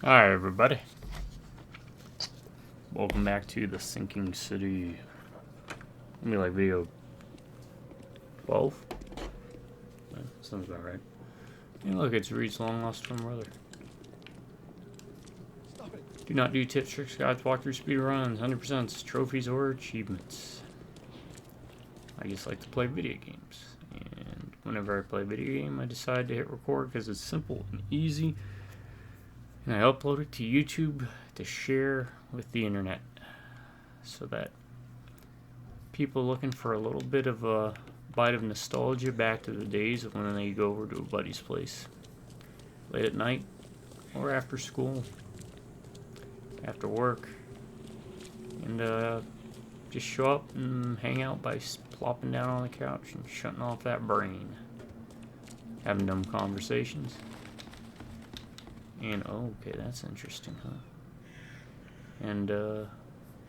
Hi everybody, welcome back to the Sinking City. Gonna be like video 12? That sounds about right. Hey look, it's Reed's long lost twin brother. Do not do tips, tricks, guides, walkthrough, speed runs, 100%, trophies, or achievements. I just like to play video games. And whenever I play a video game, I decide to hit record because it's simple and easy. And I upload it to YouTube to share with the internet so that people looking for a little bit of a bite of nostalgia back to the days of when they go over to a buddy's place late at night or after school, after work, and just show up and hang out by plopping down on the couch and shutting off that brain, having dumb conversations. And oh, okay, that's interesting, huh? And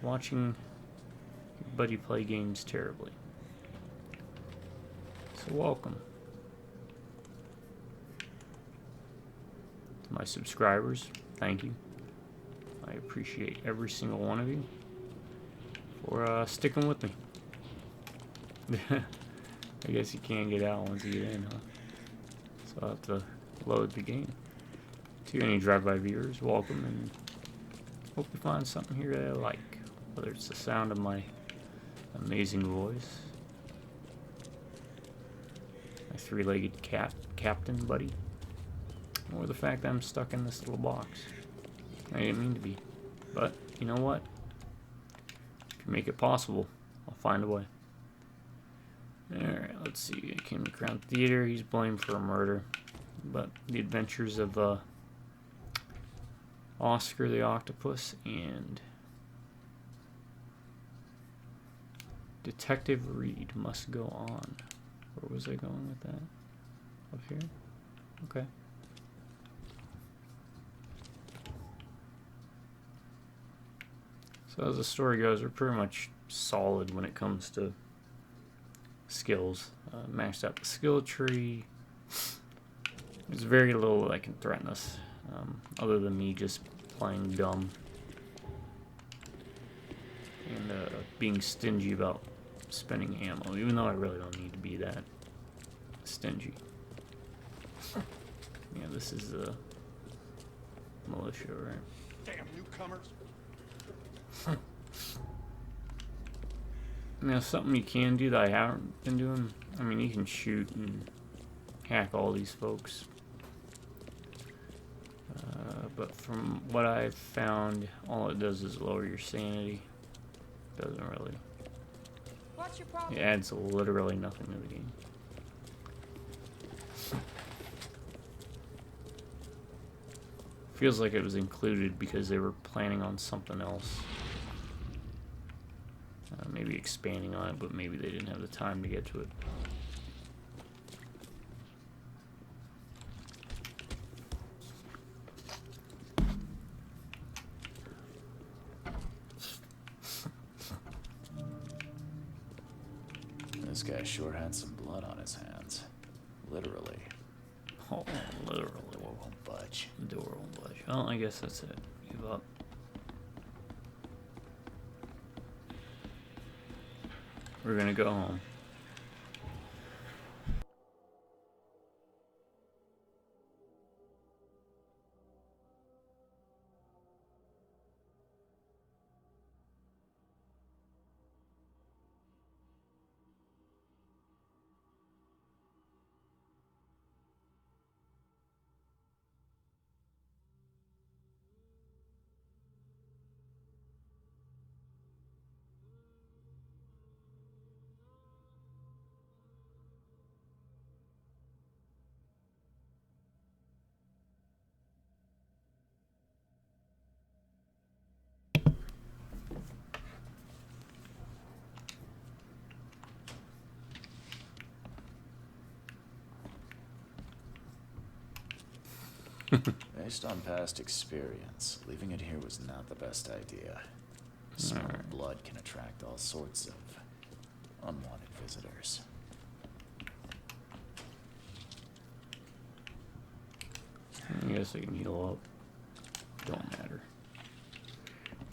watching your buddy play games terribly. So welcome to my subscribers. Thank you. I appreciate every single one of you for sticking with me. I guess you can't get out once you get in, huh? So I'll have to load the game. To any drive-by viewers, welcome, and hope you find something here that I like. Whether it's the sound of my amazing voice, my three-legged captain buddy, or the fact that I'm stuck in this little box. I didn't mean to be, but you know what? If you make it possible, I'll find a way. Alright, let's see. I came to Crown Theater. He's blamed for a murder, but the adventures of Oscar the Octopus and Detective Reed must go on. Where was I going with that? Up here? Okay. So as the story goes, we're pretty much solid when it comes to skills. Maxed out the skill tree. There's very little that can threaten us, other than me just playing dumb and being stingy about spending ammo, even though I really don't need to be that stingy. Yeah, this is the militia, right? Damn newcomers. Now, something you can do that I haven't been doing, I mean, you can shoot and hack all these folks. But from what I've found, all it does is lower your sanity. Doesn't really. What's your problem? It adds literally nothing to the game. Feels like it was included because they were planning on something else. Maybe expanding on it, but maybe they didn't have the time to get to it. This guy sure had some blood on his hands. Literally. Oh, literally. The door won't budge. The door won't budge. Well, I guess that's it. Give up. We're gonna go home. Based on past experience, leaving it here was not the best idea. The smell of blood can attract all sorts of unwanted visitors. I guess I can heal up. Don't matter.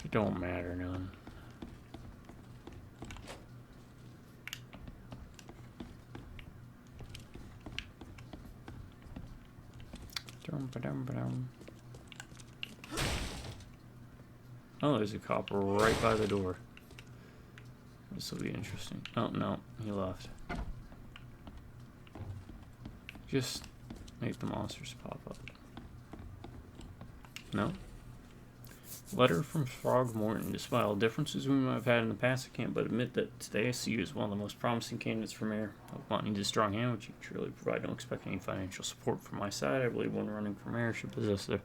It don't matter none. Oh, there's a cop right by the door. This will be interesting. Oh, no, he left. Just make the monsters pop up. No? Letter from Frog Morton. Despite all differences we might have had in the past, I can't but admit that today I see you as one of the most promising candidates for mayor. Oakmont needs a strong hand, which you truly provide. Don't expect any financial support from my side. I believe one running for mayor should possess the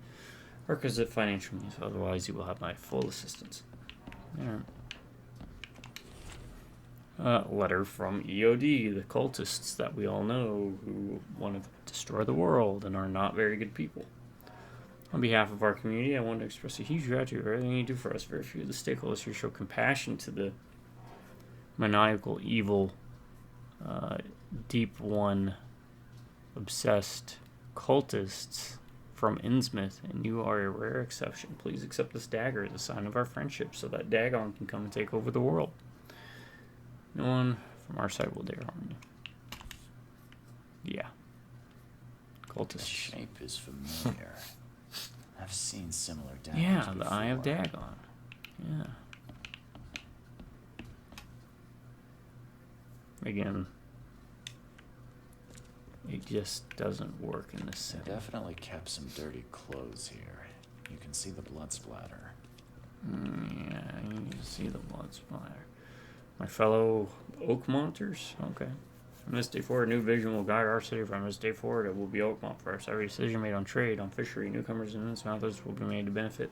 requisite financial means. Otherwise, you will have my full assistance. Letter from EOD, the cultists that we all know who want to destroy the world and are not very good people. On behalf of our community, I want to express a huge gratitude for everything you do for us. Very few of the stakeholders here show compassion to the maniacal, evil, deep one, obsessed cultists from Innsmouth, and you are a rare exception. Please accept this dagger as a sign of our friendship so that Dagon can come and take over the world. No one from our side will dare harm you. Yeah. Cultists. The shape is familiar. I've seen similar damage. Yeah, the before. Eye of Dagon. Yeah. Again, it just doesn't work in this They setting. definitely kept some dirty clothes here. You can see the blood splatter. Yeah, you can see the blood splatter. My fellow Oakmonters? Okay. From this day forward, new vision will guide our city. From this day forward, it will be Oakmont first. Every decision made on trade, on fishery, newcomers and Innsmouthers will be made to benefit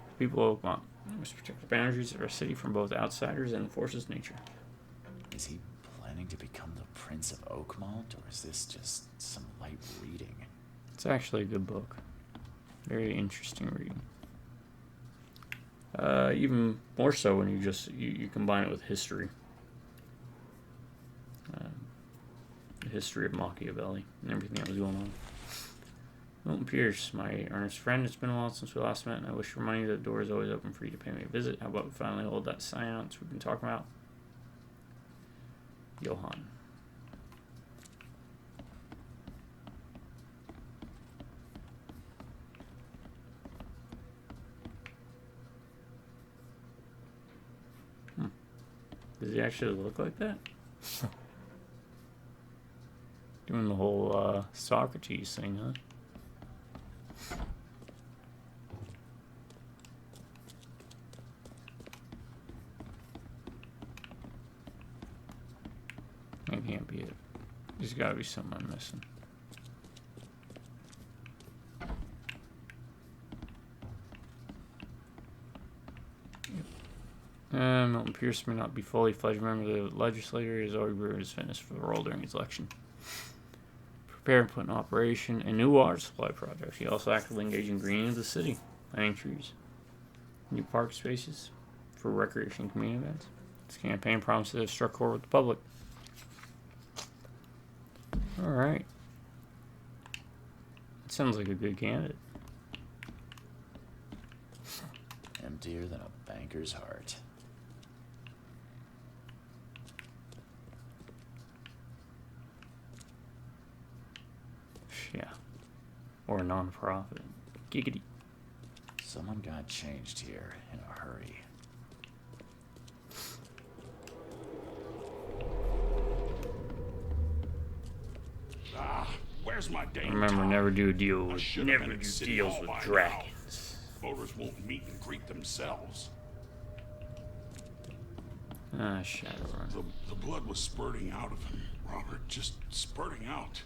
the people of Oakmont. We must protect the boundaries of our city from both outsiders and forces of nature. Is he planning to become the Prince of Oakmont, or is this just some light reading? It's actually a good book. Very interesting reading. Even more so when you combine it with history. The history of Machiavelli and everything that was going on. Milton Pierce, my earnest friend, it's been a while since we last met, and I wish to remind you that the door is always open for you to pay me a visit. How about we finally hold that seance we've been talking about? Johann. Does he actually look like that? Doing the whole Socrates thing, huh? That can't be it. There's gotta be something I'm missing. Milton Pierce may not be fully fledged member of the legislature. He has already proven his fitness for the role during his election. Prepare and put in operation a new water supply project. He also actively engaged in greening of the city, planting trees, new park spaces for recreation and community events. This campaign promises to have struck chord with the public. Alright. That sounds like a good candidate. Emptier than a banker's heart. Yeah. Or a non-profit. Giggity. Someone got changed here in a hurry. Where's my dame? Remember, Tom? never do a deal I with should have never been do at City deals Hall with by now. dragons. Voters won't meet and greet themselves. Shadowrun. The blood was spurting out of him, Robert. Just spurting out.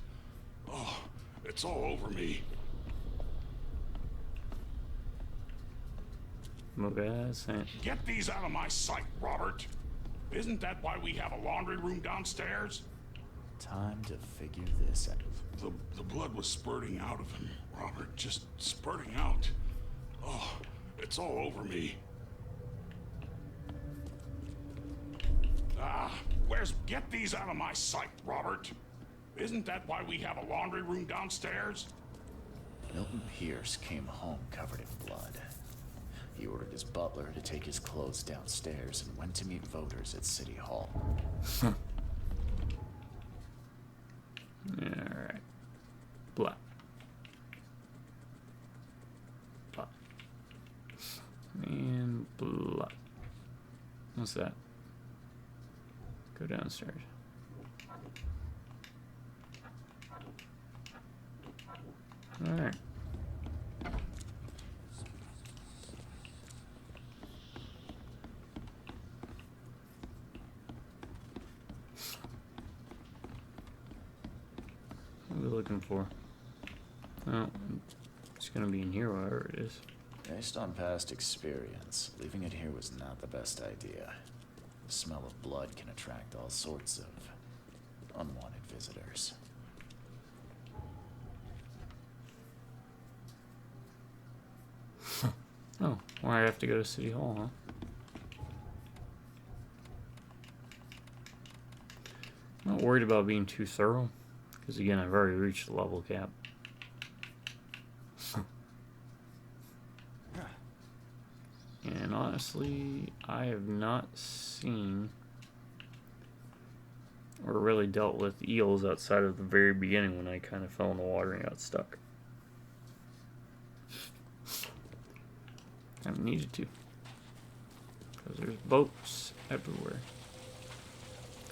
Oh, it's all over me. Get these out of my sight, Robert. Isn't that why we have a laundry room downstairs? Time to figure this out. The blood was spurting out of him, Robert. Just spurting out. Oh, it's all over me. Get these out of my sight, Robert. Isn't that why we have a laundry room downstairs? Milton Pierce came home covered in blood. He ordered his butler to take his clothes downstairs and went to meet voters at City Hall. Alright. Blah. Blah. And blah. What's that? Go downstairs. Alright. What are we looking for? Oh, it's gonna be in here, whatever it is. Based on past experience, leaving it here was not the best idea. The smell of blood can attract all sorts of unwanted visitors. Oh, well, I have to go to City Hall, huh? I'm not worried about being too thorough, because again, I've already reached the level cap. And honestly, I have not seen or really dealt with eels outside of the very beginning when I kind of fell in the water and got stuck. I haven't needed to, because there's boats everywhere.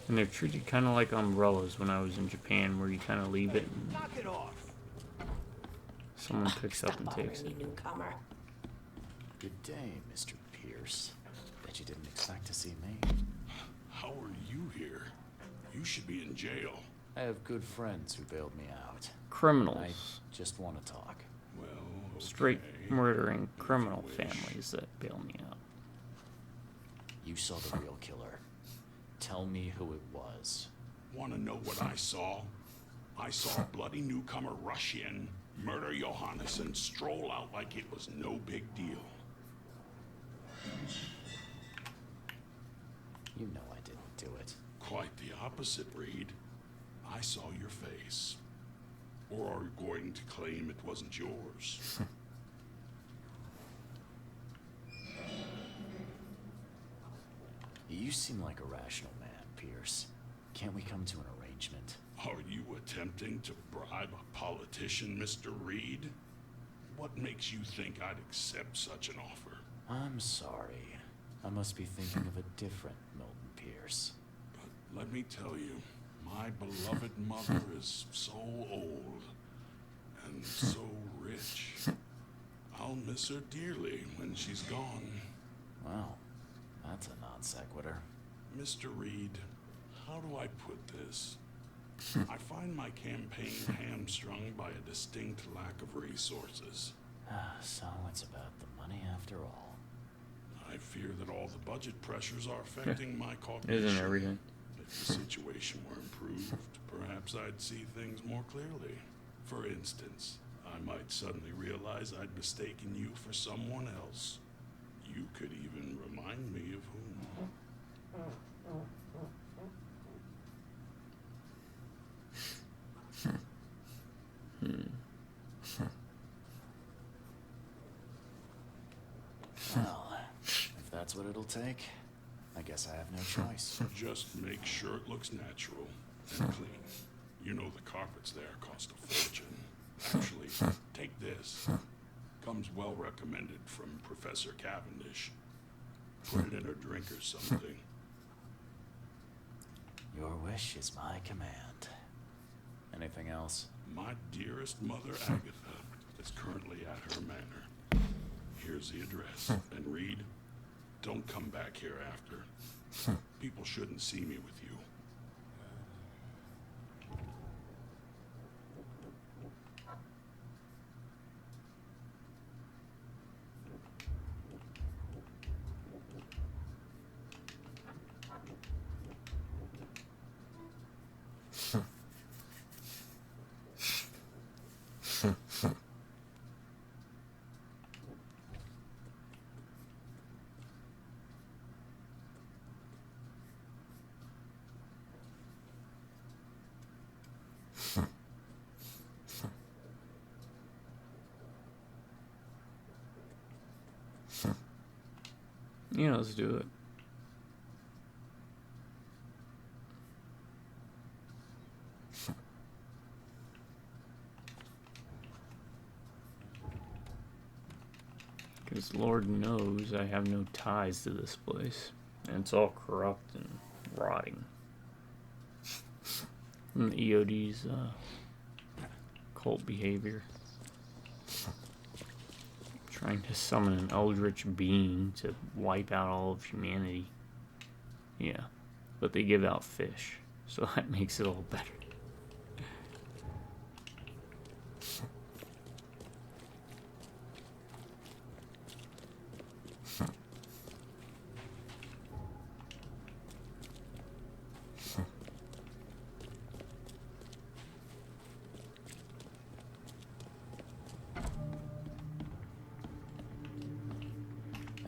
And they're treated kind of like umbrellas when I was in Japan, where you kind of leave it and Knock it off. someone picks up and takes it. Newcomer. Good day, Mr. Pierce. Bet you didn't expect to see me. How are you here? You should be in jail. I have good friends who bailed me out. Criminals. I just want to talk. Well, okay. Straight murdering criminal families that bail me out. You saw the real killer. Tell me who it was. Want to know what I saw? I saw a bloody newcomer rush in, murder Johannes, and stroll out like it was no big deal. You know I didn't do it. Quite the opposite, Reed. I saw your face. Or are you going to claim it wasn't yours? You seem like a rational man, Pierce. Can't we come to an arrangement? Are you attempting to bribe a politician, Mr. Reed? What makes you think I'd accept such an offer? I'm sorry. I must be thinking of a different Milton Pierce. But let me tell you, my beloved mother is so old and so rich. I'll miss her dearly when she's gone. Wow, that's a non sequitur. Mr. Reed, how do I put this? I find my campaign hamstrung by a distinct lack of resources. So it's about the money after all. I fear that all the budget pressures are affecting my cognition. Isn't everything? If the situation were improved, perhaps I'd see things more clearly. For instance, I might suddenly realize I'd mistaken you for someone else. You could even remind me of whom. Well, if that's what it'll take, I guess I have no choice. Just make sure it looks natural and clean. You know the carpets there cost a fortune. Actually, take this. Comes well recommended from Professor Cavendish. Put it in a drink or something. Your wish is my command. Anything else? My dearest mother, Agatha, is currently at her manor. Here's the address. And Reed, don't come back here after. People shouldn't see me with you. Yeah, let's do it. Because Lord knows I have no ties to this place. And it's all corrupt and rotting. From the EOD's cult behavior. Trying to summon an eldritch being to wipe out all of humanity. Yeah. But they give out fish. So that makes it all better.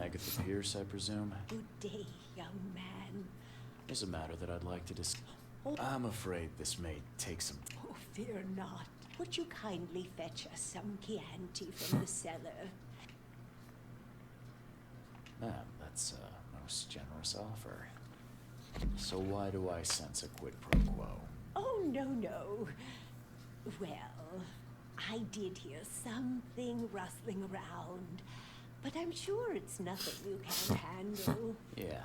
Agatha Pierce, I presume? Good day, young man. There's a matter that I'd like to discuss. I'm afraid this may take some... Oh, fear not. Would you kindly fetch us some Chianti from the cellar? Ma'am, that's a most generous offer. So why do I sense a quid pro quo? Oh, no. Well, I did hear something rustling around, but I'm sure it's nothing you can't handle. Yeah.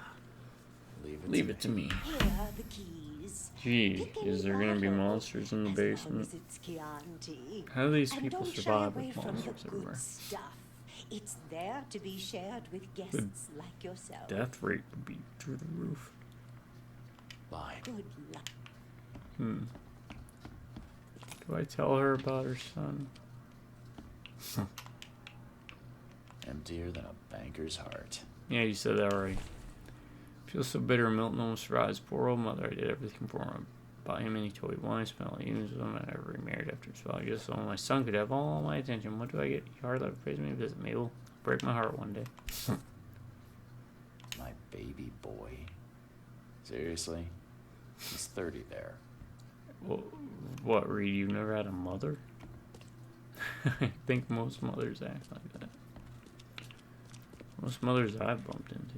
Leave it to me. Here are the keys. Gee, Pick any is there gonna be bottle, monsters in the as long basement? as it's Chianti. How do these And people don't shy survive away with from the monsters good everywhere? stuff. It's there to be shared with guests like yourself. Death rate would be through the roof. Bye. Good luck. Do I tell her about her son? Emptier than a banker's heart. Yeah, you said that already. Feel so bitter. Milton almost survived his poor old mother. I did everything for him. I bought him any toy he wanted. Spent all the evenings with him. I never remarried after his father. Just so my son could have all my attention. What do I get? He hardly ever pays me a visit. Maybe it'll break my heart one day. My baby boy. Seriously? He's 30 there. Well, what, Reed? You've never had a mother? I think most mothers act like that. Most mothers I've bumped into.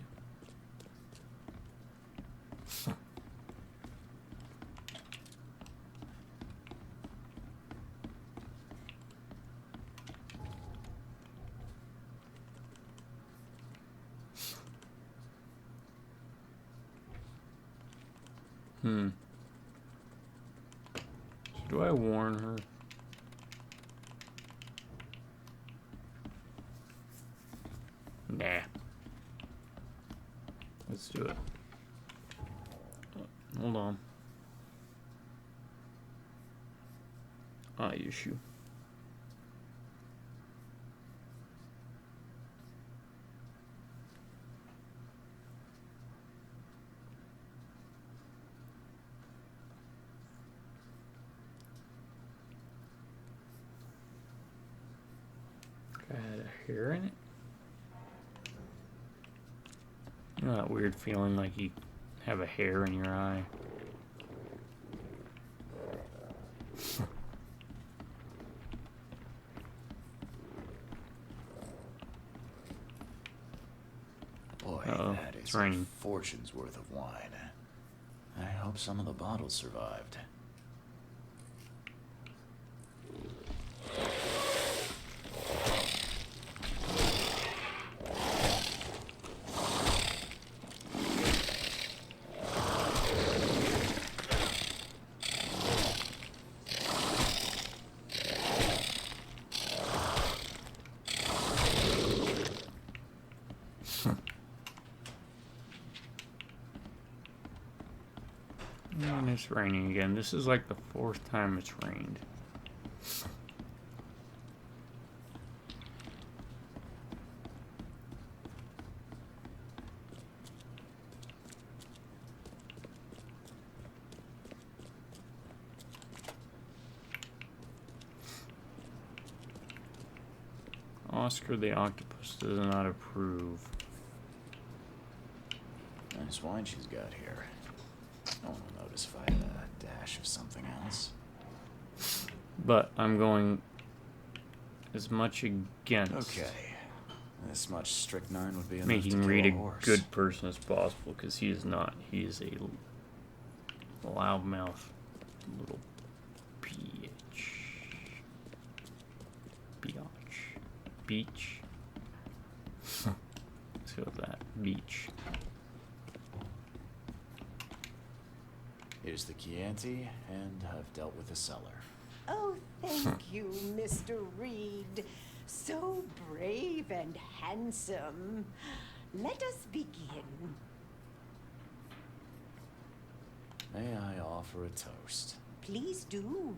Do I warn her? Nah. Let's do it. Hold on. Eye issue. I had a hair in it. You know that weird feeling like you have a hair in your eye? Boy, Uh-oh, that it's is a raining. fortune's worth of wine. I hope some of the bottles survived. And it's raining again. This is like the 4th time it's rained. Oscar the Octopus does not approve. Nice wine she's got here. No one will notice if I had a dash of something else. But I'm going as much against. Okay. This much strychnine would be enough Make to him kill read a a horse. good person as possible, because he is not. He is a loudmouth little bitch. Beach. Let's go with that. Beach. Here's the Chianti, and I've dealt with the cellar. Oh, thank you, Mr. Reed. So brave and handsome. Let us begin. May I offer a toast? Please do.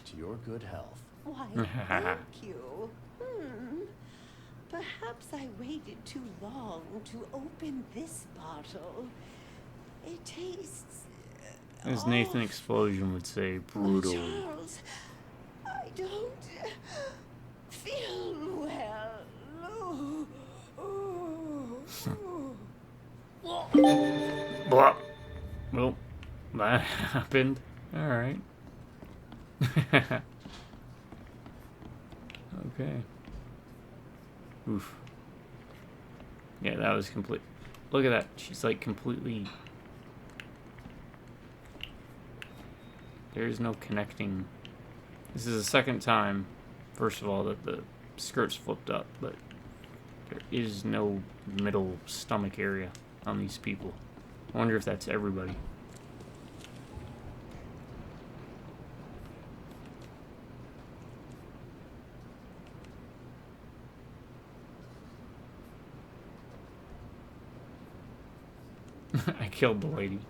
To your good health. Why, thank you. Perhaps I waited too long to open this bottle. It tastes... As Nathan Explosion would say, brutal. Charles, I don't feel well. Blah. Well, that happened. Alright. Okay. Oof. Yeah, that was complete. Look at that. She's like completely... There's no connecting. This is the second time, first of all, that the skirt's flipped up, but there is no middle stomach area on these people. I wonder if that's everybody. I killed the lady.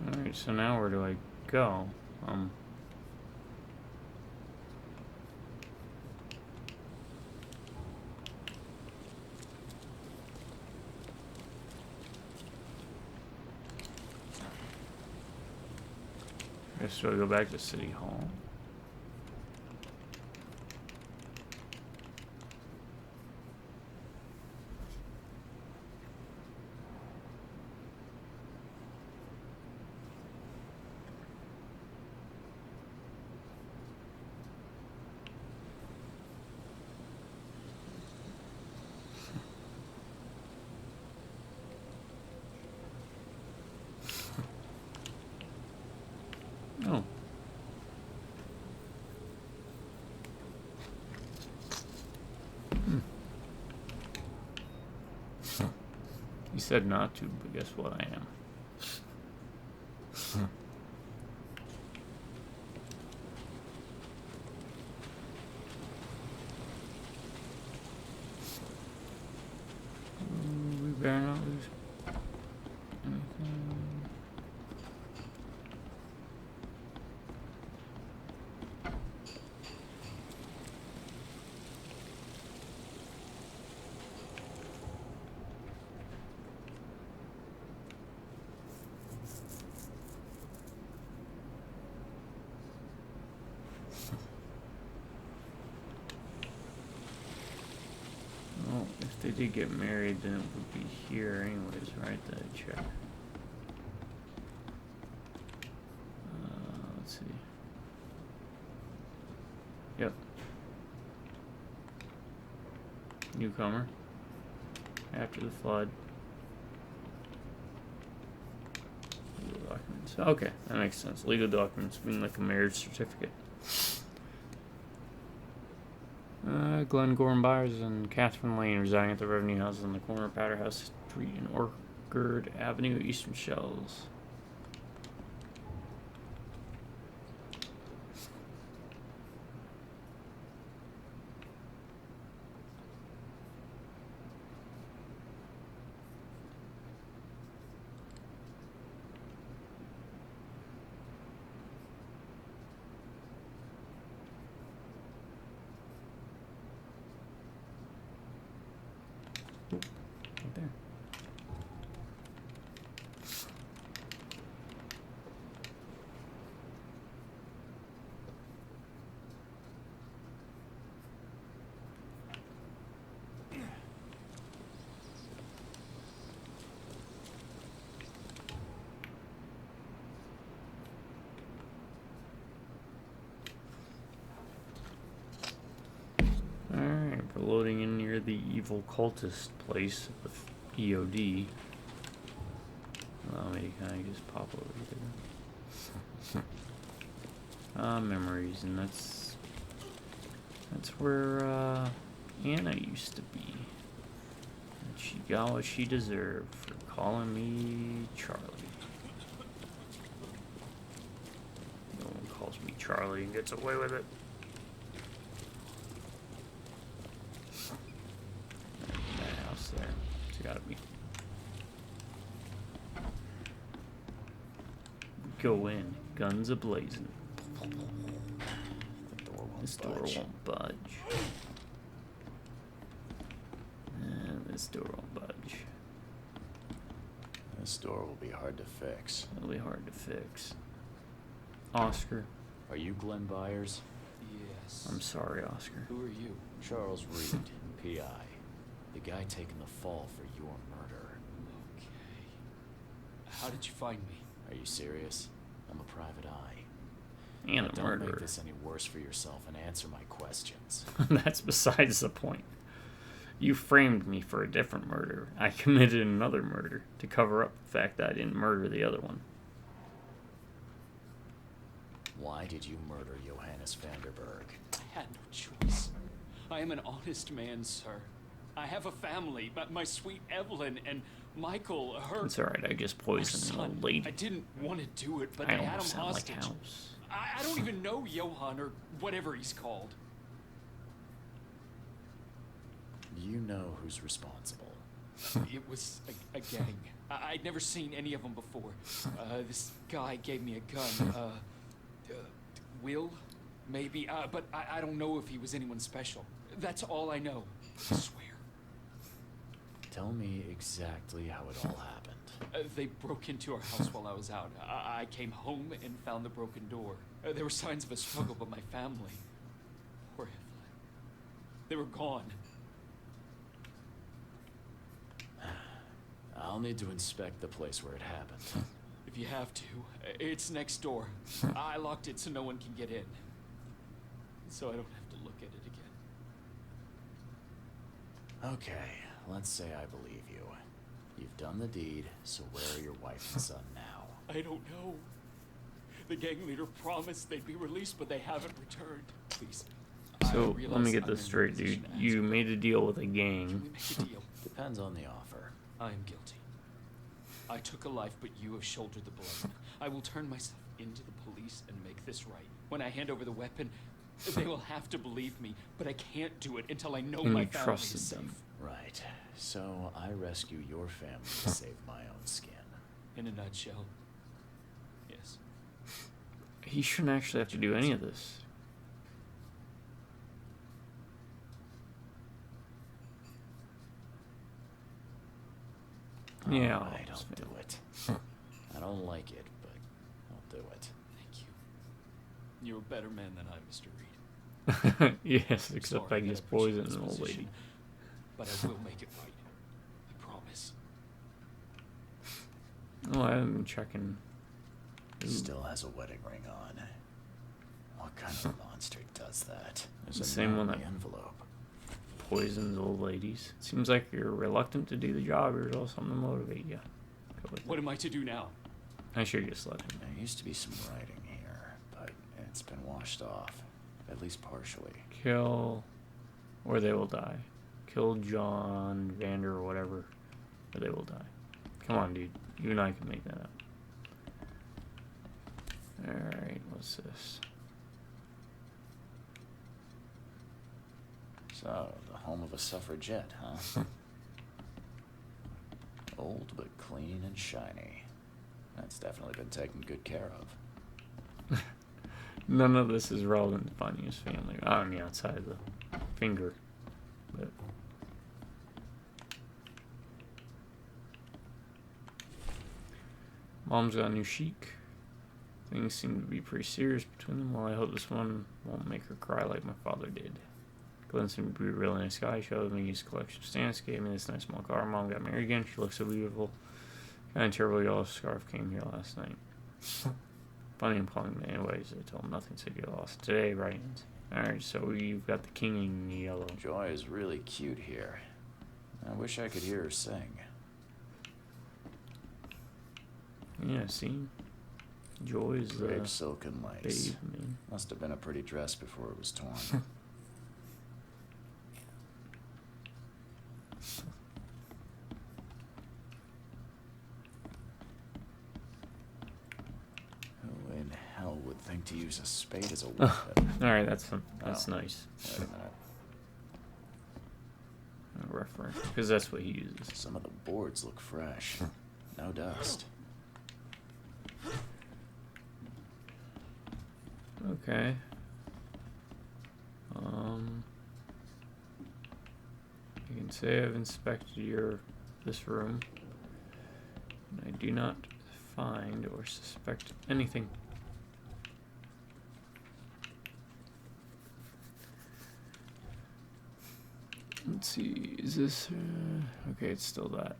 Alright, so now where do I go? Guess do I go back to City Hall? Oh. He said not to, but guess what I am. We better not lose anything. Well, if they did get married, then it would be here anyways, right? That I check. Let's see. Yep. Newcomer. After the flood. Legal documents. Okay, that makes sense. Legal documents mean like a marriage certificate. Glenn Gorham Byers and Catherine Lane residing at the Revenue House on the corner of Powderhouse Street and Orchard Avenue, Eastern Shells. Right there. evil cultist place with EOD. Allow me to kind of just pop over here. Memories, and that's where Anna used to be. And she got what she deserved for calling me Charlie. No one calls me Charlie and gets away with it. That house there. It's gotta be. Go in, guns a-blazing. This door won't budge. And this door won't budge. This door will be hard to fix. It'll be hard to fix. Oscar. Are you Glenn Byers? Yes. I'm sorry, Oscar. Who are you? Charles Reed, P.I. The guy taking the fall for your murder. Okay. How did you find me? Are you serious? I'm a private eye. And Now, a don't murderer. make this any worse for yourself and answer my questions. That's besides the point. You framed me for a different murder. I committed another murder to cover up the fact that I didn't murder the other one. Why did you murder Johannes Vanderberg? I had no choice. I am an honest man, sir. I have a family, but my sweet Evelyn and Michael, her... It's alright, I just our poisoned an son. old lady. I didn't want to do it, but I they had him almost sound like hostage. House. I don't even know Johann or whatever he's called. You know who's responsible. It was a gang. I'd never seen any of them before. This guy gave me a gun. Will? Maybe. But I don't know if he was anyone special. That's all I know. I swear. Tell me exactly how it all happened. They broke into our house while I was out. I came home and found the broken door. There were signs of a struggle, but my family... Poor Evelyn. They were gone. I'll need to inspect the place where it happened. If you have to, it's next door. I locked it so no one can get in. So I don't have to look at it again. Okay, let's say I believe you. You've done the deed, so where are your wife and son now? I don't know. The gang leader promised they'd be released, but they haven't returned. Please. I So, let realize me get I'm this in a straight, dude. position to ask You for- made a deal with a Can we gang. make a deal? Depends on the offer. I am guilty. I took a life, but you have shouldered the blame. I will turn myself into the police and make this right. When I hand over the weapon, they will have to believe me, but I can't do it until I know And my you family trusted is safe. them. Right. So I rescue your family to save my own skin. In a nutshell. Yes. He shouldn't actually have to do any of this. Yeah, Alright, I'll do it. I don't like it, but I'll do it. Thank you. You're a better man than I, Mr. Reed. Yes, except Sorry I that just put you in poisoned this an old lady. position, but I will make it right. I promise. Oh, I haven't been checking. Ooh. Still has a wedding ring on. What kind of monster does that? There's The a same note one in that- the envelope. Poisons old ladies. Seems like you're reluctant to do the job. There's also something to motivate you. Go with What it. am I to do now? I should just let him. There used to be some writing here, but it's been washed off. At least partially. Kill, or they will die. Kill John Vander or whatever, or they will die. Come on, dude. You and I can make that up. Alright, what's this? So, the home of a suffragette, huh? Old but clean and shiny. That's definitely been taken good care of. None of this is relevant to finding his family. On the outside of the finger. But Mom's got a new chic. Things seem to be pretty serious between them. Well, I hope this one won't make her cry like my father did. Glenn seemed to be a really nice guy. Showed me his collection of stamps. Gave me this nice small car. Mom got married again. She looks so beautiful. Kind of terrible yellow scarf came here last night. Funny I'm calling him anyways. I told him nothing to get lost. Today, right? Alright, so we've got the king in yellow. Joy is really cute here. I wish I could hear her sing. Yeah, see? Joy is the Grape silken lace. babe, man. Must have been a pretty dress before it was torn. Who in hell would think to use a spade as a weapon? Alright, that's Oh. nice. Wait a minute. A reference, because that's what he uses. Some of the boards look fresh. No dust. Okay. You can say I've inspected this room, and I do not find or suspect anything. Let's see, is this, okay, it's still that.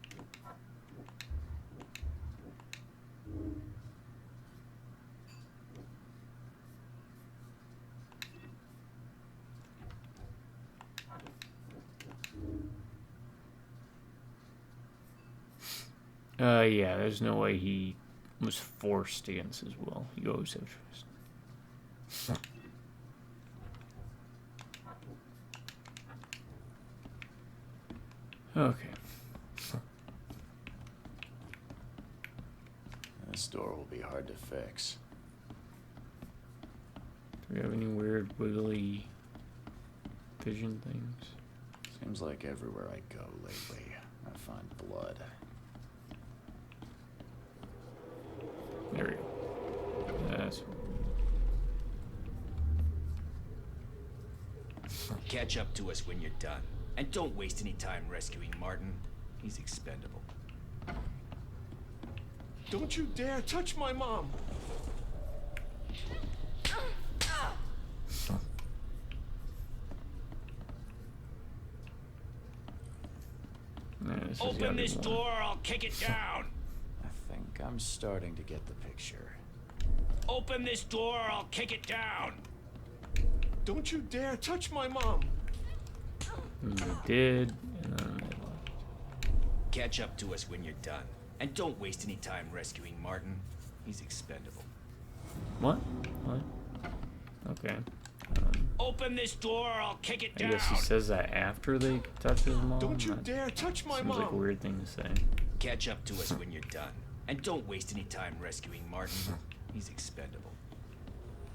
Yeah, there's no way he was forced against his will. You always have trust. Okay. This door will be hard to fix. Do we have any weird wiggly vision things? Seems like everywhere I go lately, I find blood. There we go. That's Catch up to us when you're done. And don't waste any time rescuing Martin. He's expendable. Don't you dare touch my mom! this has gotta Open be this more. door or I'll kick it down! I think I'm starting to get the picture. Open this door or I'll kick it down! Don't you dare touch my mom! And they did, and then they left. Catch up to us when you're done. And don't waste any time rescuing Martin. He's expendable. What? What? Okay. Open this door or I'll kick it I down! guess he says that after they touch his mom. Don't you That dare touch my seems like a mom! weird thing to say. Catch up to us when you're done. And don't waste any time rescuing Martin. He's expendable.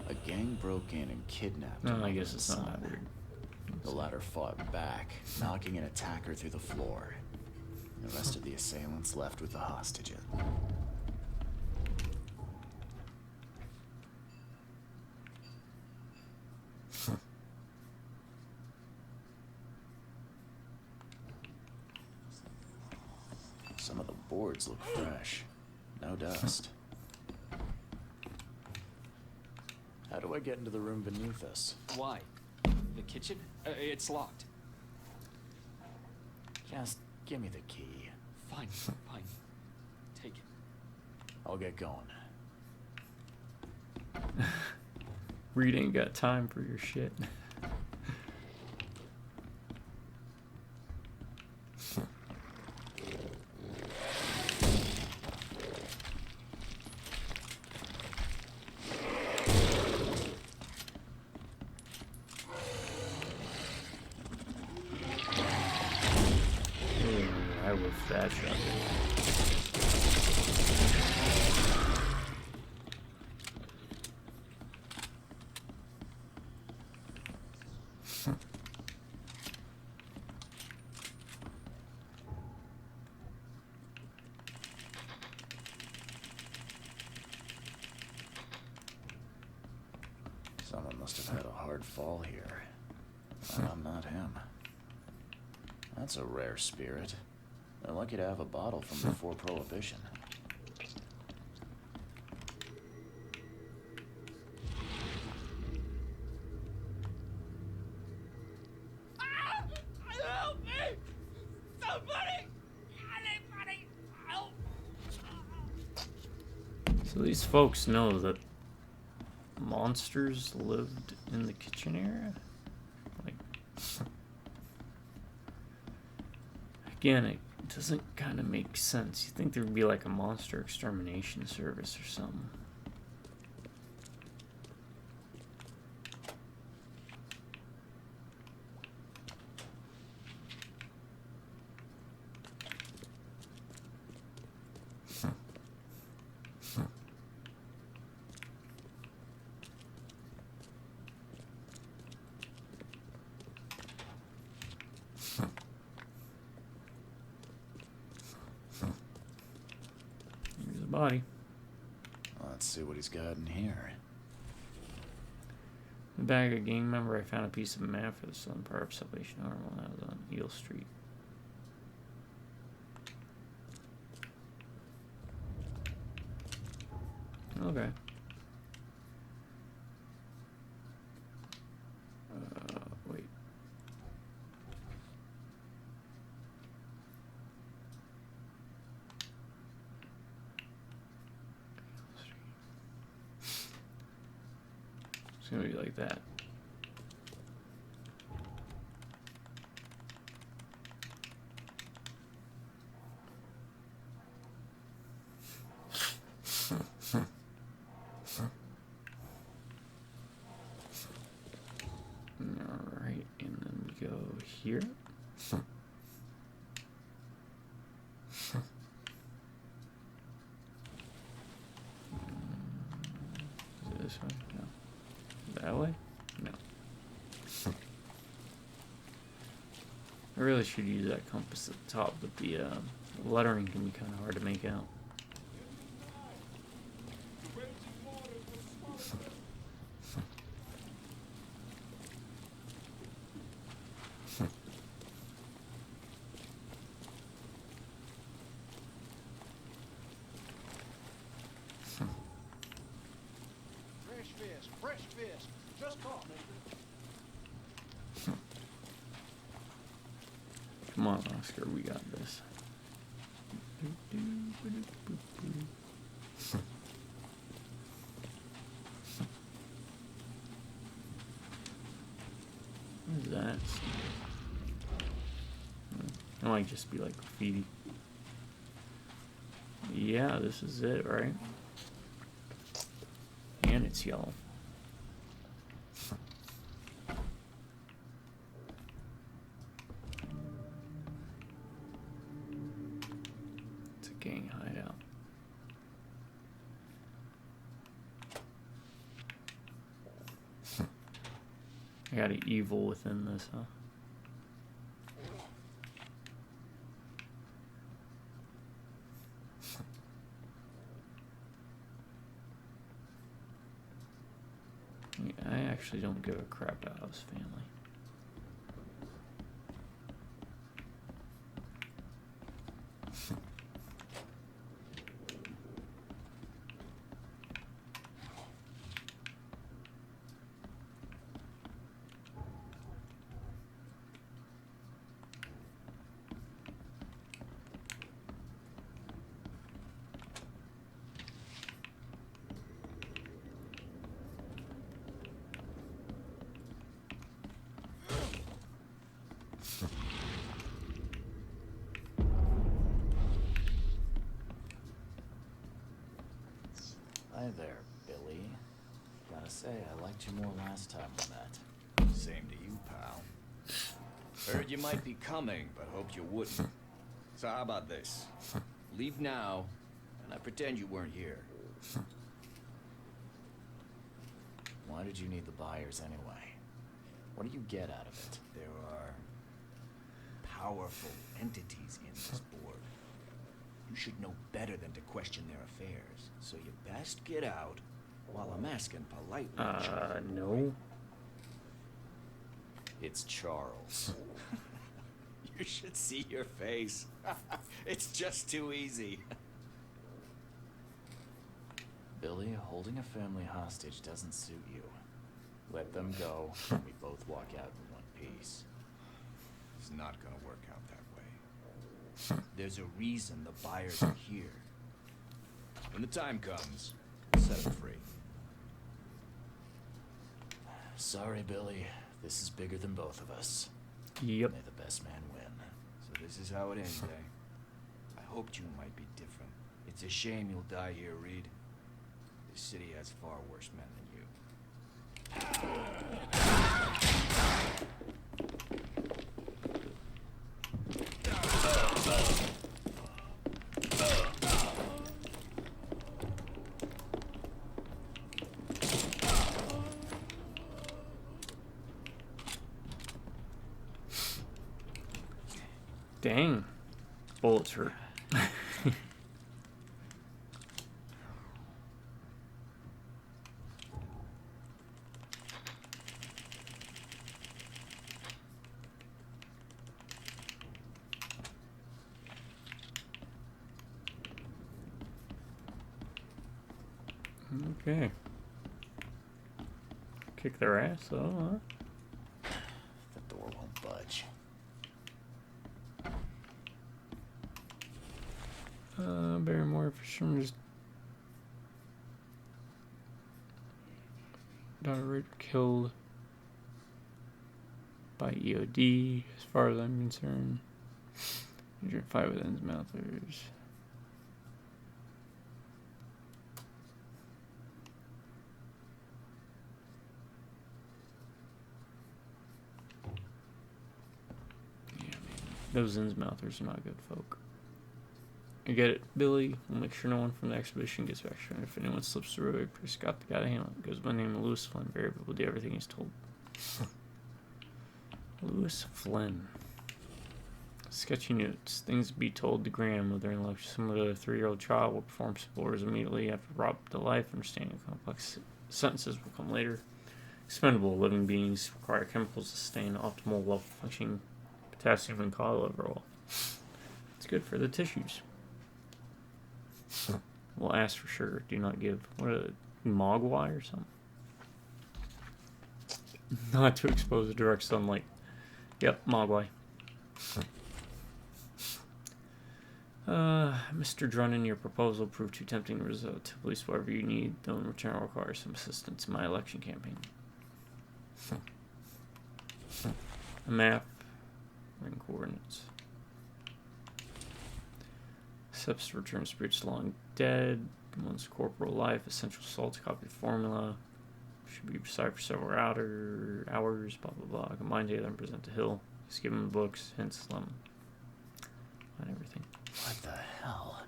A gang broke in and kidnapped No, him I and guess his it's not that son. weird. The latter fought back, knocking an attacker through the floor. The rest of the assailants left with the hostages. Some of the boards look fresh. No dust. How do I get into the room beneath us? Why? The kitchen? It's locked. Just give me the key. Fine, fine. Take it. I'll get going. Reed ain't got time for your shit. Ooh, I whiffed that shot. Someone must have had a hard fall here. And I'm not him. That's a rare spirit. They're lucky to have a bottle from before Prohibition. Help me! Somebody! Anybody! Help! So these folks know that monsters lived in the kitchen area? Like, I Again, it doesn't kind of make sense. You think there'd be like a monster extermination service or something. Here's a body. Let's see what he's got in here. The bag of gang member, I found a piece of map for the southern part of Salvation Army when I was on Eel Street. Okay. Wait. It's gonna be like that. Alright, and then we go here. Is it this way? No. That way? No. I really should use that compass at the top, but the lettering can be kind of hard to make out. Fresh fish. Just caught, mister. Come on, Oscar, we got this. What is that? It might just be like graffiti. Yeah, this is it, right? And it's yellow. It's a gang hideout. I got an evil within this, huh? I actually don't give a crap about his family. Hi there, Billy. Gotta say, I liked you more last time we met. Same to you, pal. Heard you might be coming, but hoped you wouldn't. So how about this? Leave now, and I pretend you weren't here. Why did you need the buyers anyway? What do you get out of it? There are powerful entities in this board. You should know better than to question their affairs, so you best get out while I'm asking politely. No. It's Charles. You should see your face. It's just too easy. Billy, holding a family hostage doesn't suit you. Let them go, and we both walk out in one piece. It's not gonna work out that way. There's a reason the buyers are here. When the time comes, we'll set them free. Sorry, Billy. This is bigger than both of us. Yep. May the best man win. So this is how it ends, eh? I hoped you might be different. It's a shame you'll die here, Reed. This city has far worse men than you. Dang. Bullets hurt. Okay. Kick their ass, though, huh? The door won't budge. Barrymore Fisherman's daughter raped, killed by EOD, as far as I'm concerned. Injured 5 of them's mouthers. Yeah, man. Those Innsmouthers are not good folk. I get it, Billy. We'll make sure no one from the exhibition gets back. If anyone slips through, I Scott the guy to handle it. Goes by the name of Lewis Flynn. Very will do everything he's told. Lewis Flynn. Sketchy notes. Things to be told to Graham, mother-in-law, similar to a 3-year-old child, will perform explorers immediately after brought to life. Understanding of complex sentences will come later. Expendable living beings require chemicals to sustain optimal well-functioning potassium and cholesterol. It's good for the tissues. We'll ask for sugar. Do not give. What a mogwai or something? Not to expose the direct sunlight. Yep, mogwai. Mr. Drunnen, your proposal proved too tempting to resist. To police whatever you need, though in return I'll require some assistance in my election campaign. A map. Ring coordinates. Steps to return spirits long dead. One's corporal life. Essential salts. Copy the formula. Should be recited for several hours. Blah blah blah. Combine together and present to Hill. Just give him the books. Hints, Lemon. And everything. What the hell?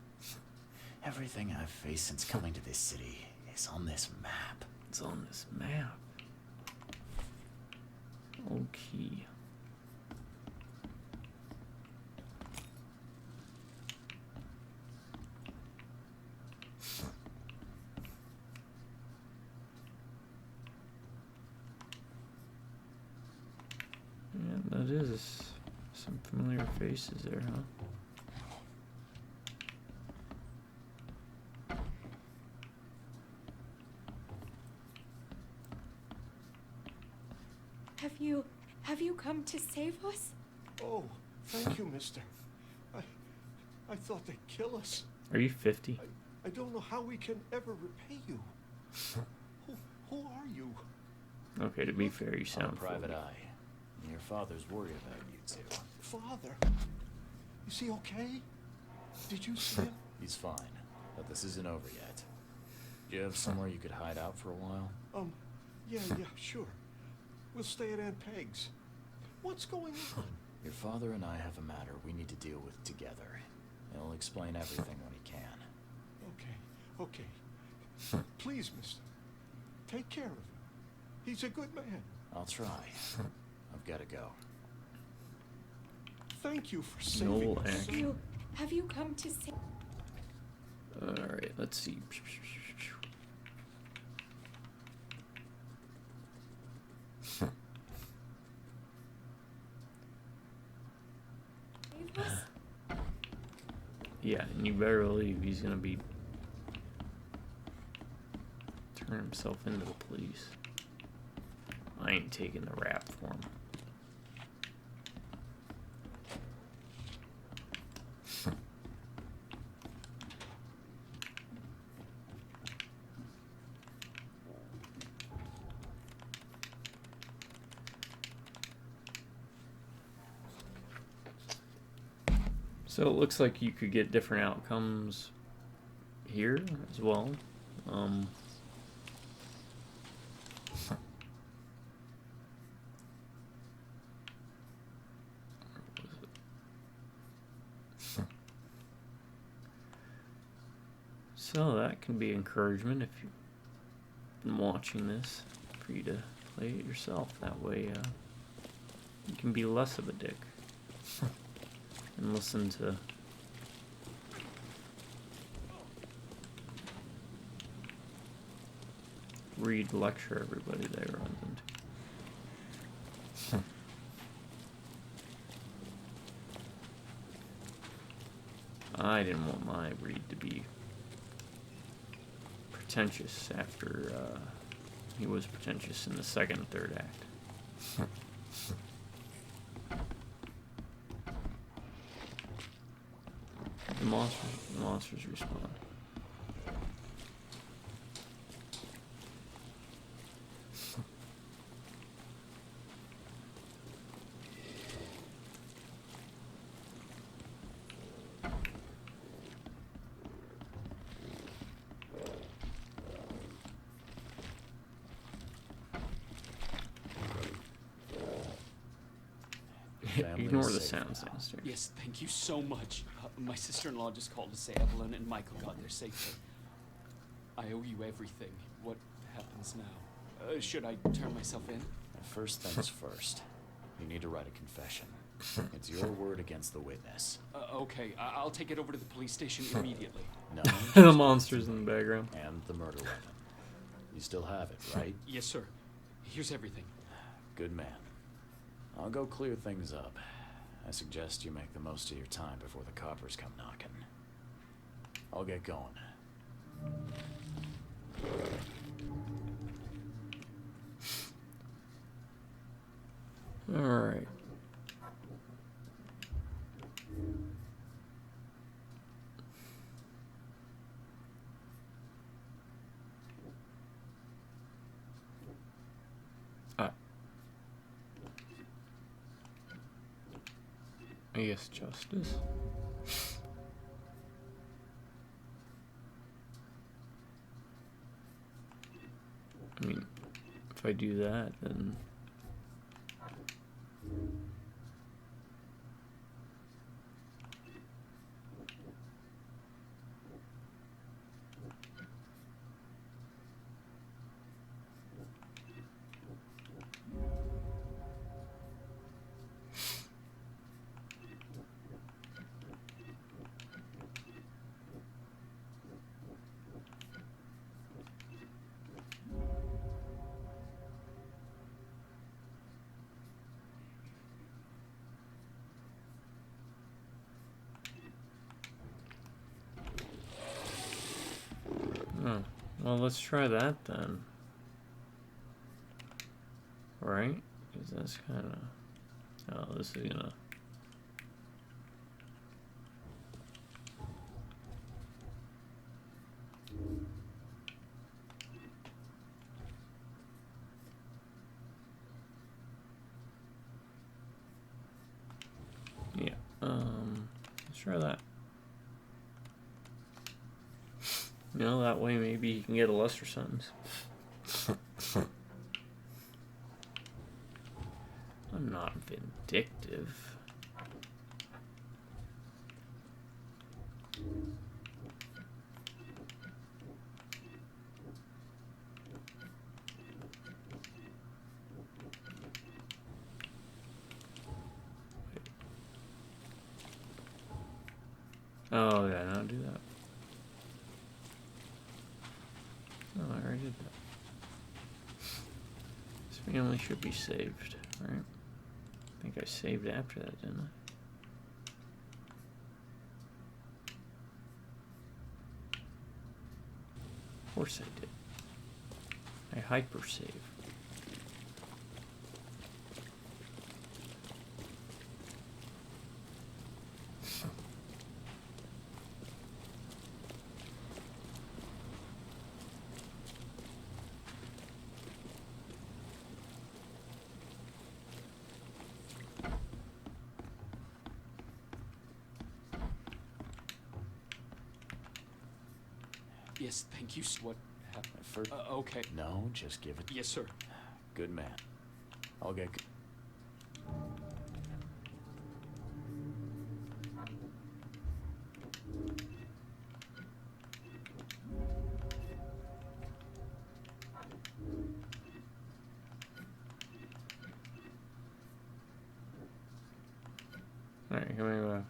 Everything I've faced since coming to this city is on this map. It's on this map. Okay. Yeah, that is some familiar faces there, huh? Have you come to save us? Oh, thank you, mister. I thought they'd kill us. Are you 50? I don't know how we can ever repay you. Who are you? Okay, to be fair, you I'm sound Private 40. Eye. Your father's worried about you two. Father? Is he okay? Did you see him? He's fine, but this isn't over yet. Do you have somewhere you could hide out for a while? Yeah, sure. We'll stay at Aunt Peg's. What's going on? Your father and I have a matter we need to deal with together. He'll explain everything when he can. Okay. Please, mister. Take care of him. He's a good man. I'll try. I've got to go. Thank you for saving No, us. Have you come to save? Alright, let's see. us? Yeah, and you better believe he's gonna be turn himself into the police. I ain't taking the rap for him. So it looks like you could get different outcomes here as well. So that can be encouragement if you've been watching this, for you to play it yourself. That way you can be less of a dick and listen to read lecture everybody they runs into. I didn't want my read to be pretentious after he was pretentious in the second and third act. The monsters respond. Family Ignore is the safe sounds now. downstairs. Yes, thank you so much. My sister-in-law just called to say Evelyn and Michael got there safely. I owe you everything. What happens now? Should I turn myself in? First things first. You need to write a confession. It's your word against the witness. Okay, I'll take it over to the police station immediately. No. The monsters in the background. And the murder weapon. You still have it, right? Yes, sir. Here's everything. Good man. I'll go clear things up. I suggest you make the most of your time before the coppers come knocking. I'll get going. Alright. I guess justice. I mean, if I do that, then oh, well, let's try that then. Right? Because that's kind of... Oh, this is gonna... Yeah, let's try that. You know, that way maybe you can get a lesser sentence. I'm not vindictive. Oh, yeah, no, do that. Oh, I already did that. This family should be saved, right? I think I saved after that, didn't I? Of course I did. I hyper save. Yes, thank you. What happened? Okay. No, just give it. Yes, sir. Good man. I'll get. Alright, come here.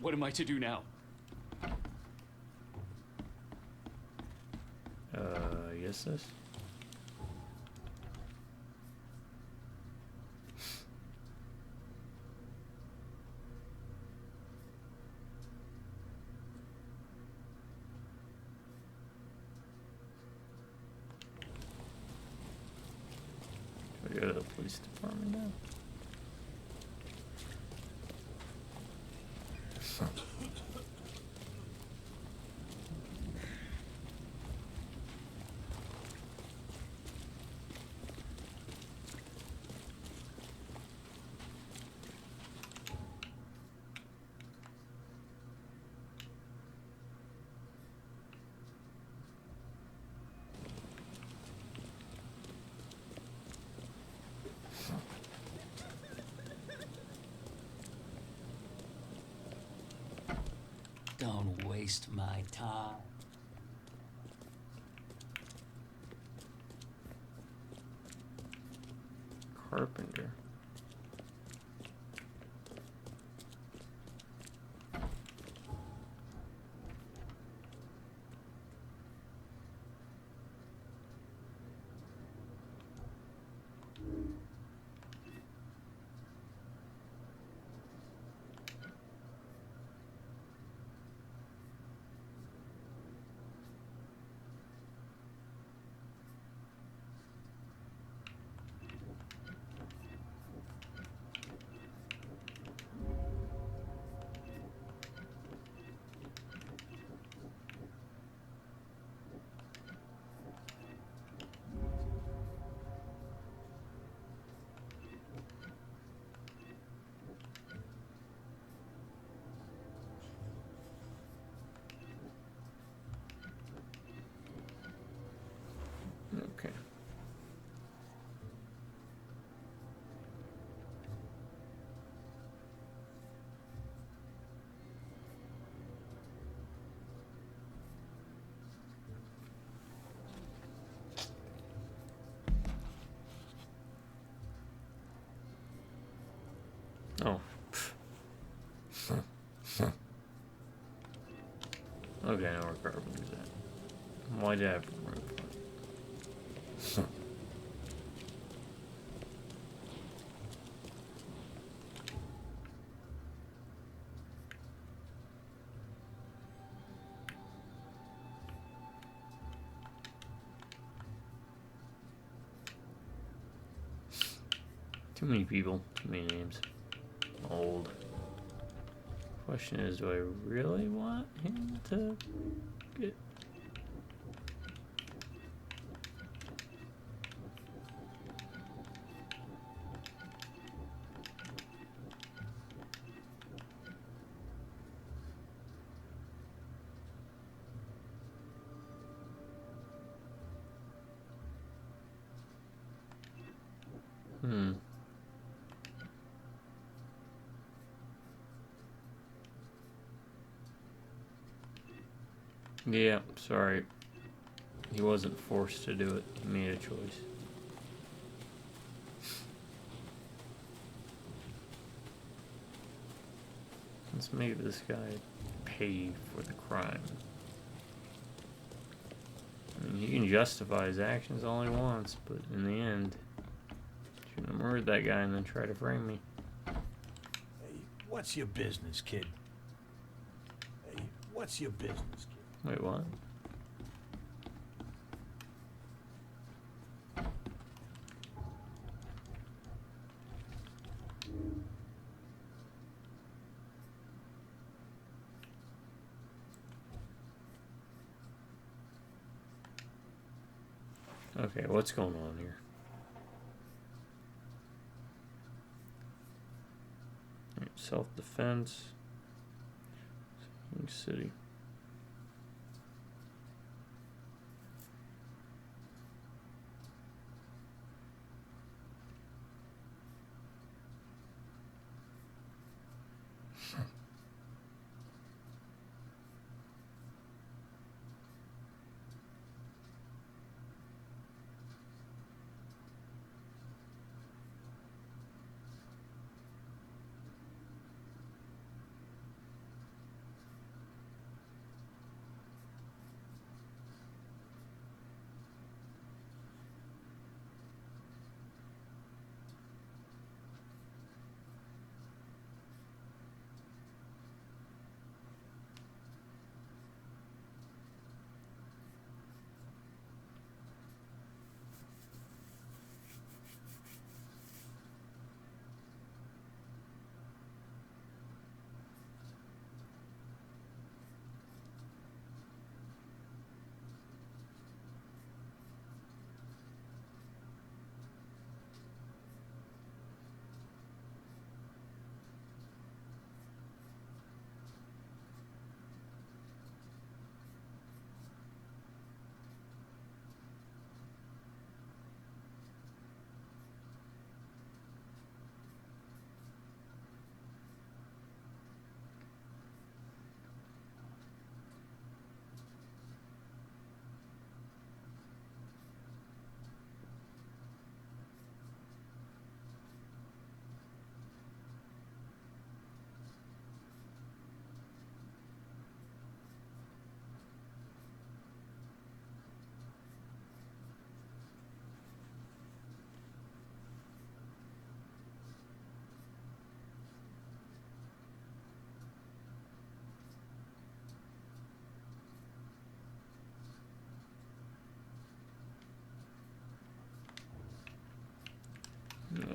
What am I to do now? Yes, this? Do I go to the police department now? Don't waste my time. Carpenter. Okay. Oh. Okay, now where Carpenter's at. Why did I have to run for it? Too many people, too many names. Old. Question is, do I really want him to get... Yeah, sorry. He wasn't forced to do it. He made a choice. Let's make this guy pay for the crime. I mean, he can justify his actions all he wants, but in the end, shouldn't have murdered that guy and then try to frame me. Hey, what's your business, kid? Hey, what's your business, kid? Wait, what? Okay, what's going on here? self-defense, city.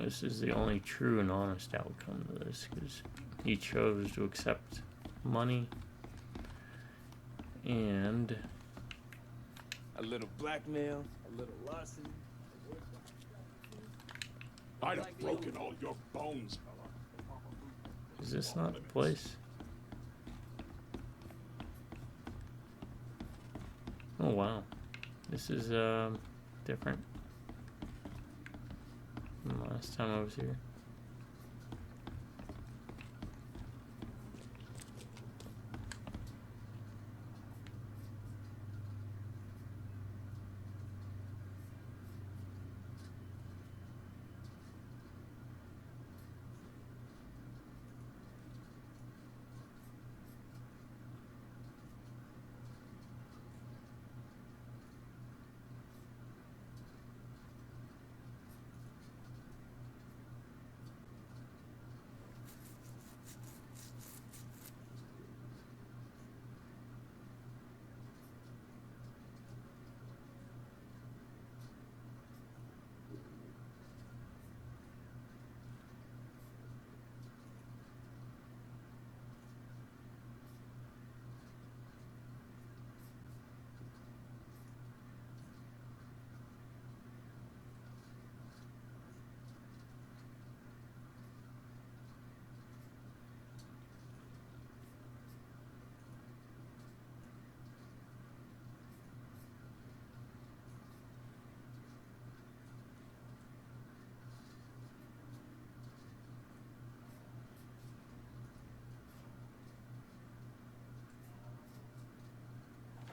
This is the only true and honest outcome to this, because he chose to accept money and a little blackmail, a little larceny. I'd have broken all your bones, fella. is this not the place? Oh wow, this is different from last time I was here.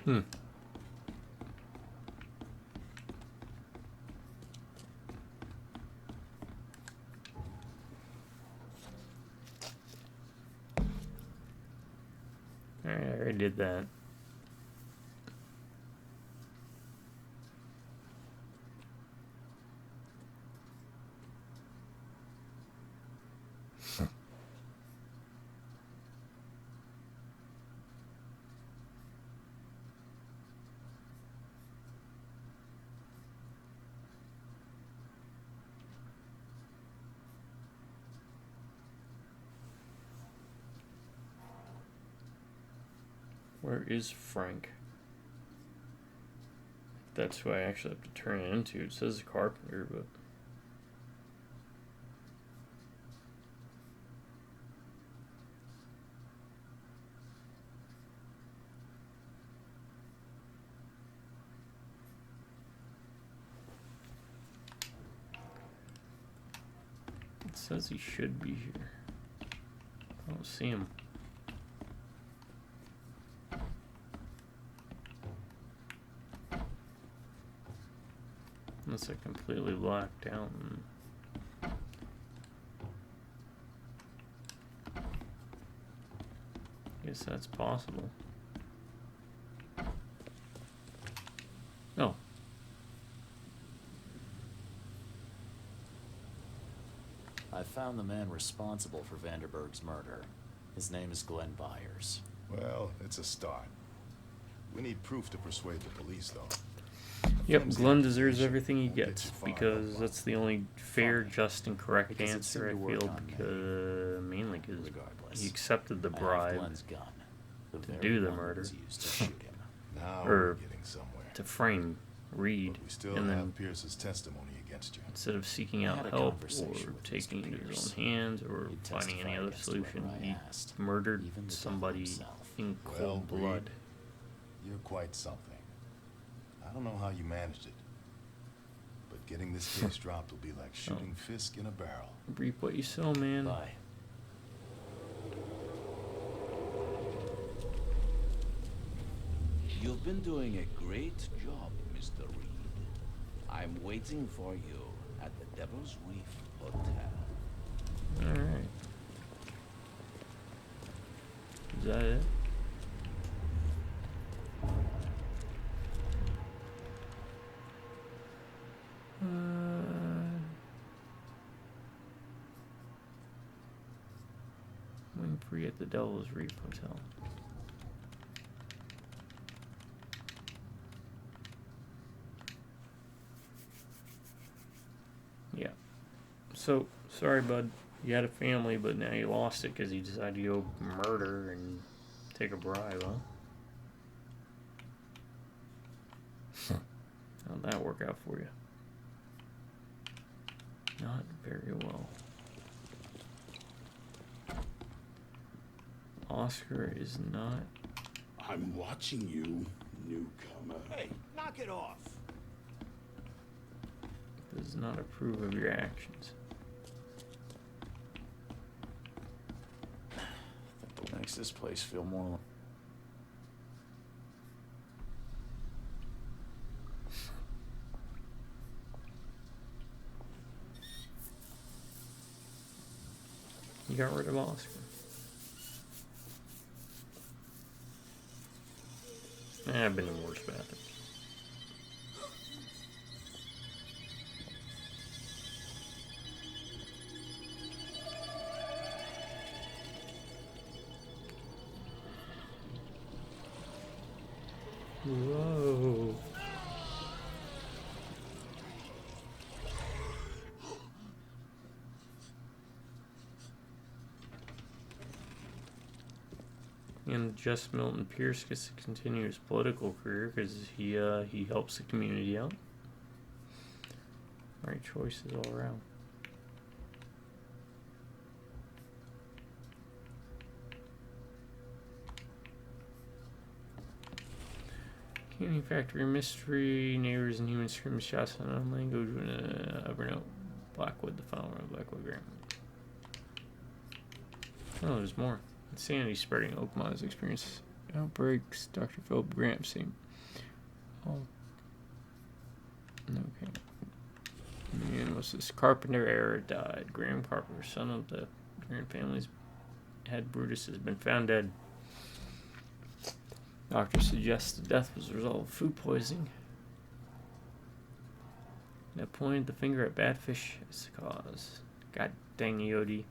Alright, I already did that. Where is Frank? That's who I actually have to turn it into. It says carpenter, but It says he should be here. I don't see him. Unless I completely blacked out. Guess that's possible. Oh. I found the man responsible for Vanderberg's murder. His name is Glenn Byers. Well, it's a start. We need proof to persuade the police, though. Yep, Flimsy Glenn deserves accusation everything he won't get gets you far because enough. that's the only fair, Funny, just, and correct because it answer, I seemed to work feel, on me. because mainly because Regardless, he accepted the I have bribe Glenn's gun, the to very do the one that murder. was used to shoot him. Now Or we're getting somewhere. to frame Reed, But we still and then have Pierce's testimony against you. instead of seeking I out had a help or conversation with taking it Mr. into his Pierce. own hands or He'd finding any testify other against solution, whoever I he asked, murdered even the devil somebody himself. in Well, cold blood. You're quite something. I don't know how you managed it, but getting this case dropped will be like shooting Fisk in a barrel. Reap what you sow, man. Bye. You've been doing a great job, Mr. Reed. I'm waiting for you at the Devil's Reef Hotel. Alright. Is that it? Waiting for you at the Devil's Reef Hotel. Yeah. So, sorry, bud. You had a family, but now you lost it because you decided to go murder and take a bribe, huh? How'd that work out for you? Not very well. Oscar is not. I'm watching you, newcomer. Hey, knock it off. Does not approve of your actions. What makes this place feel more... You got rid of Oscar. I've been in worse bathrooms. Whoa. And just Milton Pierce gets to continue his political career because he helps the community out. Right choices all around. Candy Factory Mystery, Neighbors and Human Scream Shots on Online, go to Evernote, Blackwood, the final round, Blackwood Grant. Oh, there's more. Insanity spreading, Oakmont's experience outbreaks, Dr. Philip Grant, same. Oh. Okay. And what's this? Carpenter era died. Graham Carpenter, son of the Grant family's head Brutus, has been found dead. Doctor suggests the death was a result of food poisoning. That pointed the finger at Badfish as the cause. God dang Yodi.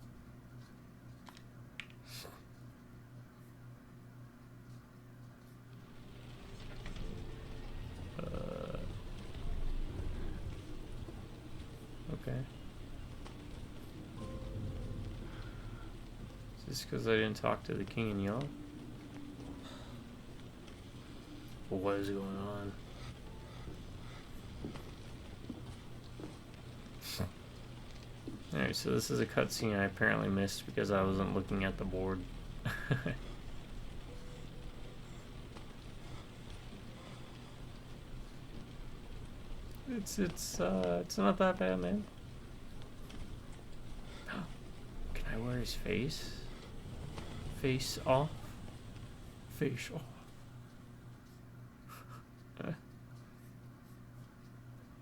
Okay. Is this because I didn't talk to the king and y'all? What is going on? Alright, so this is a cutscene I apparently missed because I wasn't looking at the board. It's not that bad, man. I wear his face? Face off? Face off.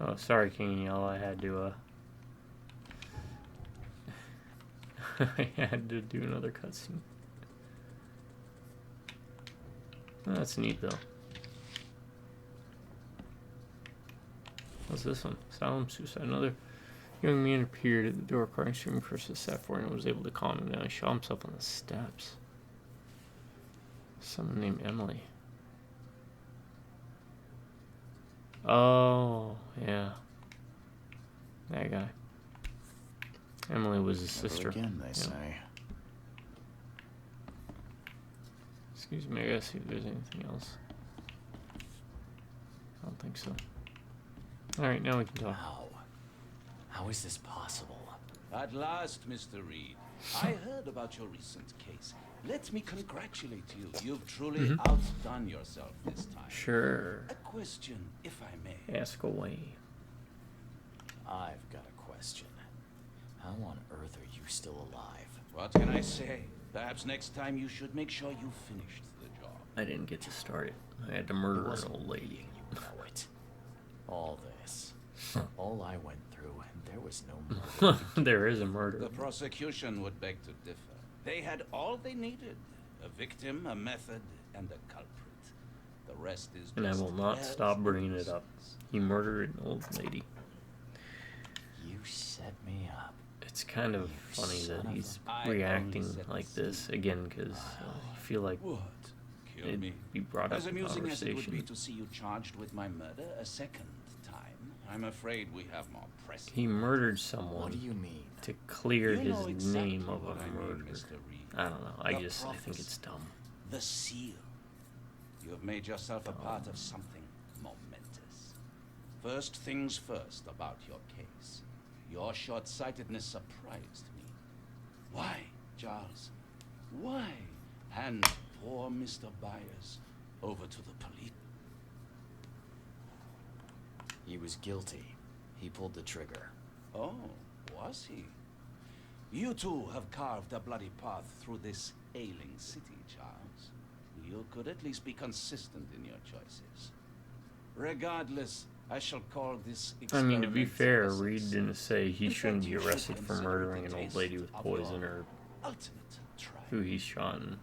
Oh, sorry, King Yell. I had to, I had to do another cutscene. Oh, that's neat, though. What's this one? Solemn suicide. Another young man appeared at the door, crying, screaming, first sat for and was able to calm him down. He shot himself on the steps. Someone named Emily. Oh, yeah. That guy. Emily was his Never sister. again, they say. Excuse me, I gotta see if there's anything else. I don't think so. Alright, now we can talk. How is this possible? At last, Mr. Reed. I heard about your recent case. Let me congratulate you. You've truly outdone yourself this time. Sure. A question, if I may. Ask away. I've got a question. How on earth are you still alive? What can I say? Perhaps next time you should make sure you finished the job. I didn't get to start it. I had to murder an old lady. You know it. All this. All I went through, and there was no murder. There is a murder. The prosecution would beg to differ. They had all they needed. A victim, a method, and a culprit. The rest is And I just will not stop bringing it up. He murdered an old lady. You set me up. It's kind of funny that he's reacting like this again, because I feel like What? Kill it'd me? be brought up As in amusing as it would be conversation. to see you charged with my murder a second time, I'm afraid we have more pressing. He murdered What someone do you mean? to clear You know his exactly name of what a I mean, murder. Mr. Reed. I don't know. I The think prophecy. it's dumb. The seal. You have made yourself a part of something momentous. First things first about your case. Your short-sightedness surprised me. Why, Charles? Why hand poor Mr. Byers over to the police? He was guilty. He pulled the trigger. Oh, was he? You too have carved a bloody path through this ailing city, Charles. You could at least be consistent in your choices. Regardless, I shall call this I mean, to be experiment fair, a Reed success. didn't say he In shouldn't fact, be you should arrested for consider murdering it an a old lady taste with of poison your or ultimate triumph. who he shot and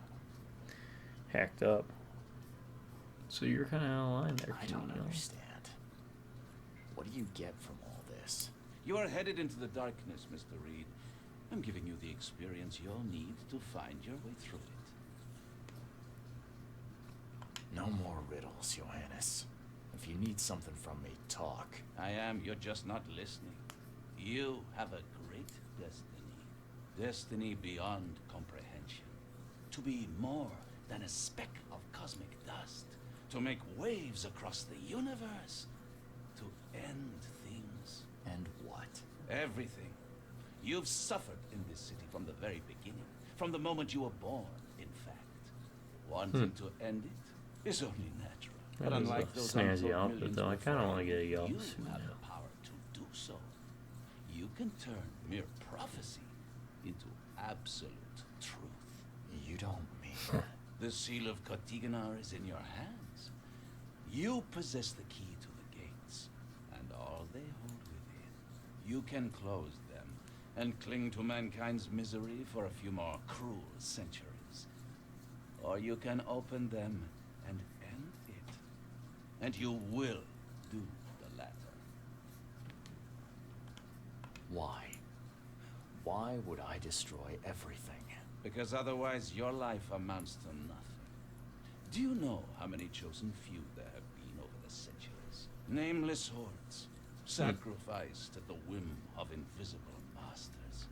hacked up. So you're kind of out of line there, I King don't Yell. understand. What do you get from all this? You are headed into the darkness, Mr. Reed. I'm giving you the experience you'll need to find your way through it. No more riddles, Johannes. If you need something from me, talk. I am, you're just not listening. You have a great destiny. Destiny beyond comprehension. To be more than a speck of cosmic dust. To make waves across the universe. To end things. And what? Everything. You've suffered in this city from the very beginning. From the moment you were born, in fact. Wanting to end it is only natural. That But is unlike a those snazzy untold outfit, millions though. I kind of before want to get a you, yellow you suit have now. the power to do so. You can turn mere prophecy into absolute truth. You don't mean... The seal of Kotiganar is in your hands. You possess the key to the gates, and all they hold within. You can close them and cling to mankind's misery for a few more cruel centuries. Or you can open them and end it. And you will do the latter. Why? Why would I destroy everything? Because otherwise your life amounts to nothing. Do you know how many chosen few there have been over the centuries? Nameless hordes, sacrificed at the whim of invisible masters.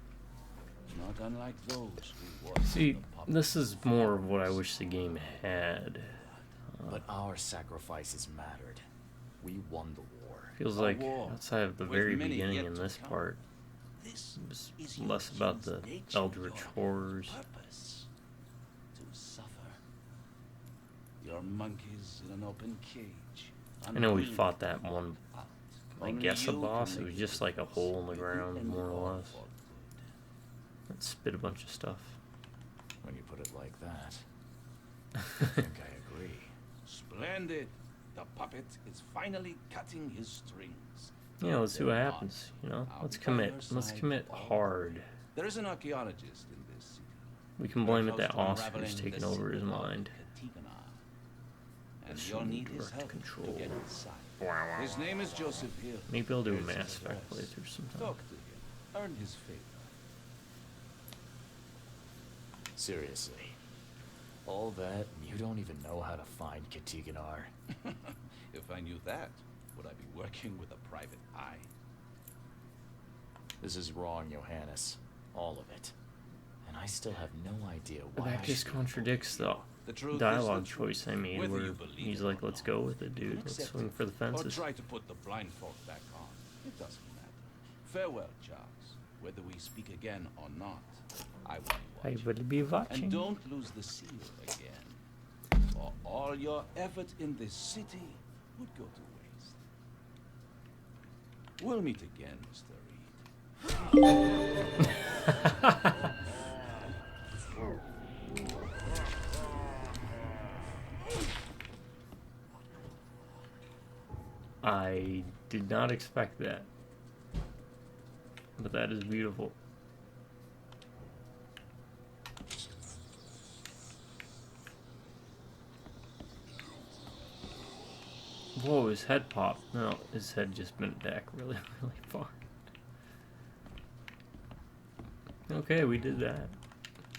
Not unlike those who were See, this is more of what I wish the game had. But our sacrifices mattered. We won the war. Feels A like war outside of the with very many beginning yet in to this come. part, This it was is your less about the gene's nature, Eldritch your horrors. purpose. To suffer. Your monkeys in an open cage. I know we unwilling fought to that come one, out. I Only guess, a you can boss. It make was just like a the hole in the difference. ground, You more and or all less. for good. Let's spit a bunch of stuff. When you put it like that, I think I agree. Splendid. The puppet is finally cutting his strings. Yeah, let's see what happens, you know? Let's commit. Let's commit hard. There is an archaeologist in this city. We can blame it that Oscar's taken over his mind. And you'll need his help to get inside. His name is Joseph Hill. Maybe I'll do a Here's his Mass Effect address. playthrough sometime. Talk to him. Earn his favor. Seriously. All that, and you don't even know how to find Katiganar. If I knew that, would I be working with a private eye? This is wrong, Johannes. All of it. And I still have no idea But why. that just contradicts the truth is dialogue the truth. choice I made, Whether where you believe he's it like, or let's not. go with it, dude. Let's Accept swing it, for the fences. Or try to put the blindfold back on. It doesn't matter. Farewell, Charles. Whether we speak again or not, I will I be watching. will be watching. And don't lose the seal again. For all your effort in this city would go to waste. We'll meet again, Mr. Reed. I did not expect that. But that is beautiful. Whoa, his head popped. No, his head just bent back really, really far. Okay, we did that.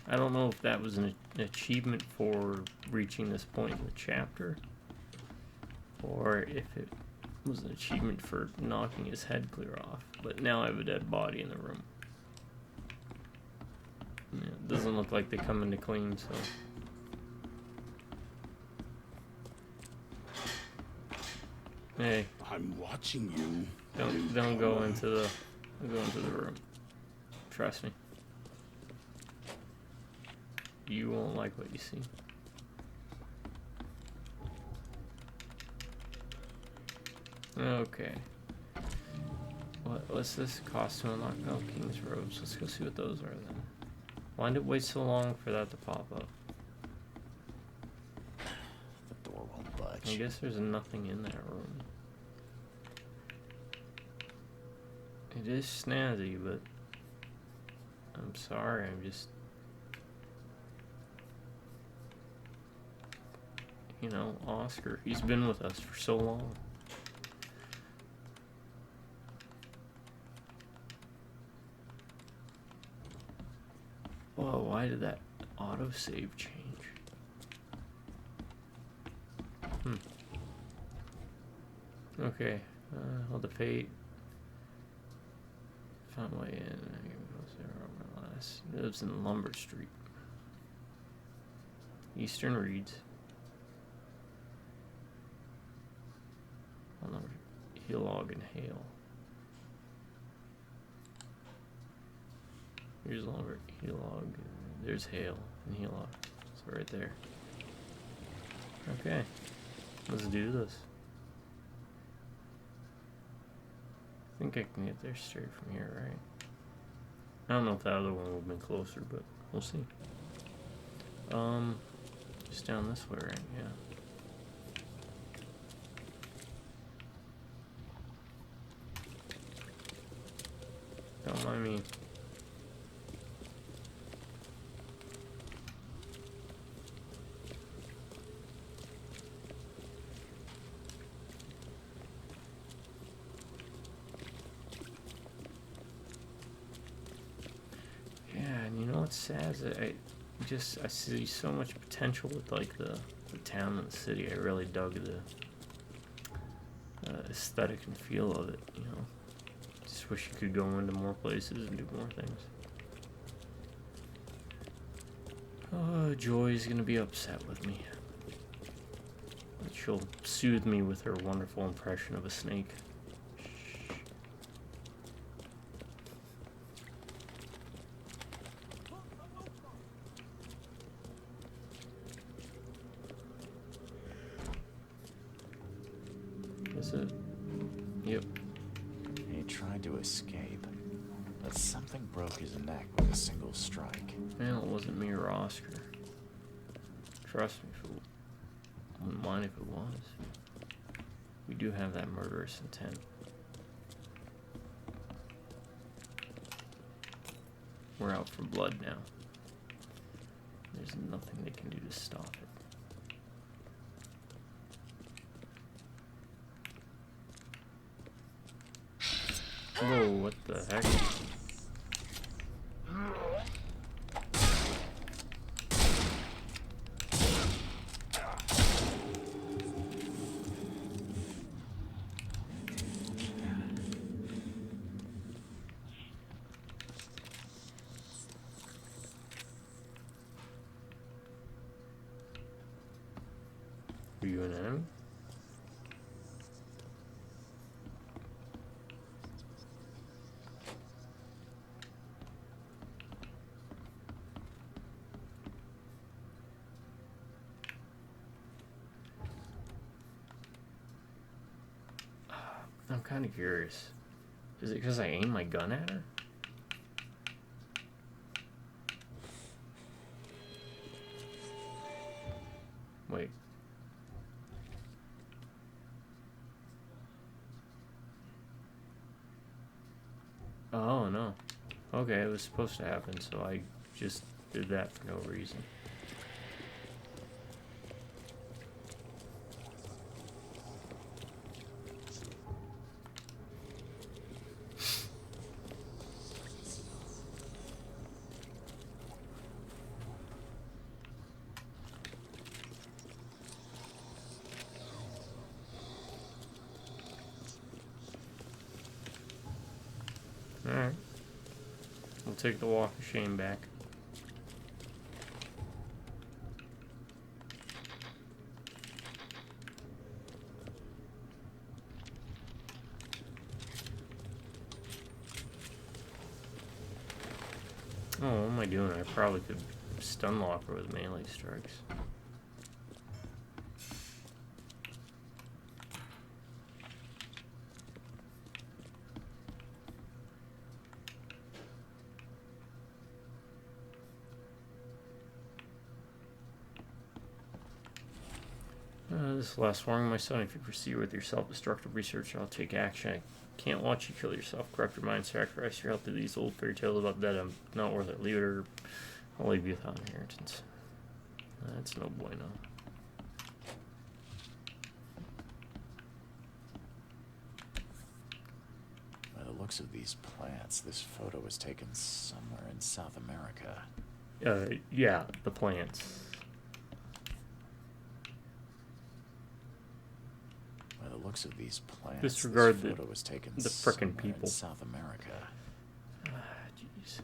I don't know if that was an achievement for reaching this point in the chapter, or if it was an achievement for knocking his head clear off. But now I have a dead body in the room. Yeah, it doesn't look like they come into clean, so... Hey, I'm watching you. don't go into the room. Trust me. You won't like what you see. Okay. What's this cost to unlock? Oh, King's Robes. Let's go see what those are then. Why did it wait so long for that to pop up? The door won't budge. I guess there's nothing in that room. It is snazzy, but I'm sorry, I'm just, you know, Oscar, he's been with us for so long. Whoa, why did that autosave change? Okay, hold the fate. Found my way in. He lives in Lumber Street. Eastern Reeds. Hilog and Hale. Here's Lumber, Hilog. There's Hale and Hilog. So right there. Okay, let's do this. I think I can get there straight from here, right? I don't know if that other one would have been closer, but we'll see. Just down this way, right? Yeah. Don't mind me. What's sad is that I see so much potential with like the town and the city. I really dug the aesthetic and feel of it, you know. Just wish you could go into more places and do more things. Oh, Joy's gonna be upset with me. But she'll soothe me with her wonderful impression of a snake. He tried to escape, but something broke his neck when a single strike. Well, it wasn't me or Oscar. Trust me, fool. I wouldn't mind if it was. We do have that murderous intent. We're out for blood now. There's nothing they can do to stop it. Whoa, what the heck? Are you an enemy? I'm kind of curious. Is it because I aim my gun at her? Wait. Oh, no. Okay, it was supposed to happen, so I just did that for no reason. Alright. We'll take the walk of shame back. Oh, what am I doing? I probably could stun lock her with melee strikes. This last warning, my son, if you proceed with your self-destructive research, I'll take action. I can't watch you kill yourself, corrupt your mind, sacrifice your health to these old fairy tales about dead. I'm not worth it. Leave it or I'll leave you without inheritance. That's no bueno. By the looks of these plants, this photo was taken somewhere in South America. Yeah, the plants. By the looks of these plants, Disregard this photo was taken the frickin' somewhere people. in South America. Jeez.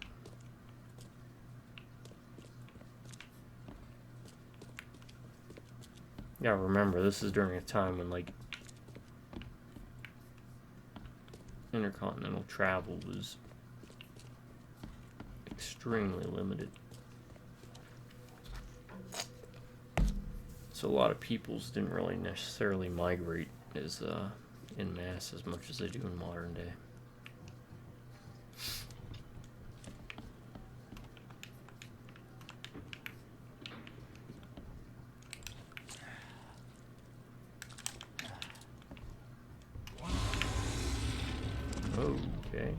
Yeah, remember, this is during a time when, like, intercontinental travel was extremely limited. So a lot of peoples didn't really necessarily migrate as en masse as much as they do in modern day. Okay.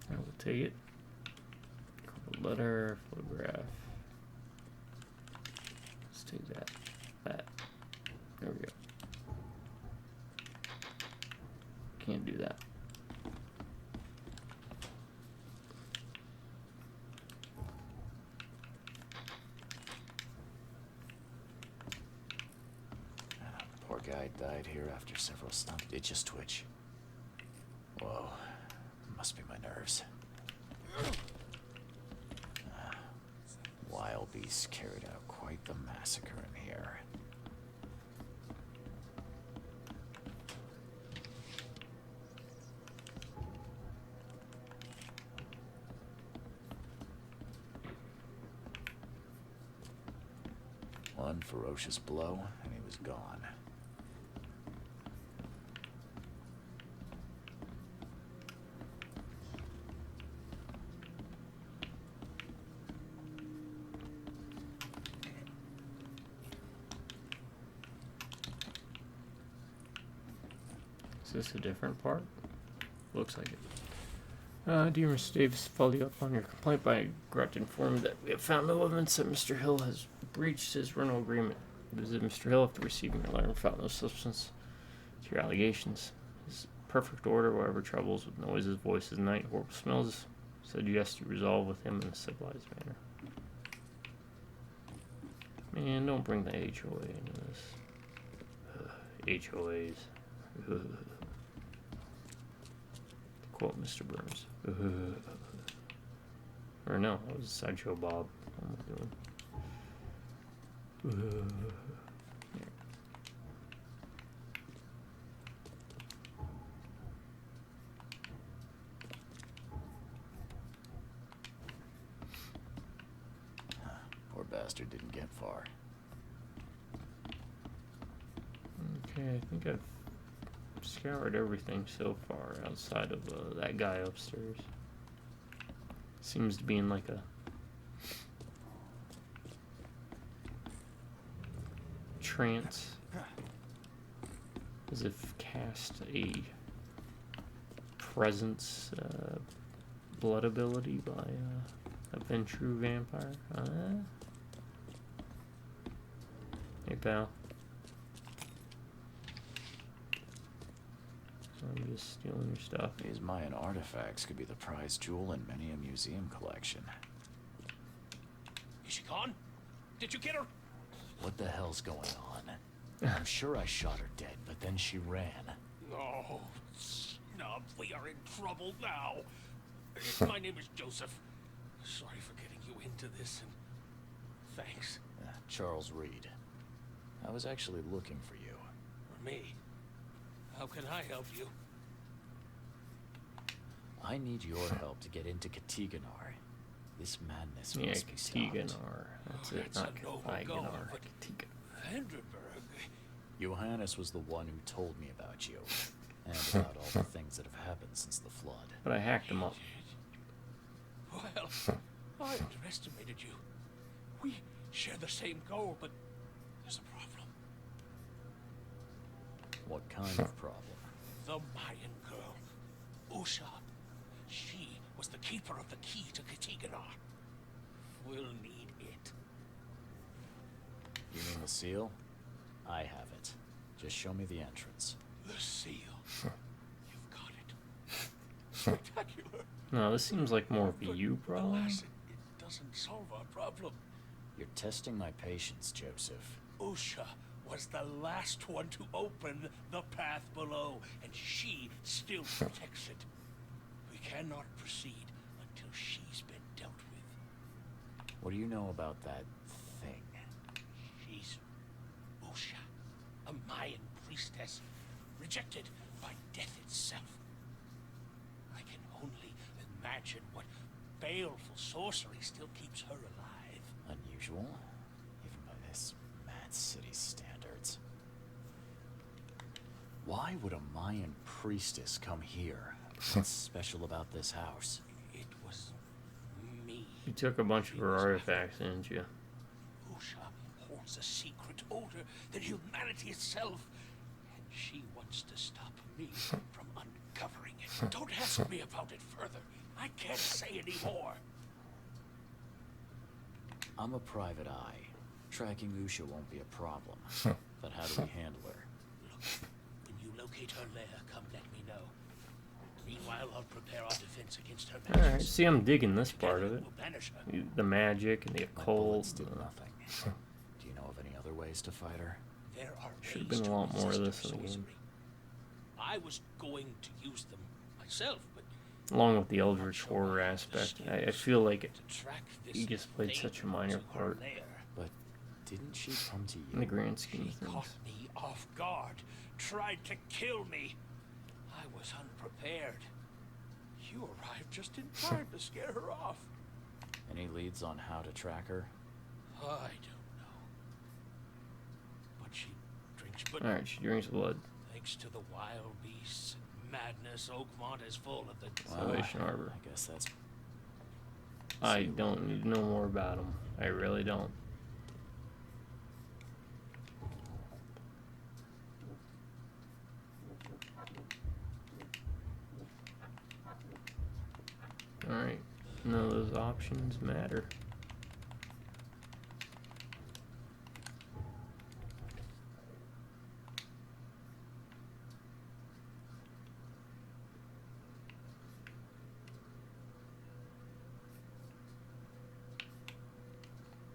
I will take it. Cover letter, photograph. Let's take that. That. There we go. Can't do that. Poor guy died here after several stump itches twitch. Whoa. Must be my nerves. Wild beasts carried out quite the massacre in here. One ferocious blow, and he was gone. Is this a different part? Looks like it. Dear Mr. Davis, follow you up on your complaint. I regret to inform you that we have found no evidence that Mr. Hill has breached his rental agreement. Visit Mr. Hill after receiving your letter and found no substance to your allegations. His perfect order, whatever troubles with noises, voices, night, horrible smells, said yes to resolve with him in a civilized manner. Man, don't bring the HOA into this. HOAs. Quote Mr. Burns. Or no, that was Sideshow Bob. What am I doing? Poor bastard didn't get far. Okay, I think I've scoured everything so far outside of that guy upstairs. Seems to be in like a trance, as if cast a presence blood ability by a Ventru vampire. Hey pal. I'm just stealing your stuff. These Mayan artifacts could be the prize jewel in many a museum collection. Is she gone? Did you get her? What the hell's going on? I'm sure I shot her dead, but then she ran. Oh, snub, we are in trouble now. My name is Joseph. Sorry for getting you into this, and thanks. Charles Reed. I was actually looking for you. For me? How can I help you? I need your help to get into Katiganar. This madness Yeah, must be stopped. Katiganar. That's it, not Katiganar. Vandenberg. Johannes was the one who told me about you, and about all the things that have happened since the flood. But I hacked him up. Well, I underestimated you. We share the same goal, but there's a problem. What kind of problem? The Mayan girl, Usha. She was the keeper of the key to Katiganar. We'll need it. You mean the seal? I have it. Just show me the entrance. The seal. You've got it. Spectacular. No, this seems like more of a you problem. Alas, it doesn't solve our problem. You're testing my patience, Joseph. Usha was the last one to open the path below, and she still protects it. We cannot proceed until she's been dealt with. What do you know about that thing? She's Usha, a Mayan priestess, rejected by death itself. I can only imagine what baleful sorcery still keeps her alive. Unusual, even by this mad city standards. Why would a Mayan priestess come here? What's special about this house? It was me. You took a bunch of her artifacts, didn't you? Usha holds a secret older than humanity itself, and she wants to stop me from uncovering it. Don't ask me about it further. I can't say any more. I'm a private eye. Tracking Usha won't be a problem. But how do we handle her? Look, when you locate her lair, come let me know. Meanwhile, I'll prepare our defense against her magic. Alright, see, I'm digging this part of it. We'll banish her. The magic and the My occult. bullets do nothing. Do you know of any other ways to fight her? There are Should have ways been a to lot more of resist this her in the game. sorcery. I was going to use them myself, but Along with the Eldritch horror aspect. I feel like to track this he just played thing such a minor to her part lair, But didn't she come to you? in the grand scheme she of things. caught me off guard, tried to kill me. I was unprepared. You arrived just in time to scare her off. Any leads on how to track her? I don't know. much, but Alright, she drinks blood. thanks to the wild beasts and madness, Oakmont is full of the... Salvation Harbor. I guess that's... I don't need to know more about them. I really don't. Alright, none of those options matter.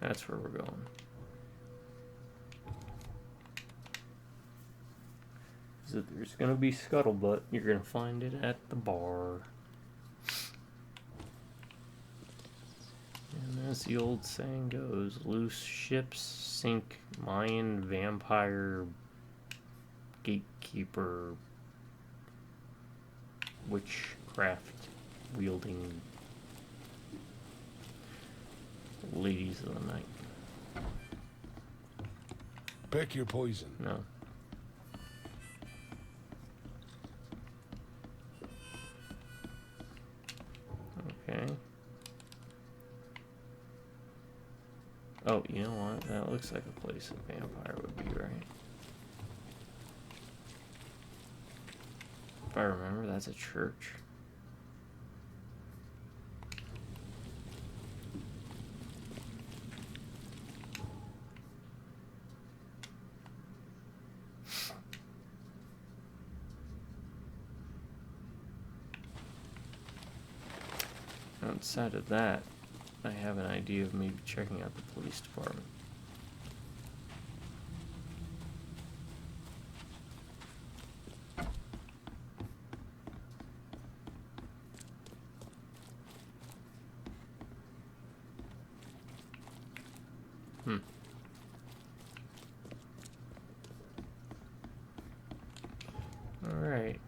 That's where we're going. So there's gonna be scuttlebutt. You're gonna find it at the bar. And as the old saying goes, loose ships sink Mayan vampire gatekeeper witchcraft wielding ladies of the night. Pick your poison. No. Okay. Oh, you know what? That looks like a place a vampire would be, right? If I remember, that's a church. Outside of that, I have an idea of maybe checking out the police department. Alright,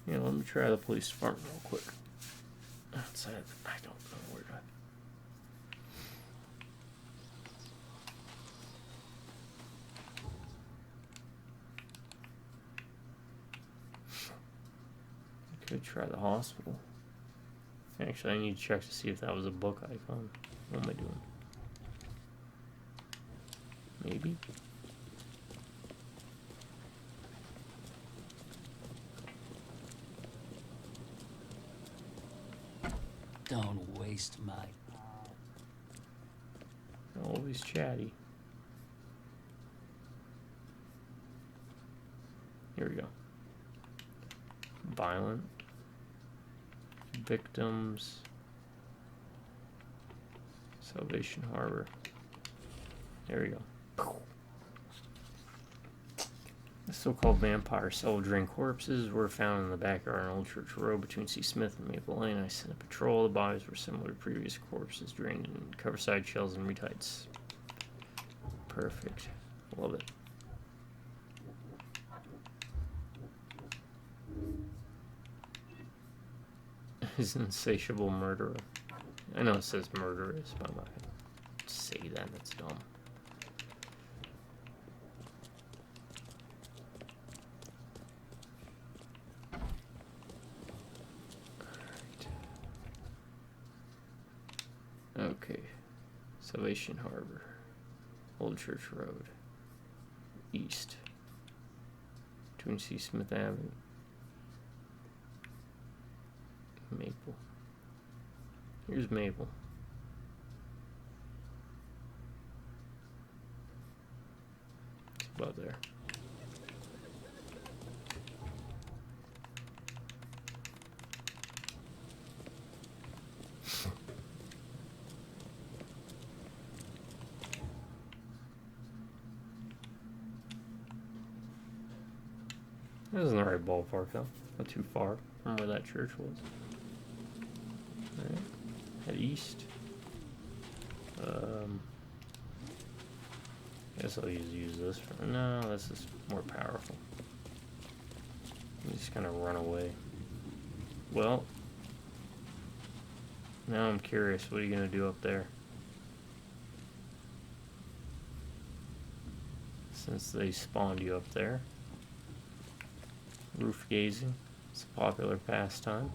yeah, let me try the police department real quick. Outside of I don't know where to... Could try the hospital. Actually, I need to check to see if that was a book icon. What am I doing? Maybe? Don't waste my... Always chatty. Here we go. Violent victims. Salvation Harbor. There we go. The so-called vampire cell-drained corpses were found in the backyard on Old Church Road between C. Smith and Maple Lane. I sent a patrol. The bodies were similar to previous corpses, drained in coverside shells and retights. Perfect. Love it. His insatiable murderer. I know it says murderous, but I'm not gonna say that. That's dumb. Alright. Okay. Salvation Harbor. Old Church Road. East. Between C. Smith Avenue. Maple. Here's Maple. It's about there. That was in the right ballpark though. Not too far from where that church was. Alright, head east. Guess I'll use this for... No, this is more powerful. He's just gonna run away. Well, now I'm curious. What are you gonna do up there? Since they spawned you up there. Roof gazing. It's a popular pastime.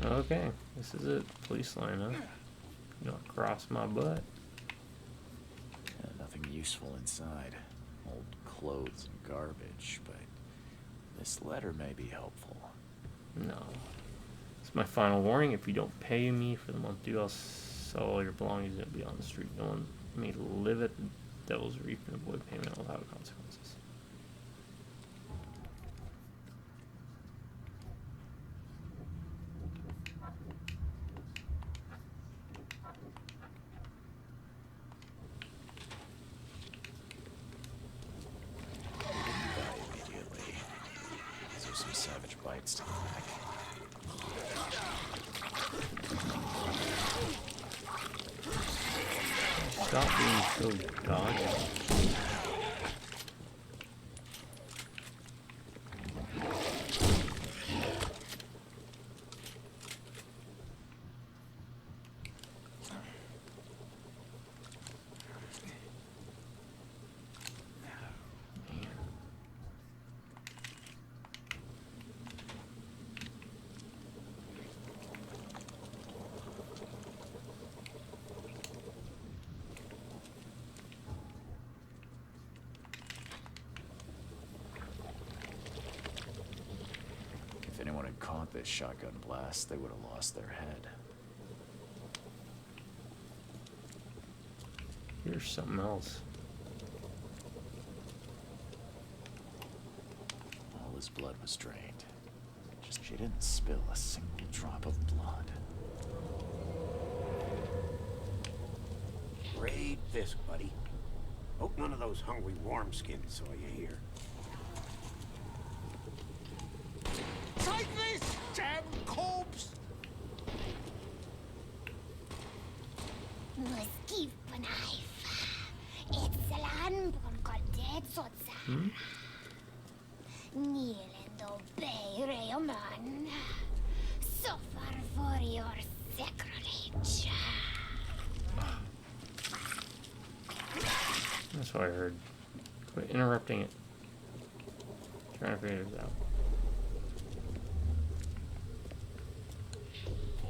Okay, this is it. Police line, huh? You don't cross my butt. Nothing useful inside. Old clothes and garbage, but this letter may be helpful. No. It's my final warning. If you don't pay me for the month due, I'll sell all your belongings and be on the street. No one may live at the Devil's Reef and avoid payment without consequences. Some savage bites to the back. Stop being so dodgy. If anyone had caught this shotgun blast, they would have lost their head. Here's something else. All his blood was drained. Just she didn't spill a single drop of blood. Raid this, buddy. Hope none of those hungry wormskins saw you here. Take this, damn corpse! Suffer for your sacrilege. That's what I heard. Quit interrupting it. Trying to figure this out.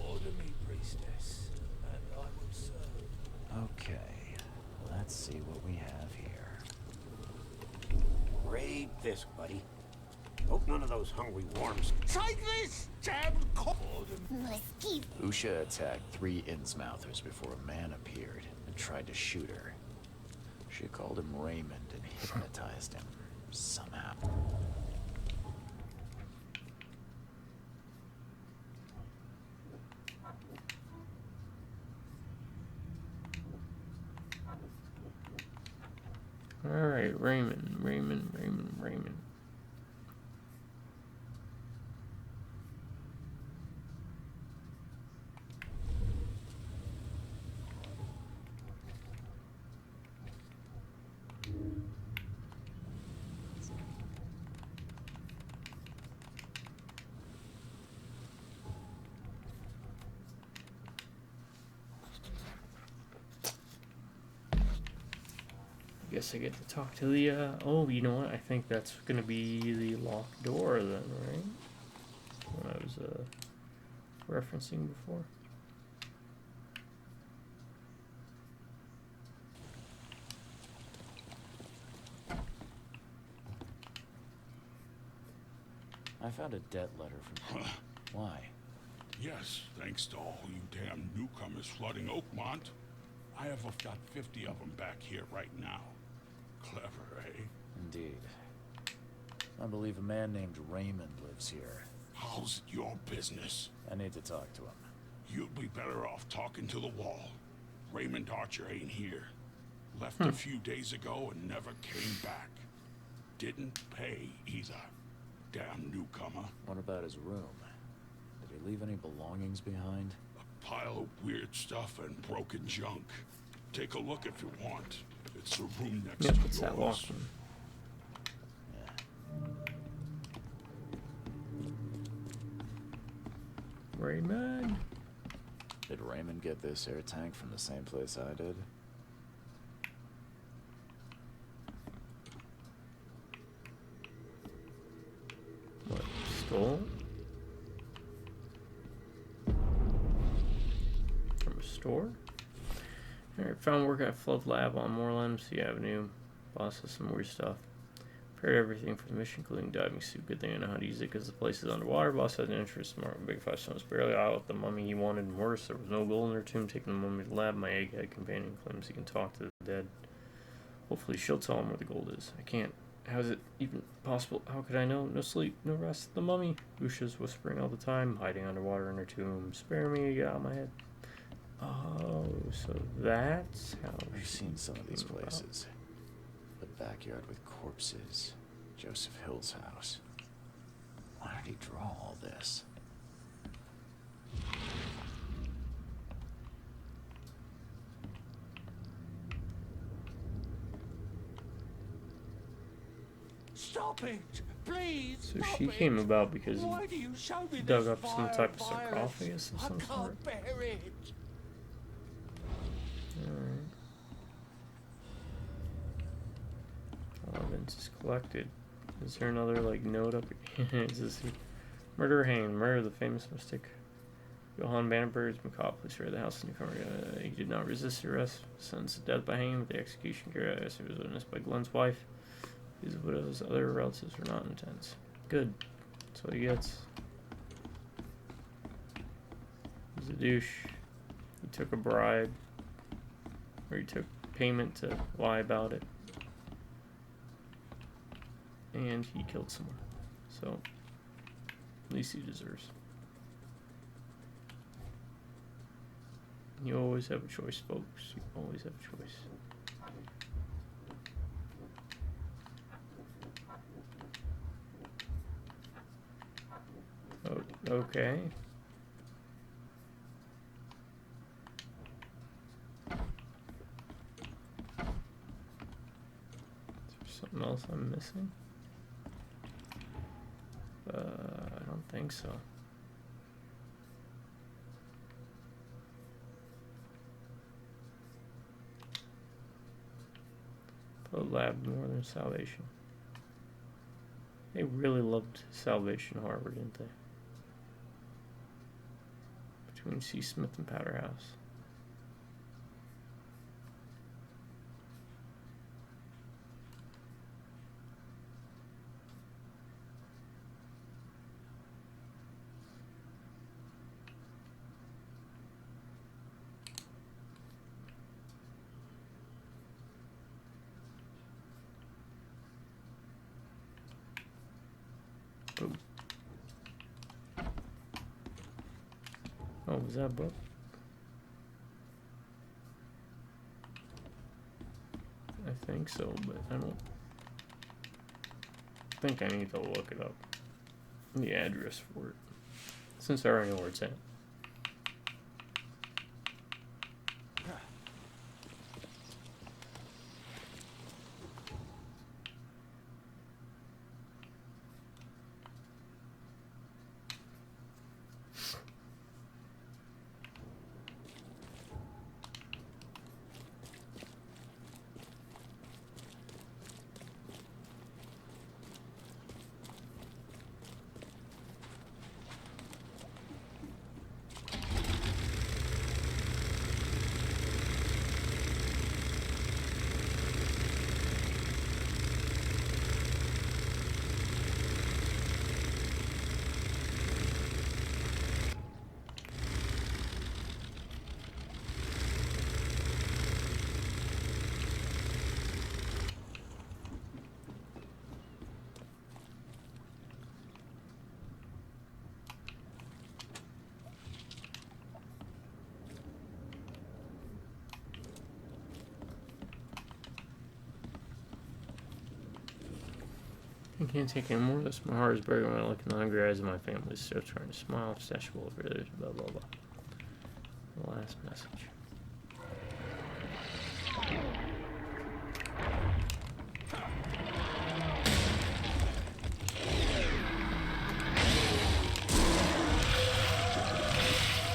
Order me, priestess, and I will serve. Okay, let's see what we have here. Raid this, buddy. Hope none of those hungry worms. Take this, damn corpse! Usha attacked 3 Innsmouthers before a man appeared and tried to shoot her. She called him Raymond and hypnotized him somehow. Alright, Raymond. Guess I get to talk to the, oh, you know what? I think that's gonna be the locked door then, right? What I was, referencing before. I found a debt letter from... Why? Yes, thanks to all you damn newcomers flooding Oakmont. I have got 50 of them back here right now. Clever, eh? Indeed. I believe a man named Raymond lives here. How's it your business? I need to talk to him. You'd be better off talking to the wall. Raymond Archer ain't here. Left a few days ago and never came back. Didn't pay either. Damn newcomer. What about his room? Did he leave any belongings behind? A pile of weird stuff and broken junk. Take a look if you want. It's the room next Yep, to it's that yours. locked one. Raymond. Did Raymond get this air tank from the same place I did? What? Stole? From a store? Alright, found work at Flood Lab on Moorland, Sea Avenue. Boss has some weird stuff. Prepared everything for the mission, including diving suit. Good thing I know how to use it because the place is underwater. Boss had an interest in Big 5 stones. Barely out with the mummy he wanted, and worse, there was no gold in her tomb. Taking the mummy to the lab, my egghead companion claims he can talk to the dead. Hopefully she'll tell him where the gold is. I can't. How is it even possible? How could I know? No sleep, no rest. The mummy. Usha's whispering all the time, hiding underwater in her tomb. Spare me, get out of my head. Oh, so that's how I've seen some of these came about. places. The backyard with corpses. Joseph Hill's house. Why did he draw all this? Stop it! Please! So stop she it. came about because Why do you show me he dug this up some vile type of violence? sarcophagus of I some can't sort. bear it. Alright. All evidence is collected. Is there another like note up here? Is this murder hanged? Murder of the famous mystic Johann Banneberg's macabre police raided the house in Newcomer. He did not resist arrest, sentenced to death by hanging with the execution carried out yesterday was witnessed by Glenn's wife. His widow's other relatives were not intense. Good. That's what he gets. He's a douche. He took a bribe. Or he took payment to lie about it. And he killed someone. So, at least he deserves. You always have a choice, folks. You always have a choice. Oh, okay. Is there something else I'm missing? I don't think so. Flood Lab, Northern Salvation. They really loved Salvation Harbor, didn't they? Between C. Smith and Powder House. Boom. Oh, was that a book? I think so, but I don't think I need to look it up. The address for it. Since I already know where it's at. I can't take any more of this. My heart is breaking when I look in the hungry eyes of my family. Still trying to smile, stashable over there, blah blah blah. The last message.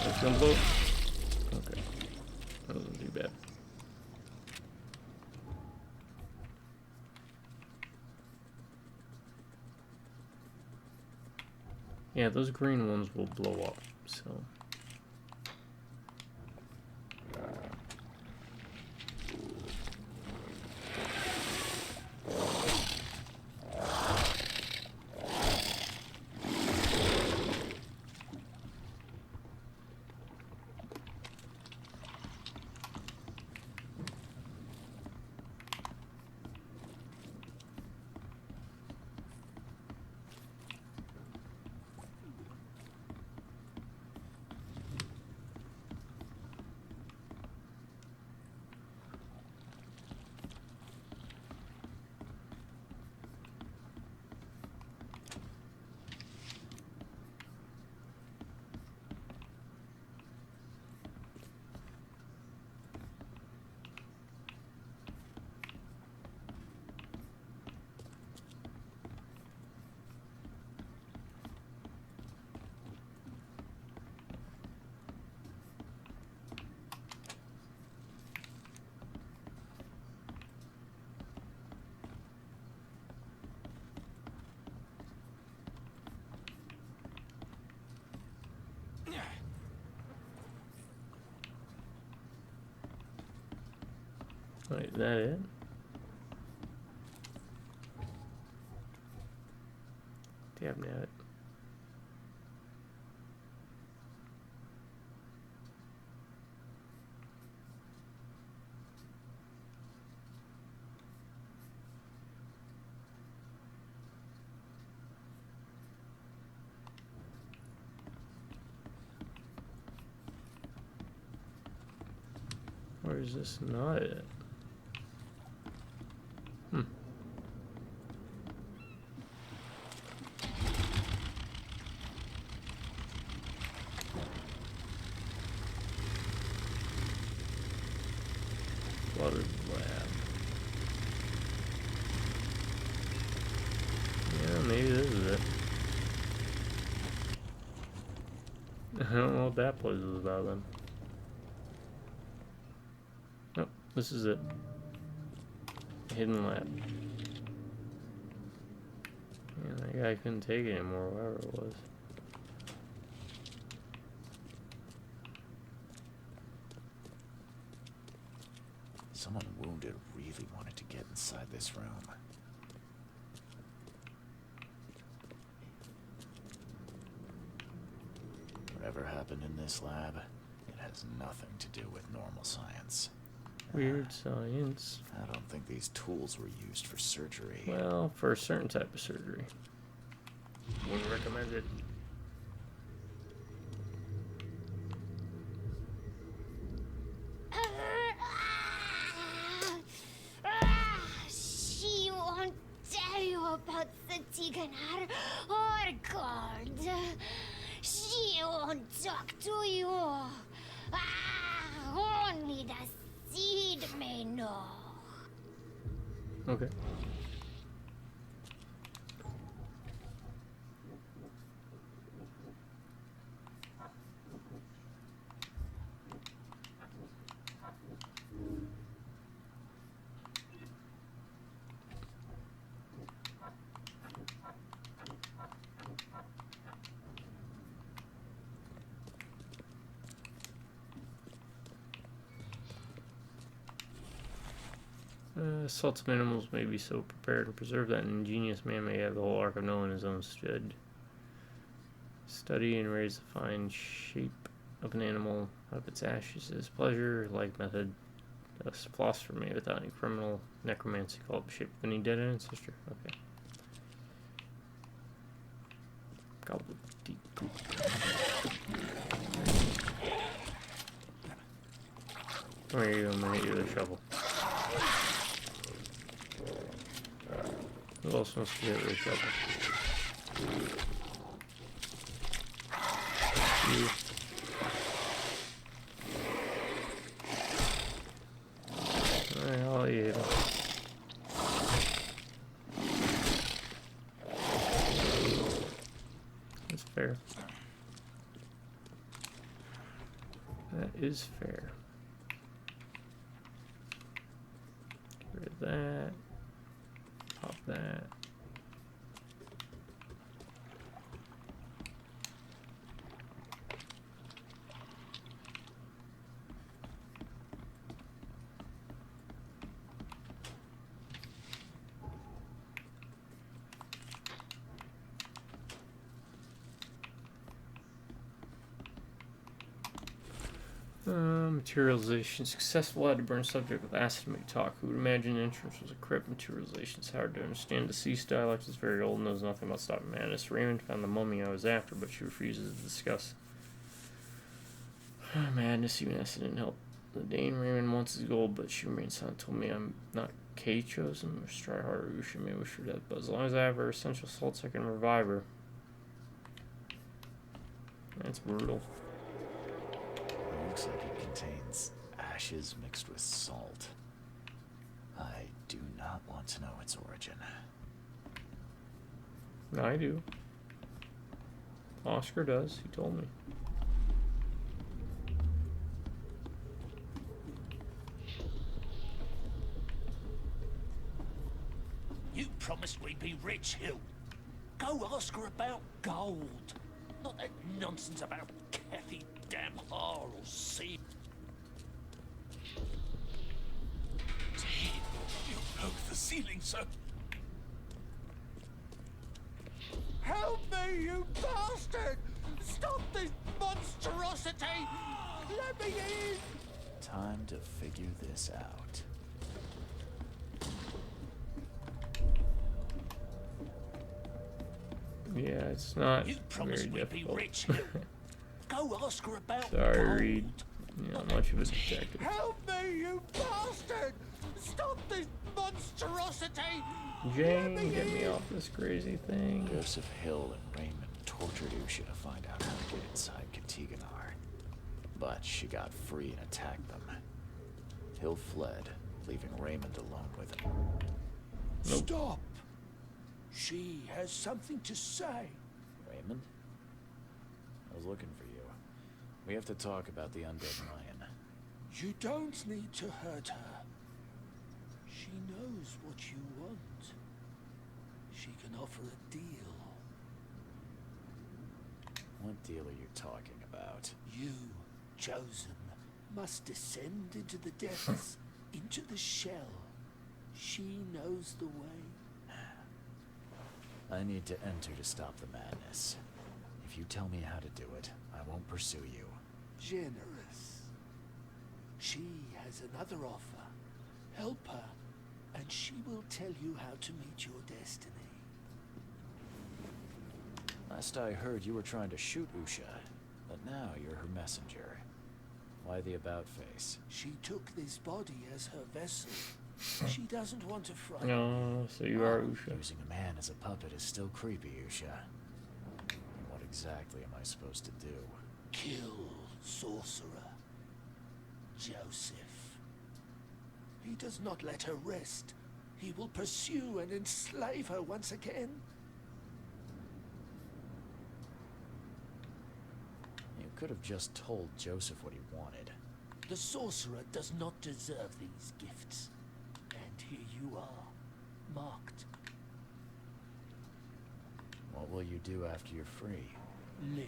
That's gonna blow. Okay. That wasn't too bad. Yeah, those green ones will blow up, so. Wait, is that it? Damn it. Or is this not it? Water lab. Yeah, maybe this is it. I don't know what that place is about then. Nope, this is it. Hidden lab. Yeah, that guy couldn't take it anymore, whatever it was. Someone wounded really wanted to get inside this room. Whatever happened in this lab, it has nothing to do with normal science. Weird science. I don't think these tools were used for surgery. Well, for a certain type of surgery. Wouldn't recommend it. She won't tell you about the Tiganar or God. She won't talk to you. Only the seed may know. Okay. Salts of animals may be so prepared and preserved that an ingenious man may have the whole ark of Noah in his own stead. Study and raise the fine shape of an animal out of its ashes is pleasure, like method. Thus, philosopher may, without any criminal necromancy, call up the shape of any dead ancestor. Okay. Gobble deep poop. Where are you? I'm gonna hit you with a shovel. Who else wants to get with a shovel? You. That is fair. Get rid of that. Pop that. Materialization. Successful. Had to burn subject with acid to make talk. Who would imagine entrance was a crypt? Materialization is hard to understand. Deceased dialect is very old, knows nothing about stopping madness. Raymond found the mummy I was after, but she refuses to discuss madness. Even acid didn't help. The Dane Raymond wants his gold, but she remains silent. Told me I'm not K chosen. Or try harder. She may wish her death, but as long as I have her essential salts, I can revive her. That's brutal. Looks like it contains ashes mixed with salt. I do not want to know its origin. I do. Oscar does. He told me. You promised we'd be rich, Hill. Go ask her about gold. Not that nonsense about Kathy damn har or sea. You broke the ceiling, sir. Help me, you bastard! Stop this monstrosity! Let me in! Time to figure this out. Yeah, it's not You promised very we'd be difficult. rich, Hill. Go ask her about Sorry, gold. Reed. You're not much of a detective. Help me, you bastard! Stop this monstrosity! Jane, get me off this crazy thing. Joseph Hill and Raymond tortured Usha to find out how to get inside Katiganar. But she got free and attacked them. Hill fled, leaving Raymond alone with him. Stop! She has something to say. Raymond? I was looking for you. We have to talk about the undead lion. You don't need to hurt her. She knows what you want. She can offer a deal. What deal are you talking about? You, chosen, must descend into the depths, into the shell. She knows the way. I need to enter to stop the madness. If you tell me how to do it, I won't pursue you. Generous. She has another offer. Help her, and she will tell you how to meet your destiny. Last I heard, you were trying to shoot Usha, but now you're her messenger. Why the about face? She took this body as her vessel. She doesn't want to frighten No, so you are Usha. Using a man as a puppet is still creepy, Usha. What exactly am I supposed to do? Kill sorcerer Joseph. He does not let her rest. He will pursue and enslave her once again. You could have just told Joseph what he wanted. The sorcerer does not deserve these gifts. And here you are, marked. What will you do after you're free? Live.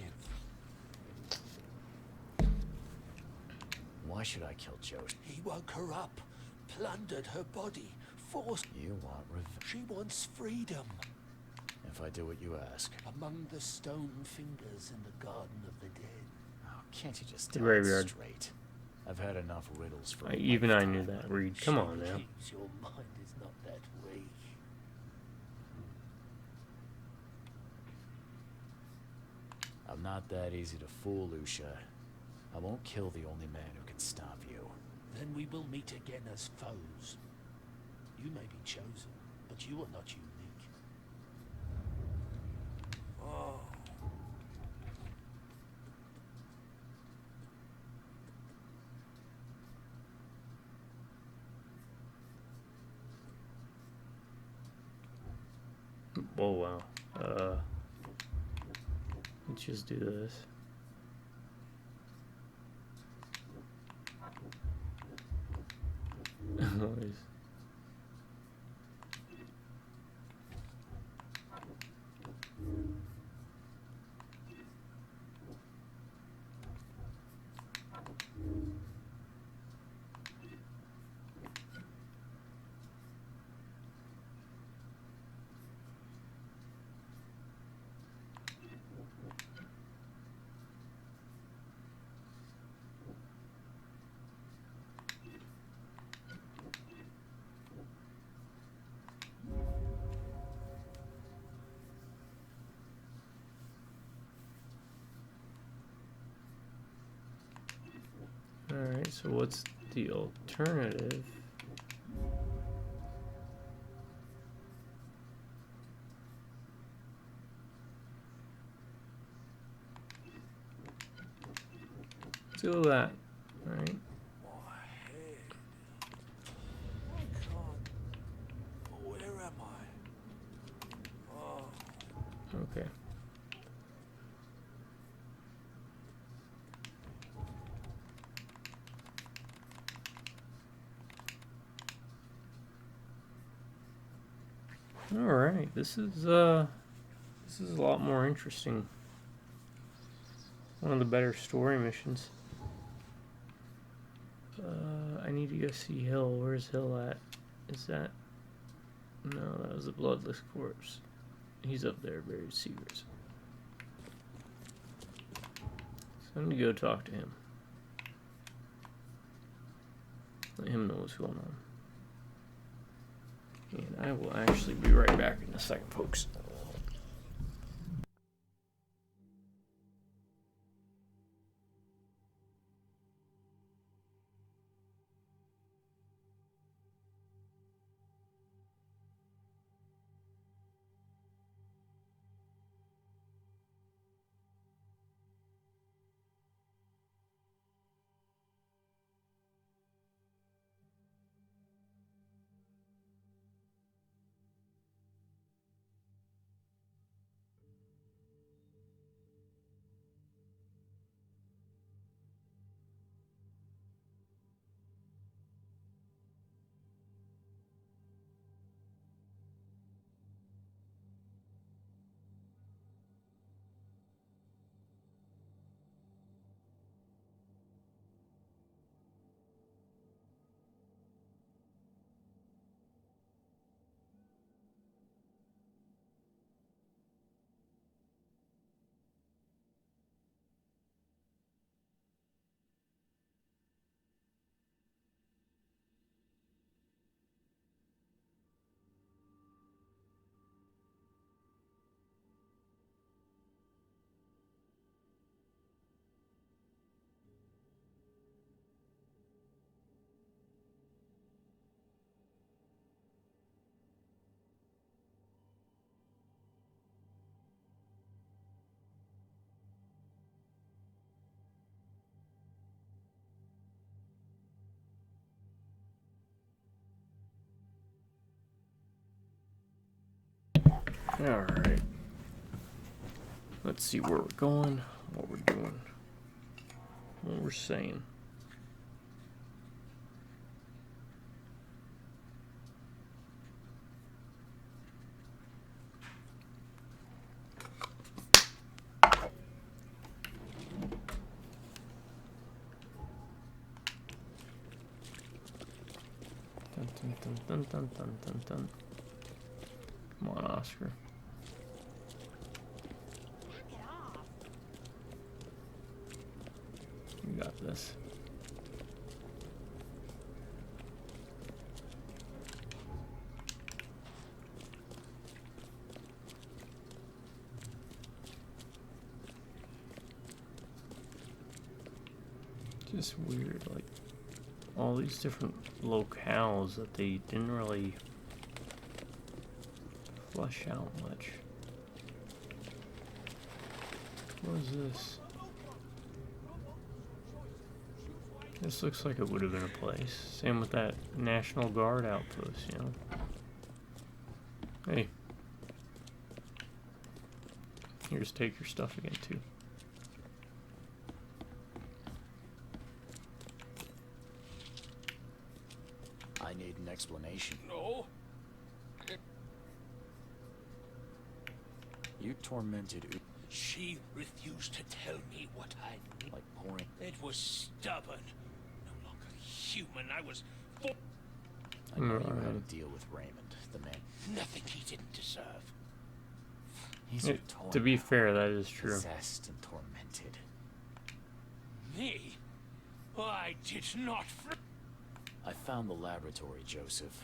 Why should I kill Joseph? He woke her up, plundered her body, forced... You want revenge? She wants freedom. If I do what you ask. Among the stone fingers in the Garden of the Dead. Oh, can't you just The tell graveyard. it straight? I've had enough riddles for Even I knew that, Reed. Come on now. Believes your mind is not that weak. I'm not that easy to fool, Usha. I won't kill the only man who can stop you. Then we will meet again as foes. You may be chosen, but you are not unique. Oh. Oh wow. Let's just do this. Always. Alright, so what's the alternative? Let's go with that. Alright. Where am I? Oh. Okay. Alright, this is a lot more interesting. One of the better story missions. I need to go see Hill. Where's Hill at? Is that... No, that was a bloodless corpse. He's up there, buried secrets. So I'm gonna go talk to him. Let him know what's going on. And I will actually be right back in a second, folks. Alright. Let's see where we're going, what we're doing, what we're saying. Dun, dun, dun, dun, dun, dun, dun, dun. Come on, Oscar. You got this. Just weird, like all these different locales that they didn't really flesh out much. What is this? This looks like it would have been a place. Same with that National Guard outpost, you know. Hey. Here's take your stuff again, too. I explanation. No. You tormented She refused to tell me what I knew. like pouring. It was stubborn. No longer human. I was I know you had to deal with Raymond, the man. nothing he didn't deserve. He's your It, toy to be now, fair, that is true. possessed and tormented. Me? I did not. I found the laboratory, Joseph.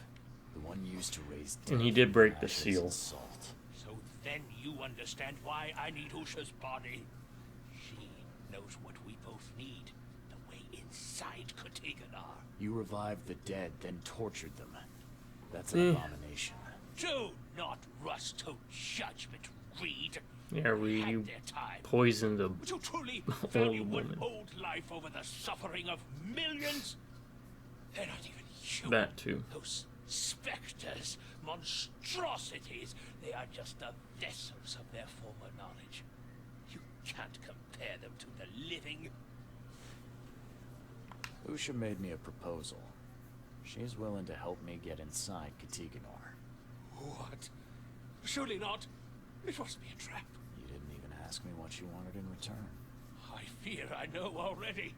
The one used to raise And he dead did from break the ashes seal. and salt. So then you understand why I need Usha's body. She knows what we both need. The way inside Katiganar. You revived the dead, then tortured them. That's an abomination. Do not rush to judgment, Reed. Yeah, We you had their time. poisoned a Would you truly old value one woman. old life over the suffering of millions? They're not even human. That too. Those specters, monstrosities, they are just the vessels of their former knowledge. You can't compare them to the living. Usha made me a proposal. She's willing to help me get inside Katiganar. What? Surely not. It must be a trap. You didn't even ask me what you wanted in return. I fear I know already.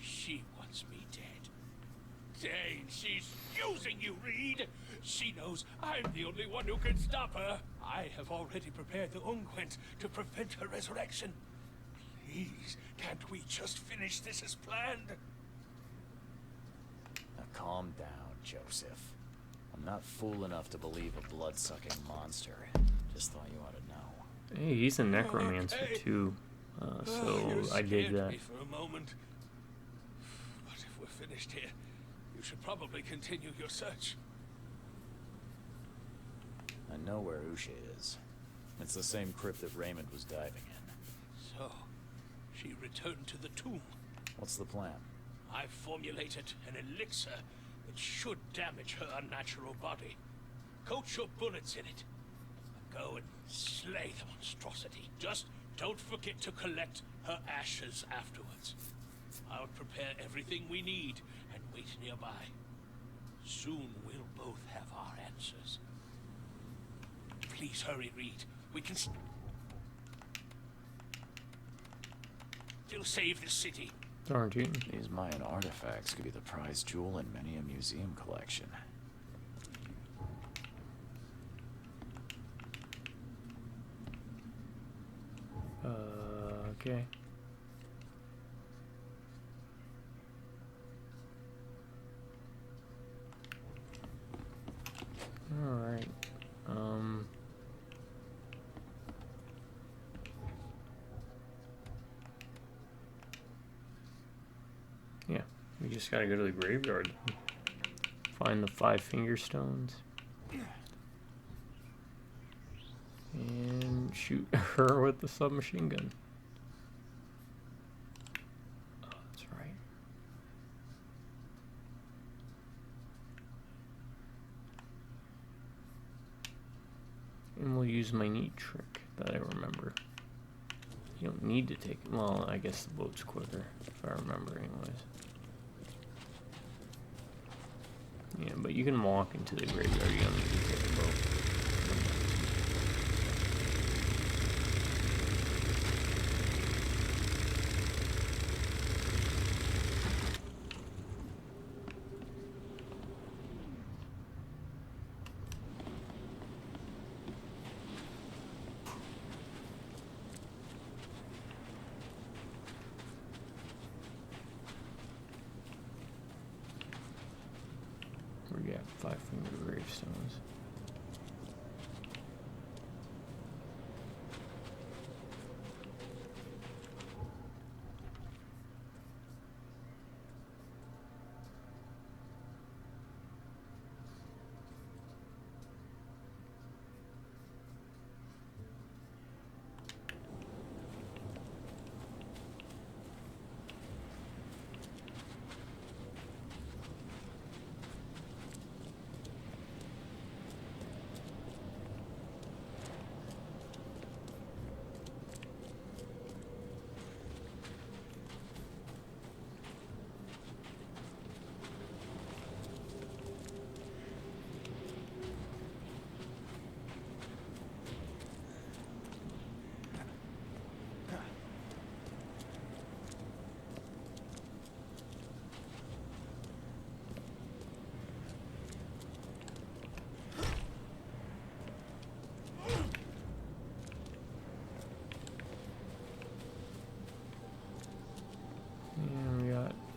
She wants me dead. Dane, she's using you, Reed. She knows I'm the only one who can stop her. I have already prepared the unguent to prevent her resurrection. Please, can't we just finish this as planned? Now calm down, Joseph. I'm not fool enough to believe a blood-sucking monster. Just thought you ought to know. Hey, he's a necromancer Okay. too. So You I dig scared that. me for a moment. But if we're finished here, you should probably continue your search. I know where Usha is. It's the same crypt that Raymond was diving in. So, she returned to the tomb. What's the plan? I've formulated an elixir that should damage her unnatural body. Coat your bullets in it. Go and slay the monstrosity. Just don't forget to collect her ashes afterwards. I'll prepare everything we need and wait nearby. Soon we'll both have our answers. Please hurry, Reed. We can still save the city. Darn you. These Mayan artifacts could be the prized jewel in many a museum collection. Okay. Alright. Yeah, we just gotta go to the graveyard. Find the 5 finger stones. And shoot her with the submachine gun. Oh, that's right. And we'll use my neat trick that I remember. You don't need to take it. Well, I guess the boat's quicker, if I remember anyways. Yeah, but you can walk into the graveyard. You don't need to take a boat. We got 5 finger gravestones.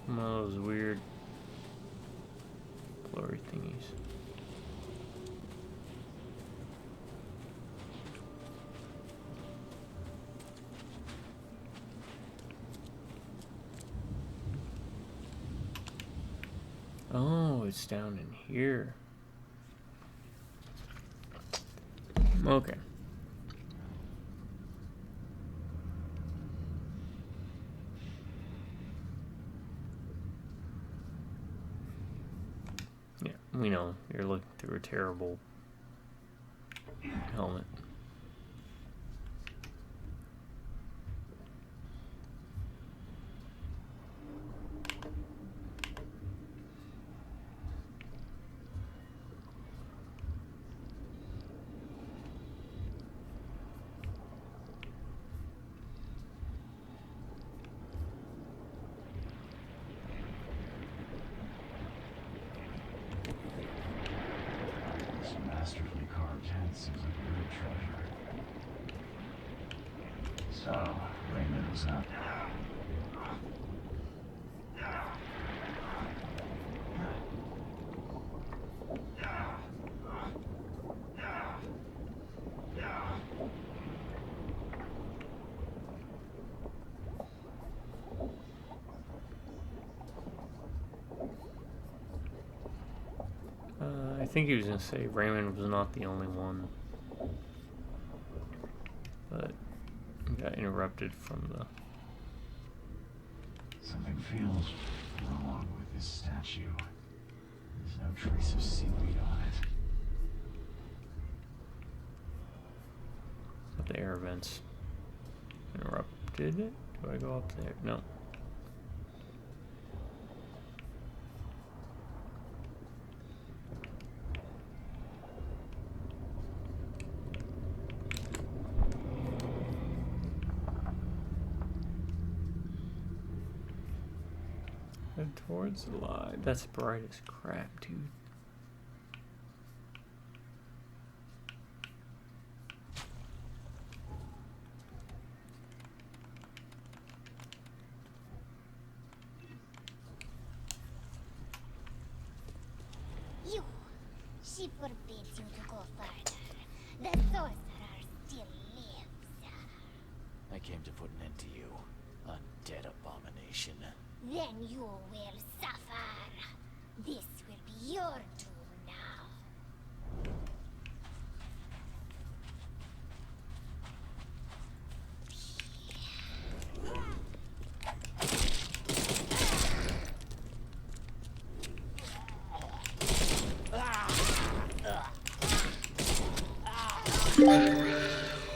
One of those weird glory thingies. Oh, it's down in here. Okay. Yeah, we know you're looking through a terrible helmet. This masterfully carved head seems like a real treasure. So, Raymond was not... I think he was going to say Raymond was not the only one, but got interrupted from the... Something feels wrong with this statue. There's no trace of seaweed on it. But the air vents interrupted it. Do I go up there? No. Head towards the light. That's bright as crap, dude. You. She forbids you to go further. The sorcerer still lives. I came to put an end to you, undead abomination. Then you will suffer. This will be your doom now.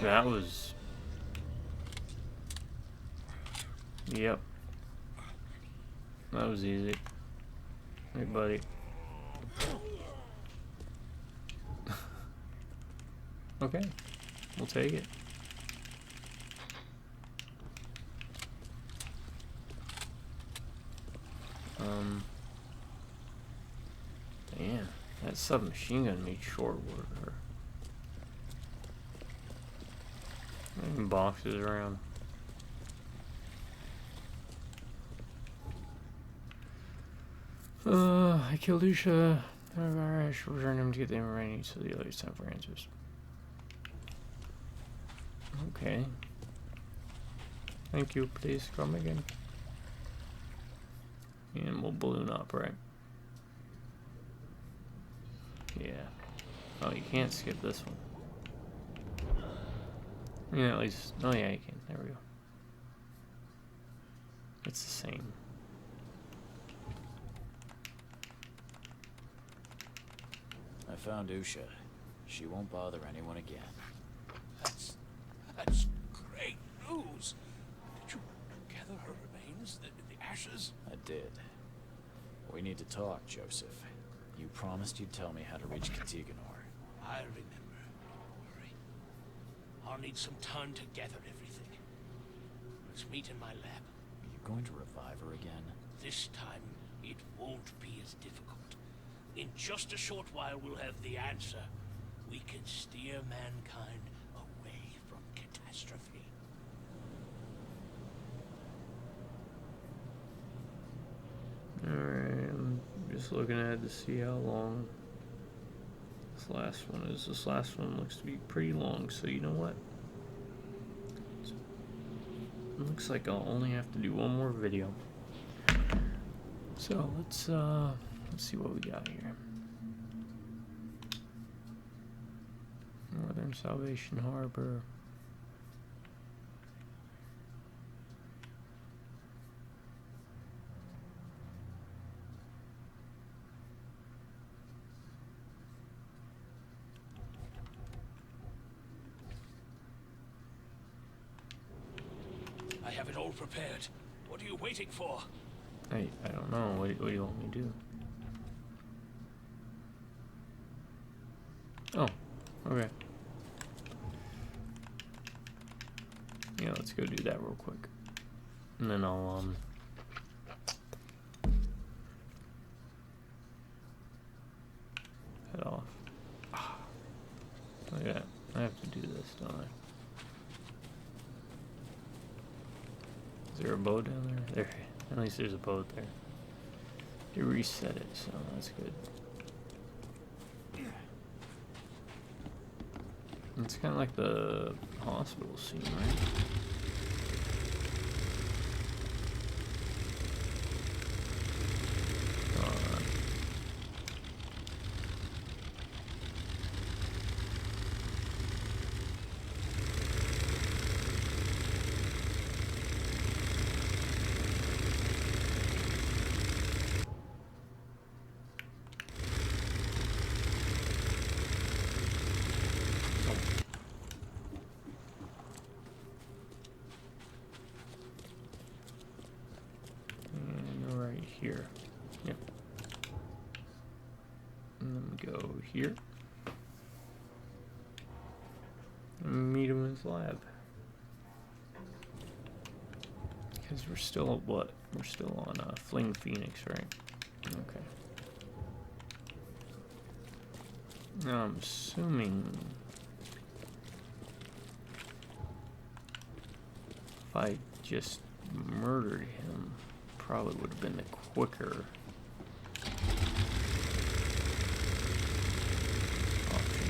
That was... Yep. That was easy. Hey, buddy. Okay. We'll take it. Damn. That submachine gun made short work of her. Moving boxes around. I killed Usha. I should return him to get the information I need so the others time for answers. Okay. Thank you. Please come again. And we'll balloon up, right? Yeah. Oh, you can't skip this one. Yeah, at least. Oh, yeah, you can. There we go. It's the same. I found Usha. She won't bother anyone again. That's great news. Did you gather her remains, the ashes? I did. We need to talk, Joseph. You promised you'd tell me how to reach Katiganor. I remember. Don't worry. I'll need some time to gather everything. Let's meet in my lab. Are you going to revive her again? This time, it won't be as difficult. In just a short while, we'll have the answer. We can steer mankind away from catastrophe. Just looking ahead to see how long this last one is. This last one looks to be pretty long, so you know what? It looks like I'll only have to do one more video. So let's see what we got here. Northern Salvation Harbor. I have it all prepared. What are you waiting for? I don't know. What do you want me to do? Oh, okay. Yeah, let's go do that real quick. And then I'll, head off. Look at that. I have to do this, don't I? Is there a boat down there? There. At least there's a boat there. They reset it, so that's good. It's kind of like the hospital scene, right? Here. Yep. And then go here. And meet him in his lab. Because we're still at what? We're still on Fling Phoenix, right? Okay. Now I'm assuming if I just murdered him, probably would have been the quicker option.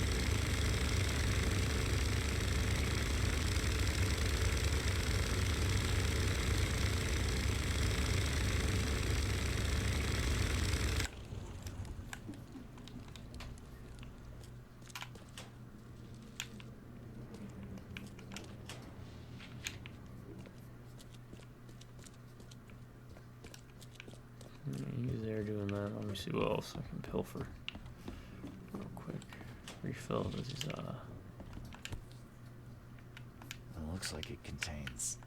He's there doing that. Let me see what else I can pilfer real quick. Refill his It looks like it contains...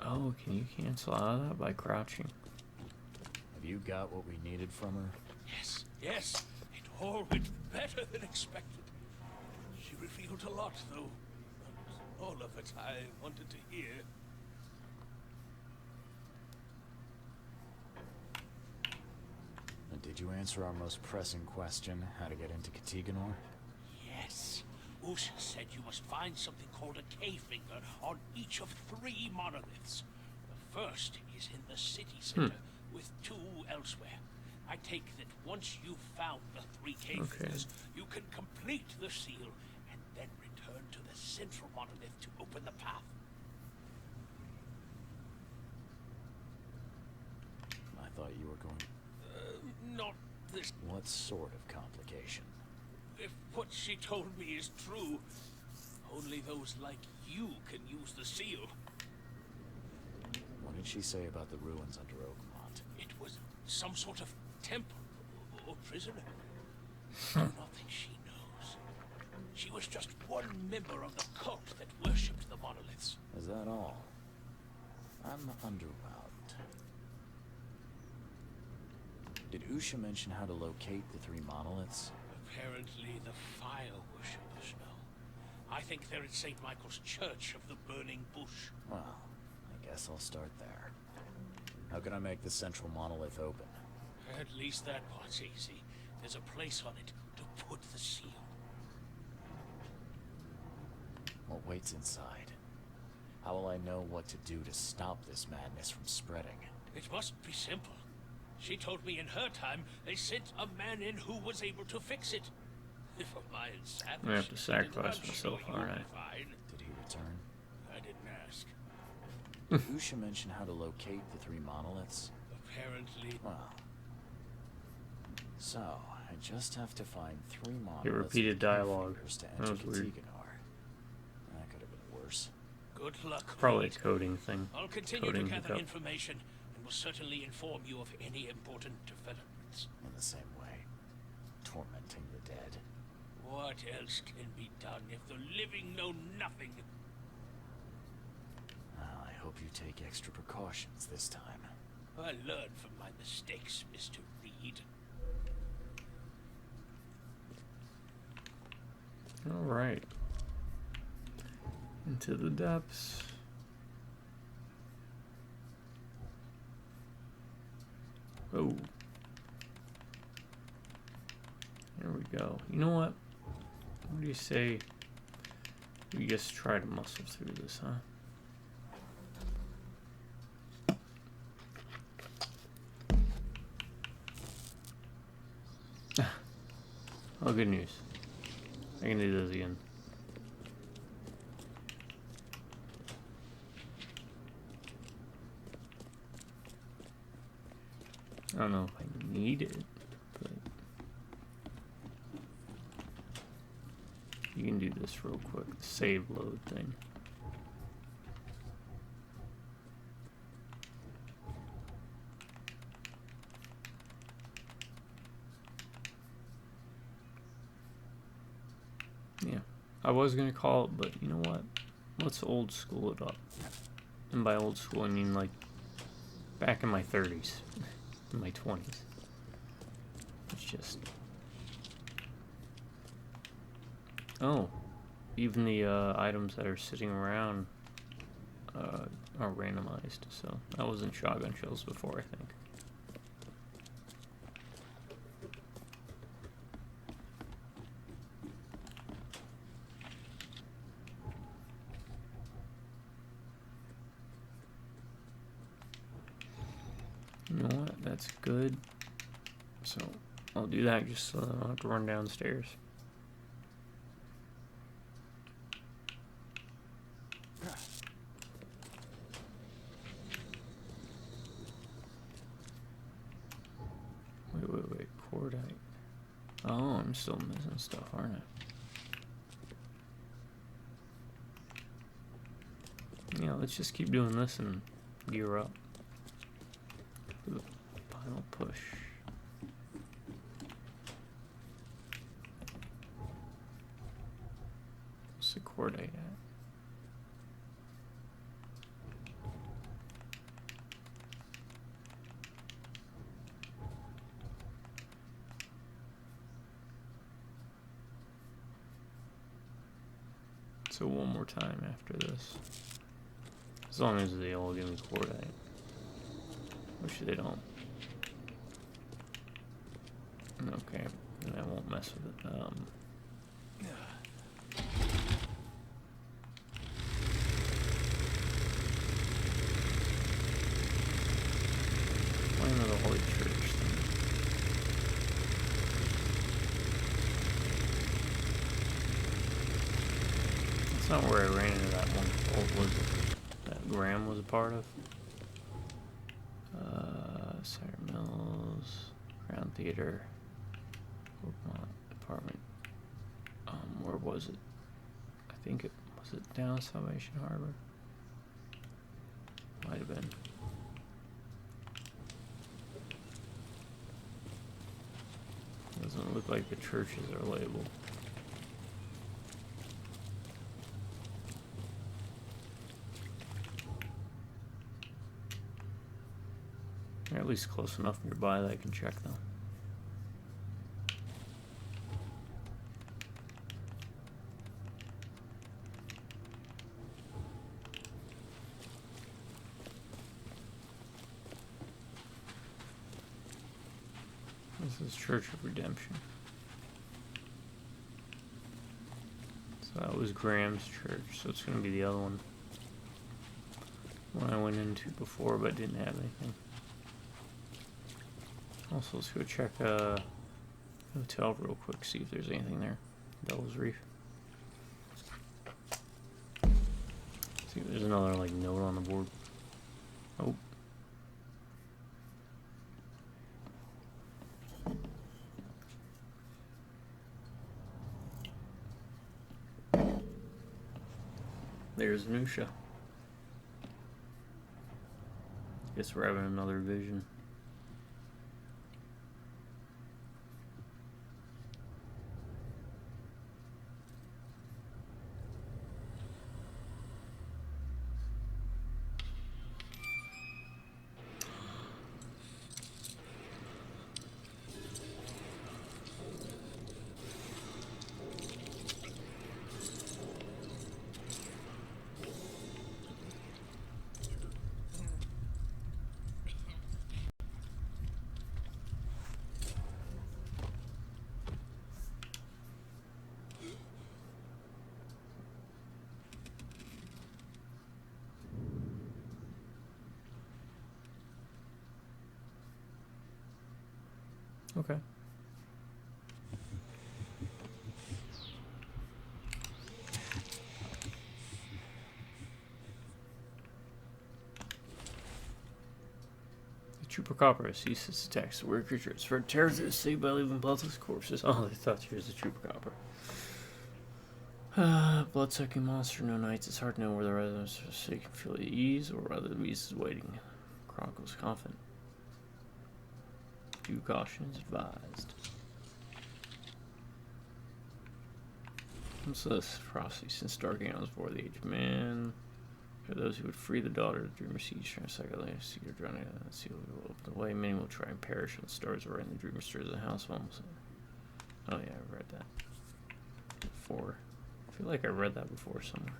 Oh, can you cancel out of that by crouching? Have you got what we needed from her? Yes, yes. It all went better than expected. She revealed a lot, though. Not all of it I wanted to hear. And did you answer our most pressing question, how to get into Katiganor? Yes. Usha said you must find something called a K-finger on each of 3 monoliths. The first is in the city center, with 2 elsewhere. I take that once you've found the 3 K-fingers, you can complete the seal, and then return to the central monolith to open the path. I thought you were going... Not this... What sort of complication? If what she told me is true, only those like you can use the seal. What did she say about the ruins under Oakmont? It was some sort of temple or prisoner. I do not think she knows. She was just one member of the cult that worshipped the monoliths. Is that all? I'm underwhelmed. Did Usha mention how to locate the 3 monoliths? Apparently the fire worshippers know. I think they're at St. Michael's Church of the Burning Bush. Well, I guess I'll start there. How can I make the central monolith open? At least that part's easy. There's a place on it to put the seal. What waits inside? How will I know what to do to stop this madness from spreading? It must be simple. She told me in her time they sent a man in who was able to fix it. If a mild savage, I'm gonna have to sacrifice I'm myself, sure aren't you'll I? be fine. Did he return? I didn't ask. Usha mentioned how to locate the 3 monoliths. Apparently. Well, so I just have to find 3 monoliths. It repeated dialogue. To That enter was weird. Katiganar. That could have been worse. Good luck. Probably a Reed. coding thing. I'll continue Coding to gather hiccup. information and will certainly inform you of any important developments. In the same way, tormenting the dead. What else can be done if the living know nothing? Well, I hope you take extra precautions this time. I learned from my mistakes, Mr. Reed. Alright. Into the depths. Oh. There we go. You know what? What do you say we just try to muscle through this, huh? Oh, good news. I can do this again. I don't know if I need it, but you can do this real quick. The save load thing. Yeah, I was gonna call it, but you know what? Let's old school it up. And by old school, I mean like back in my 30s, in my 20s. It's just... Oh, even the items that are sitting around are randomized, so that wasn't shotgun shells before, I think. You know what? That's good. So I'll do that just so I don't have to run downstairs. Wait. Cordite. Oh, I'm still missing stuff, aren't I? Yeah, let's just keep doing this and gear up. For the final push. What's the cordite at? So one more time after this. As long as they all give me cordite. Which they don't. Okay, then I won't mess with it. Flame of the Holy Church thing. That's not where I ran into that one cult, was it? That Graham was a part of? Cider Mills, Crown Theater, Oakmont Department. Where was it? I think it was it down Salvation Harbor. Might have been. Doesn't look like the churches are labeled. Or at least close enough nearby that I can check them. This is Church of Redemption. So that was Graham's church, so it's going to be the other one. one I went into before but didn't have anything. Also, let's go check hotel real quick, see if there's anything there. Devil's Reef. See if there's another like note on the board. Oh. There's Nusha. Guess we're having another vision. Okay. The Chupacabra ceased its attacks to weird creatures. For terrors that saved by leaving bloodless corpses. Oh, they thought she was a Chupacabra. Blood-sucking monster, no nights. It's hard to know where the residents are so you can feel at ease or whether the beast is waiting. Chronicles confident. Due caution is advised. What's this? Prophecy. Since dark animals before the age of man, for those who would free the daughter of the dreamer siege, trying to psychotically see her drowning and the seal will open the way. Many will try and perish when the stars are in the dreamer stirs the house almost. Oh yeah, I've read that before. I feel like I read that before somewhere.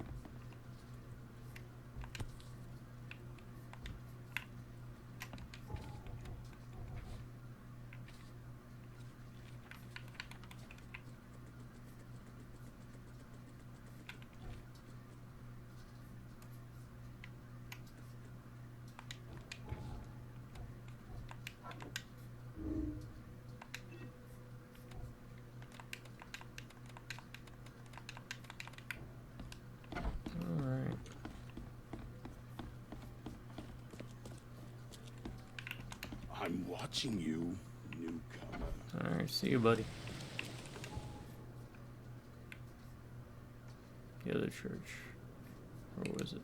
I'm watching you, newcomer. Alright, see you, buddy. The other church. Or was it?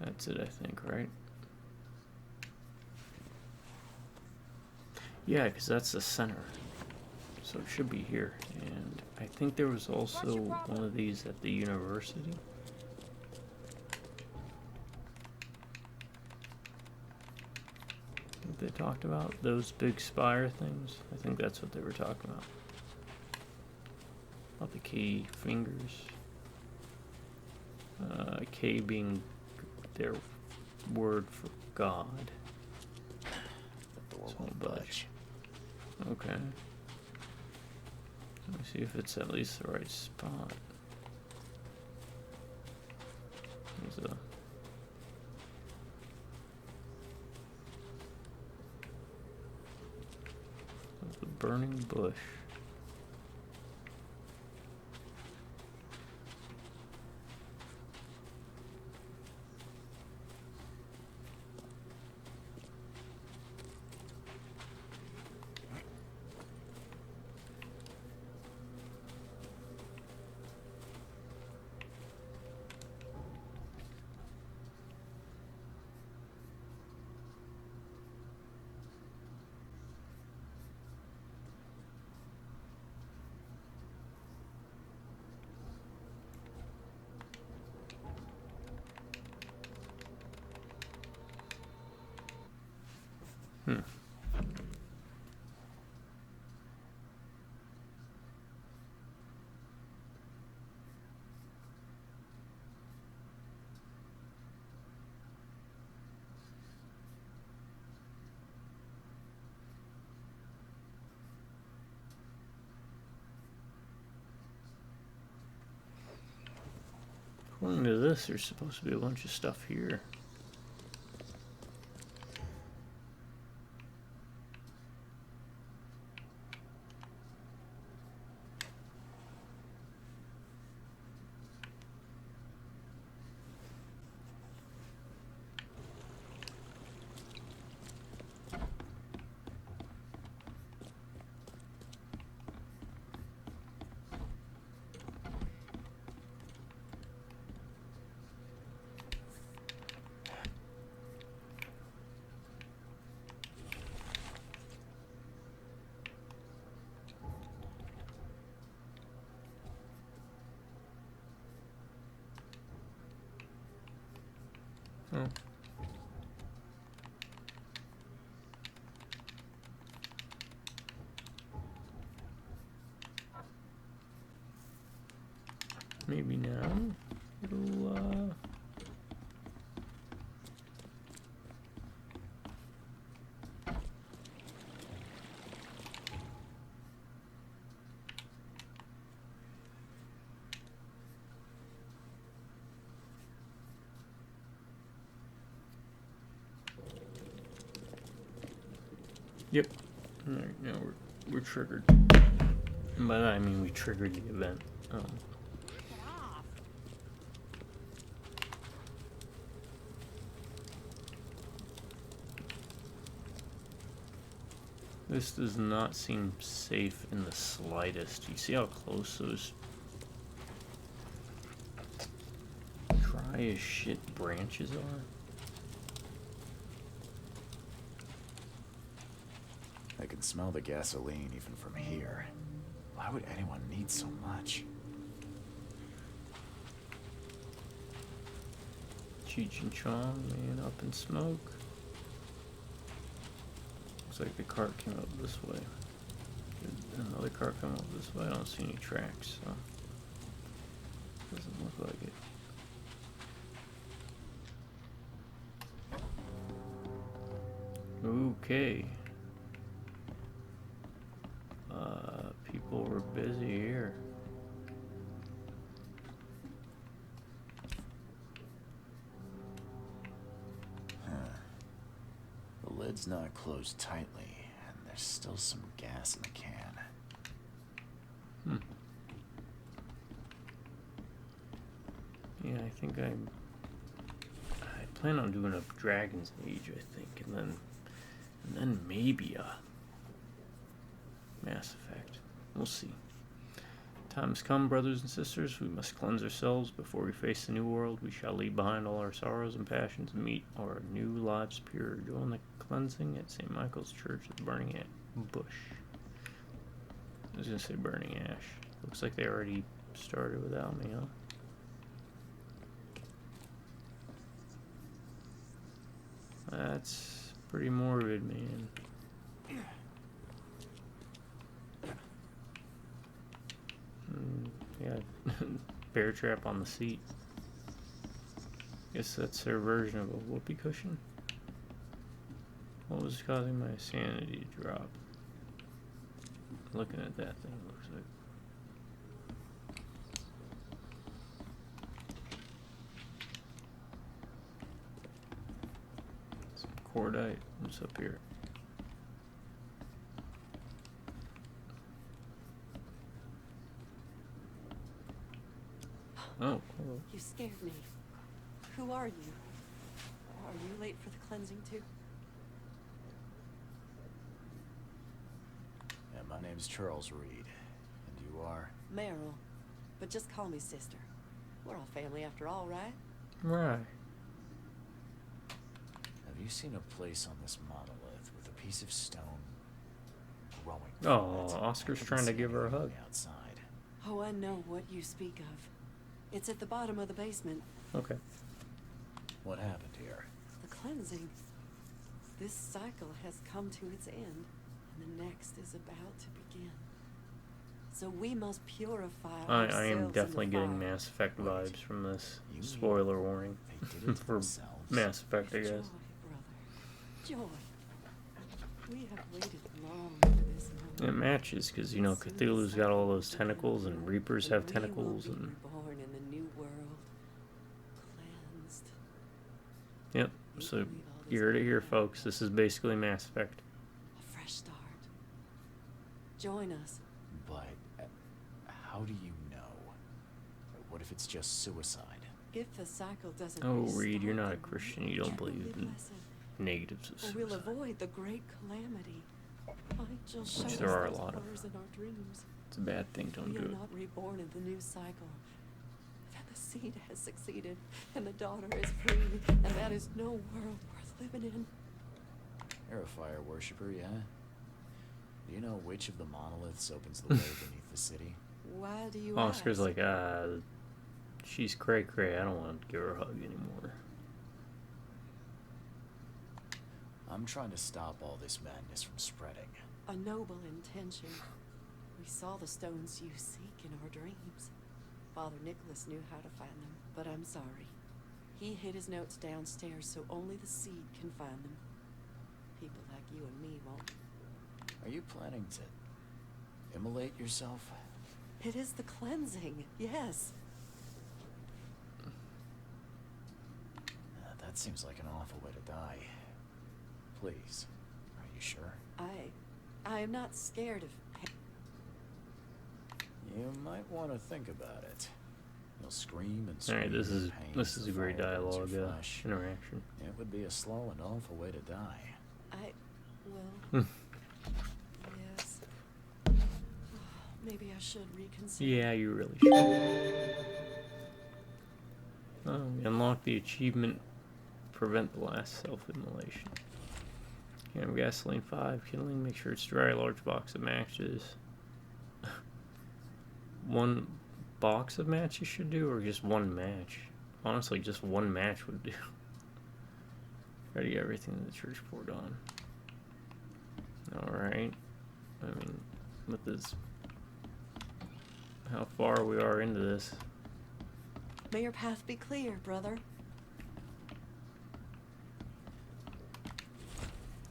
That's it, I think, right? Yeah, because that's the center. So it should be here. And I think there was also one of these at the university. What they talked about? Those big spire things? I think that's what they were talking about. About the K fingers. K being their word for God. The door won't budge. Okay. Let me see if it's at least the right spot. There's the burning bush. According to this, there's supposed to be a bunch of stuff here. Oh. Maybe now it'll, Yep. Alright, now we're triggered. And by that I mean we triggered the event. This does not seem safe in the slightest. You see how close those dry as shit branches are? I can smell the gasoline even from here. Why would anyone need so much? Cheech and Chong, man, up in smoke. Looks like the cart came up this way. Did another cart come up this way? I don't see any tracks, so doesn't look like it. Okay. People were busy here. The lid's not closed tightly, and there's still some gas in the can. Yeah, I think I plan on doing a Dragon's Age, I think, and then maybe a Mass Effect. We'll see. Time has come, brothers and sisters. We must cleanse ourselves before we face the new world. We shall leave behind all our sorrows and passions and meet our new lives pure. Join the cleansing at St. Michael's Church of the Burning Bush. I was going to say Burning Ash. Looks like they already started without me, huh? That's pretty morbid, man. Yeah, bear trap on the seat. Guess that's their version of a whoopee cushion. What was causing my sanity to drop? Looking at that thing, it looks like. Some cordite. What's up here? Oh, hello. You scared me. Who are you? Are you late for the cleansing too? Yeah, my name's Charles Reed, and you are? Meryl. But just call me sister. We're all family after all, right? Right. Have you seen a place on this monolith with a piece of stone growing? Oh, Oscar's trying to give her a hug. Outside. Oh, I know what you speak of. It's at the bottom of the basement. Okay. What happened here? The cleansing. This cycle has come to its end, and the next is about to begin. So we must purify ourselves. I am definitely in the getting fire. Mass Effect vibes from this. Spoiler warning for Mass Effect, I guess. Joy, brother. Joy. We have waited long for this moment. It matches because, you know, Cthulhu's got all those tentacles and Reapers have tentacles and... Born in the new world, So, you heard it here, folks. This is basically Mass Effect. A fresh start. Join us. But how do you know? What if it's just suicide? If the cycle doesn't Oh, restart, Reed, you're not a then Christian. You don't believe in blessed. negatives of Or we'll suicide. avoid the great calamity. Angels show Which us there are a those lot of. horrors in our dreams. It's a bad thing. Don't We do are it. not reborn in the new cycle. Then the seed has succeeded, and the daughter is free, and that is no world worth living in. You're a fire worshiper, yeah? Do you know which of the monoliths opens the way beneath the city? Why do you Oscar's ask? like, she's cray-cray. I don't want to give her a hug anymore. I'm trying to stop all this madness from spreading. A noble intention. We saw the stones you seek in our dreams. Father Nicholas knew how to find them, but I'm sorry. He hid his notes downstairs so only the seed can find them. People like you and me won't. Are you planning to immolate yourself? It is the cleansing, yes. That seems like an awful way to die. Please, are you sure? I am not scared of pain. You might want to think about it. You'll scream and scream. Alright, this in is pain this as is the a great fire burns your dialogue flesh. interaction. It would be a slow and awful way to die. Well, yes. Maybe I should reconsider. Yeah, you really should. We unlock the achievement. Prevent the last self-immolation. Can of gasoline 5, kindling, make sure it's dry, large box of matches. One box of matches should do, or just one match? Honestly, just one match would do. Ready everything that the church poured on. Alright. I mean, with this, how far we are into this. May your path be clear, brother.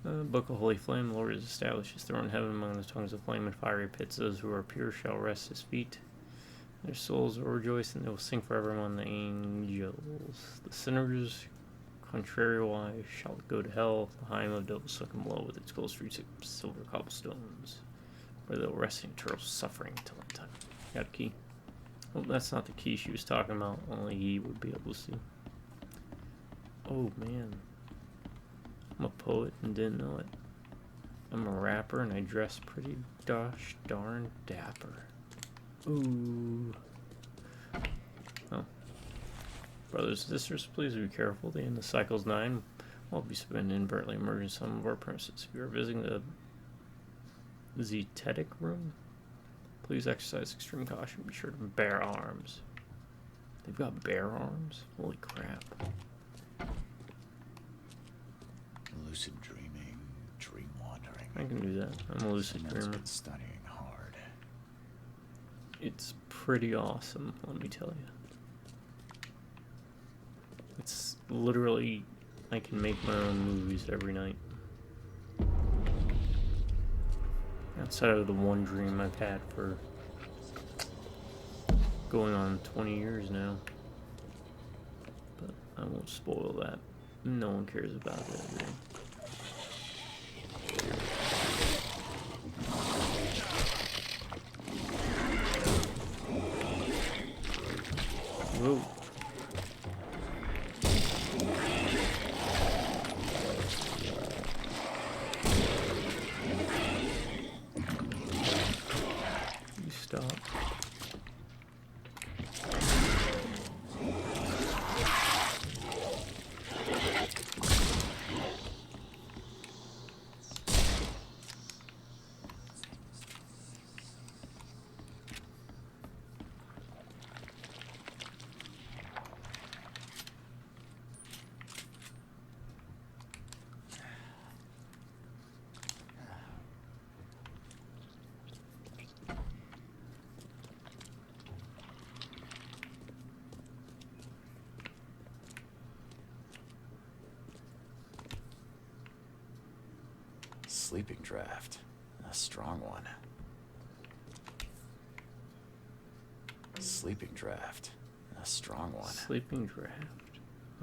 Book of Holy Flame, the Lord has established his throne in heaven among the tongues of flame and fiery pits. Those who are pure shall rest his feet. Their souls will rejoice, and they will sing forever among the angels. The sinners, contrariwise, shall go to hell. The Heim of devils suck them below with its gold streets of silver cobblestones, where they'll rest in eternal suffering until that time. Got a key. Oh, that's not the key she was talking about. Only he would be able to see. Oh, man. I'm a poet and didn't know it. I'm a rapper and I dress pretty gosh darn dapper. Ooh. Oh. Brothers and sisters, please be careful. The end of Cycles 9 will be spent inadvertently emerging some of our premises. If you are visiting the Zetetic room, please exercise extreme caution. Be sure to bear arms. They've got bear arms? Holy crap. Lucid dreaming, dream wandering. I can do that. I'm a lucid That's dreamer. been studying hard. It's pretty awesome, let me tell you. It's literally, I can make my own movies every night. Outside of the one dream I've had for going on 20 years now. But I won't spoil that. No one cares about that dream. Whoa. You stop. Sleeping draft. A strong one. Sleeping draft. A strong one. Sleeping draft.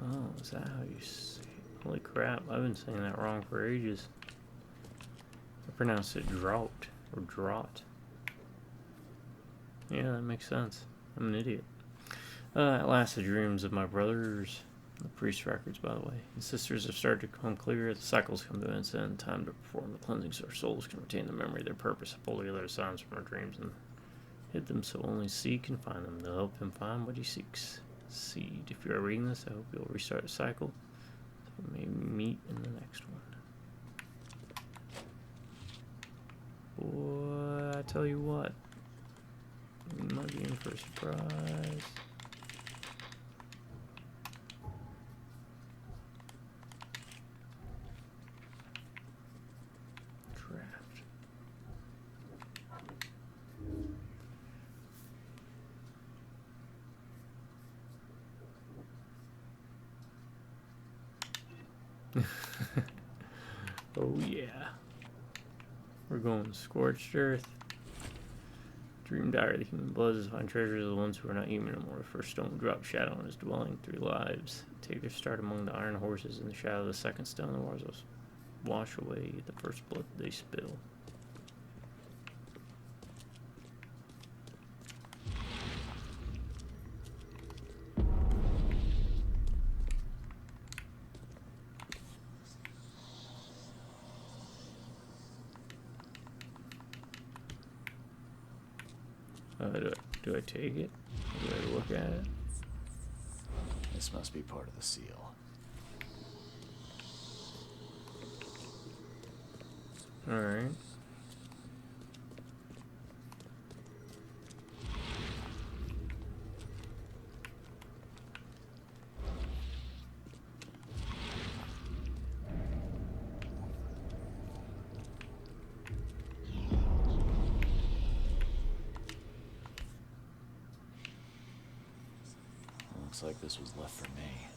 Oh, is that how you say it? Holy crap, I've been saying that wrong for ages. I pronounced it drought or draught. Yeah, that makes sense. I'm an idiot. At last, the dreams of my brothers, the priest records, by the way, and sisters have started to come clear. The cycles come to an end. Time to perform the cleansing so our souls can retain the memory of their purpose, pull together the sounds from our dreams, and hid them so only seek can find them. They'll help him find what he seeks. Seed. If you are reading this, I hope you'll restart the cycle. So we may meet in the next one. Boy, I tell you what. You might be in for a surprise. Oh yeah. We're going scorched earth. Dream diary. The human blood is find treasures of the ones who are not human anymore. The first stone will drop shadow on his dwelling. 3 lives. Take their start among the iron horses. In the shadow of the second stone, the waters will wash away the first blood they spill. Do I take it? Do I look at it? This must be part of the seal. Alright. Looks like this was left for me.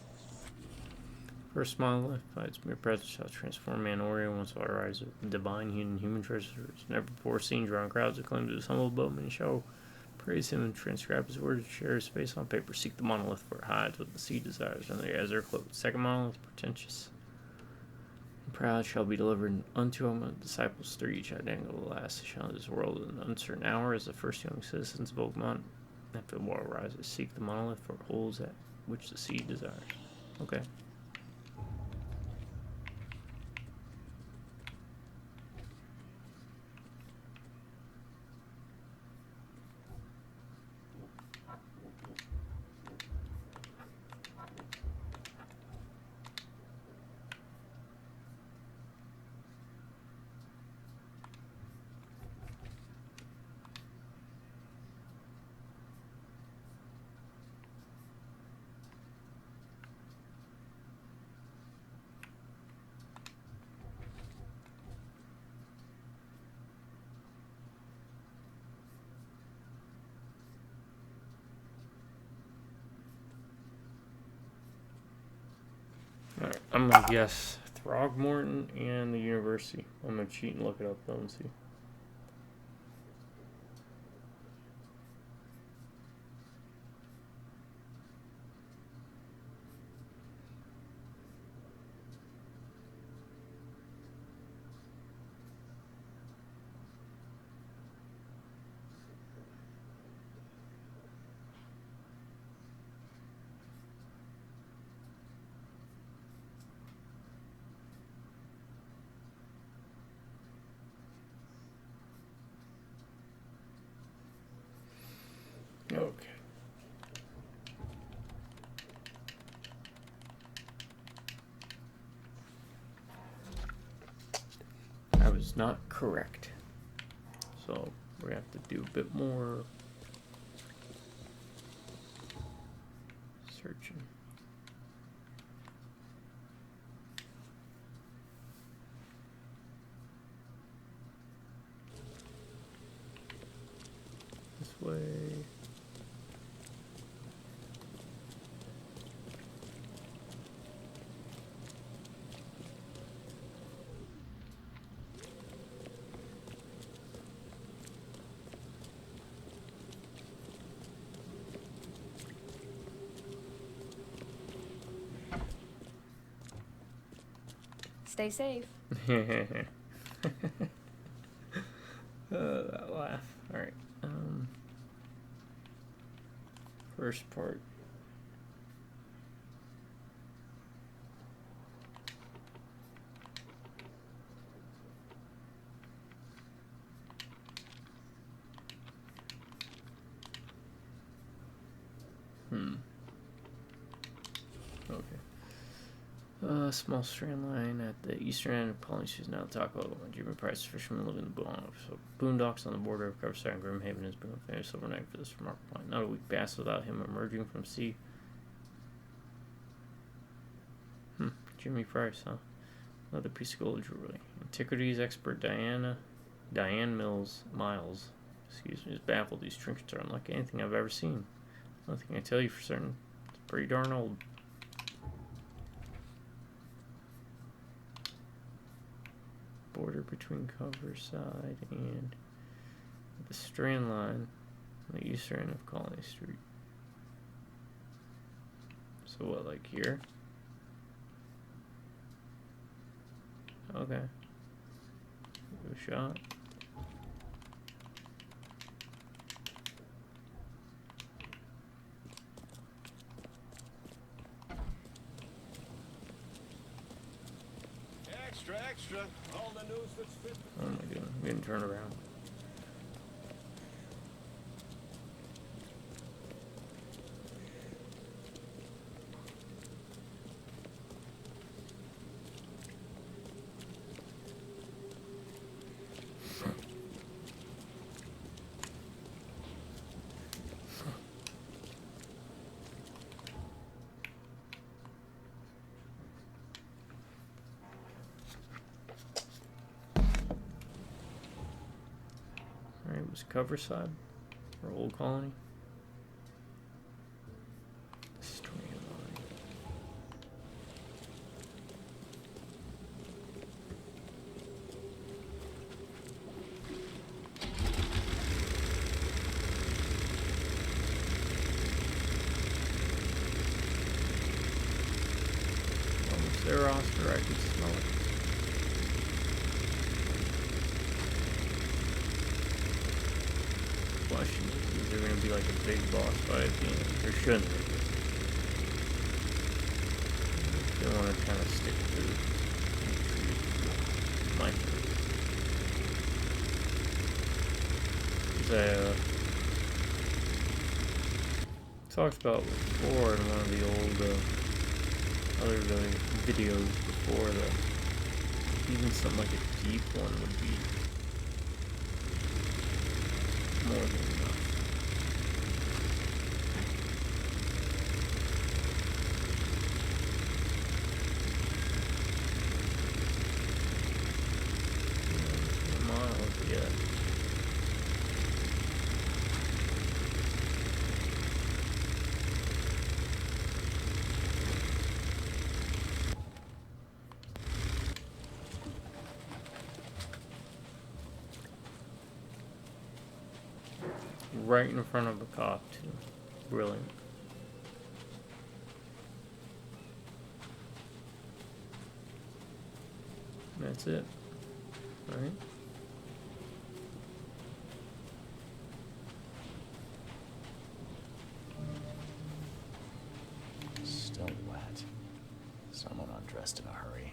First smile left by its mere presence shall transform man warrior once I rise with divine human treasures. Never before seen drawing crowds acclaim to his humble abode. Many shall praise him and transcribe his words, share his face on paper. Seek the monolith for it hides what the sea desires, and as their clothes. Second monolith, pretentious and proud, shall be delivered unto him. The disciples 3 shall dangle the last shall of this world in an uncertain hour as the first young citizens of Oakmont. After the war rises, seek the monolith for it holds that which the sea desires. Okay. Alright, I'm gonna guess Throgmorton and the university. I'm gonna cheat and look it up though and see. Okay. I was not correct. So we have to do a bit more searching. This way. Stay safe. That laugh. Alright. First part. Okay. Small strand line at the eastern end of Polynesia is now Taco. Jimmy Price, fisherman living in the boondocks on the border of Coverside and Grimhaven, has been a famous overnight for this remarkable point. Not a week passed without him emerging from sea. Jimmy Price, huh? Another piece of gold jewelry. Antiquities expert Diane Miles, is baffled. These trinkets are unlike anything I've ever seen. Nothing I tell you for certain. It's pretty darn old. Border between Coverside and the Strand Line on the eastern end of Colony Street. So what, like here? Okay. Give it a shot. Extra. All the news that's fit. Oh my goodness, I'm getting turned around. Alright, was Coverside or Old Colony? Strand Line. Almost there, Oscar. I can smell it. Question is there going to be like a big boss fight at the end? There shouldn't be. They want to kind of stick to my thing. Because I talked about before in one of the old other videos before that even something like a deep one would be more than enough. Miles yet. Right in front of a cop, too. Brilliant. That's it. Alright. Still wet. Someone undressed in a hurry.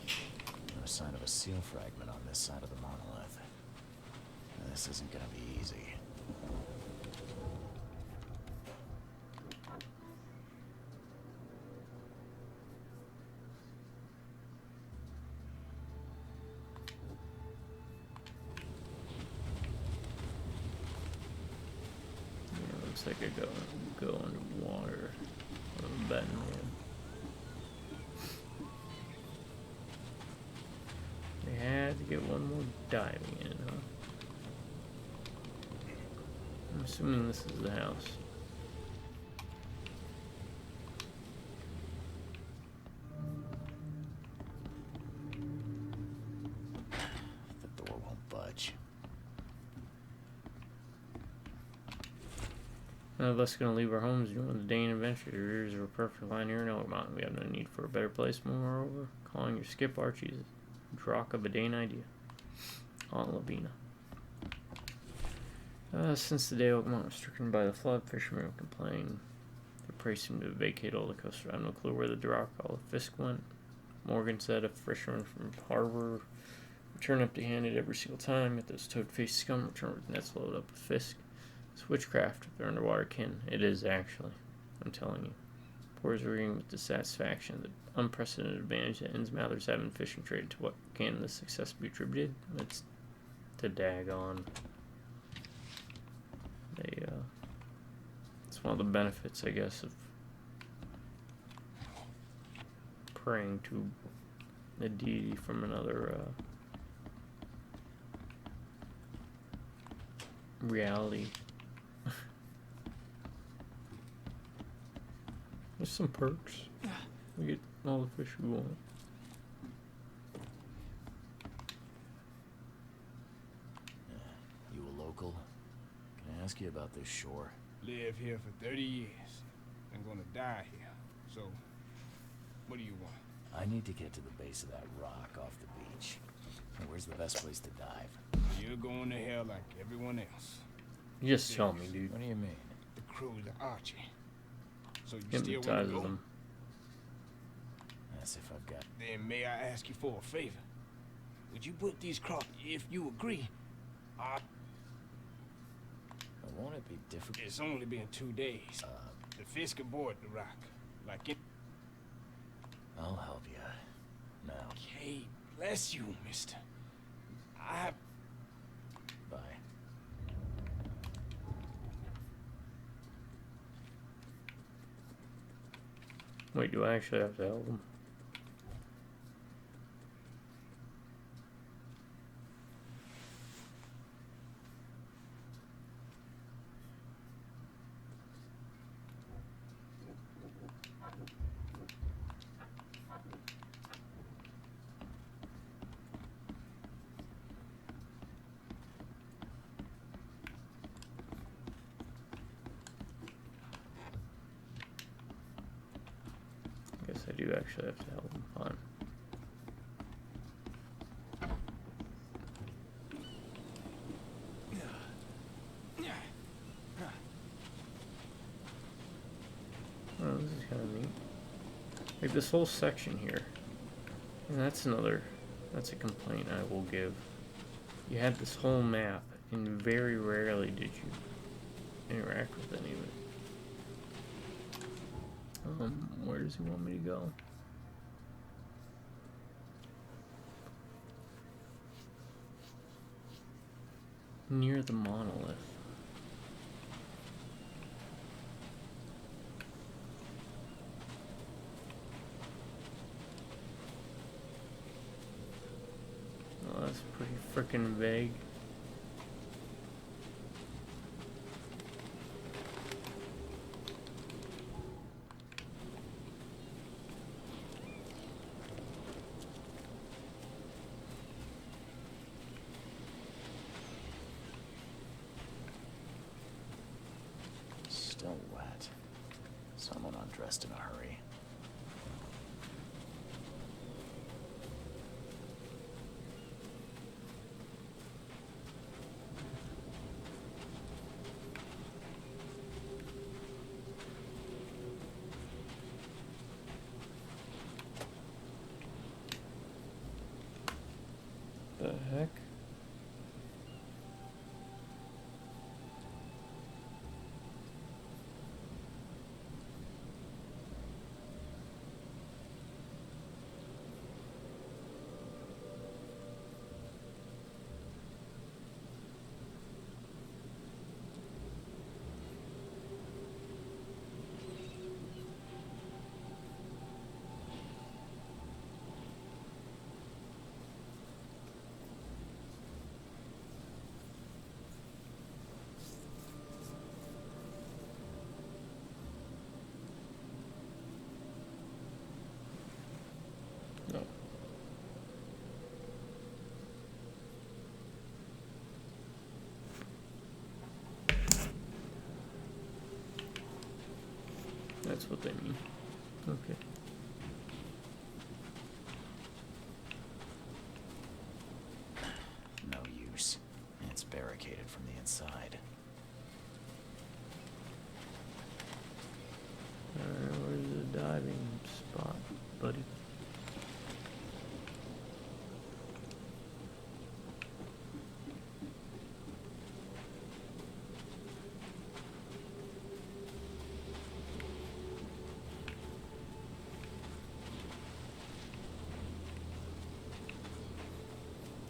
No sign of a seal fragment on this side of the monolith. This isn't gonna be easy. Yeah, looks like I go underwater. I'm betting, man. They had to get one more diving in, huh? I'm assuming this is the house. The door won't budge. None of us gonna leave our homes doing the day in adventure. The rears are a perfect line here in Oakmont. We have no need for a better place. Moreover, calling your skip Archie is a drock of a Dane idea. Aunt Lavina. Since the day Oakmont was stricken by the flood, fishermen were complaining. The prey seemed to vacate all the coast. I have no clue where the drock, all the fisk went. Morgan said a fisherman from harbor returned empty-handed every single time, yet those toad-faced scum returned with nets loaded up with fisk. It's witchcraft of their underwater kin. It is, actually. I'm telling you. Pours reading with dissatisfaction the unprecedented advantage that Innsmouthers have in fishing trade. To what can this success be attributed? It's to daggone. It's one of the benefits, I guess, of praying to a deity from another reality. There's some perks. We get all the fish we want. You a local? Can I ask you about this shore? Live here for 30 years. I'm gonna die here. So, what do you want? I need to get to the base of that rock off the beach. Where's the best place to dive? You're going to hell like everyone else. You just tell me, dude. What do you mean? The crew's Archie. So you still want to Hypnotizes go? them. As if I've got... Then may I ask you for a favor? Would you put these crops, if you agree? Won't it be difficult? It's only been 2 days. The fisk aboard the rock. Like it... I'll help you. Now. Okay, bless you, mister. Bye. Wait, do I actually have to help them? Guess I do actually have to help them. Fine. Oh, this is kind of neat. Like this whole section here. And that's a complaint I will give. You had this whole map, and very rarely did you interact with any of it. Where does he want me to go? Near the monolith. Oh, that's pretty frickin' vague. Still wet. Someone undressed in a hurry. The heck? that's what they mean. Okay. No use. It's barricaded from the inside. Alright, where's the diving spot, buddy?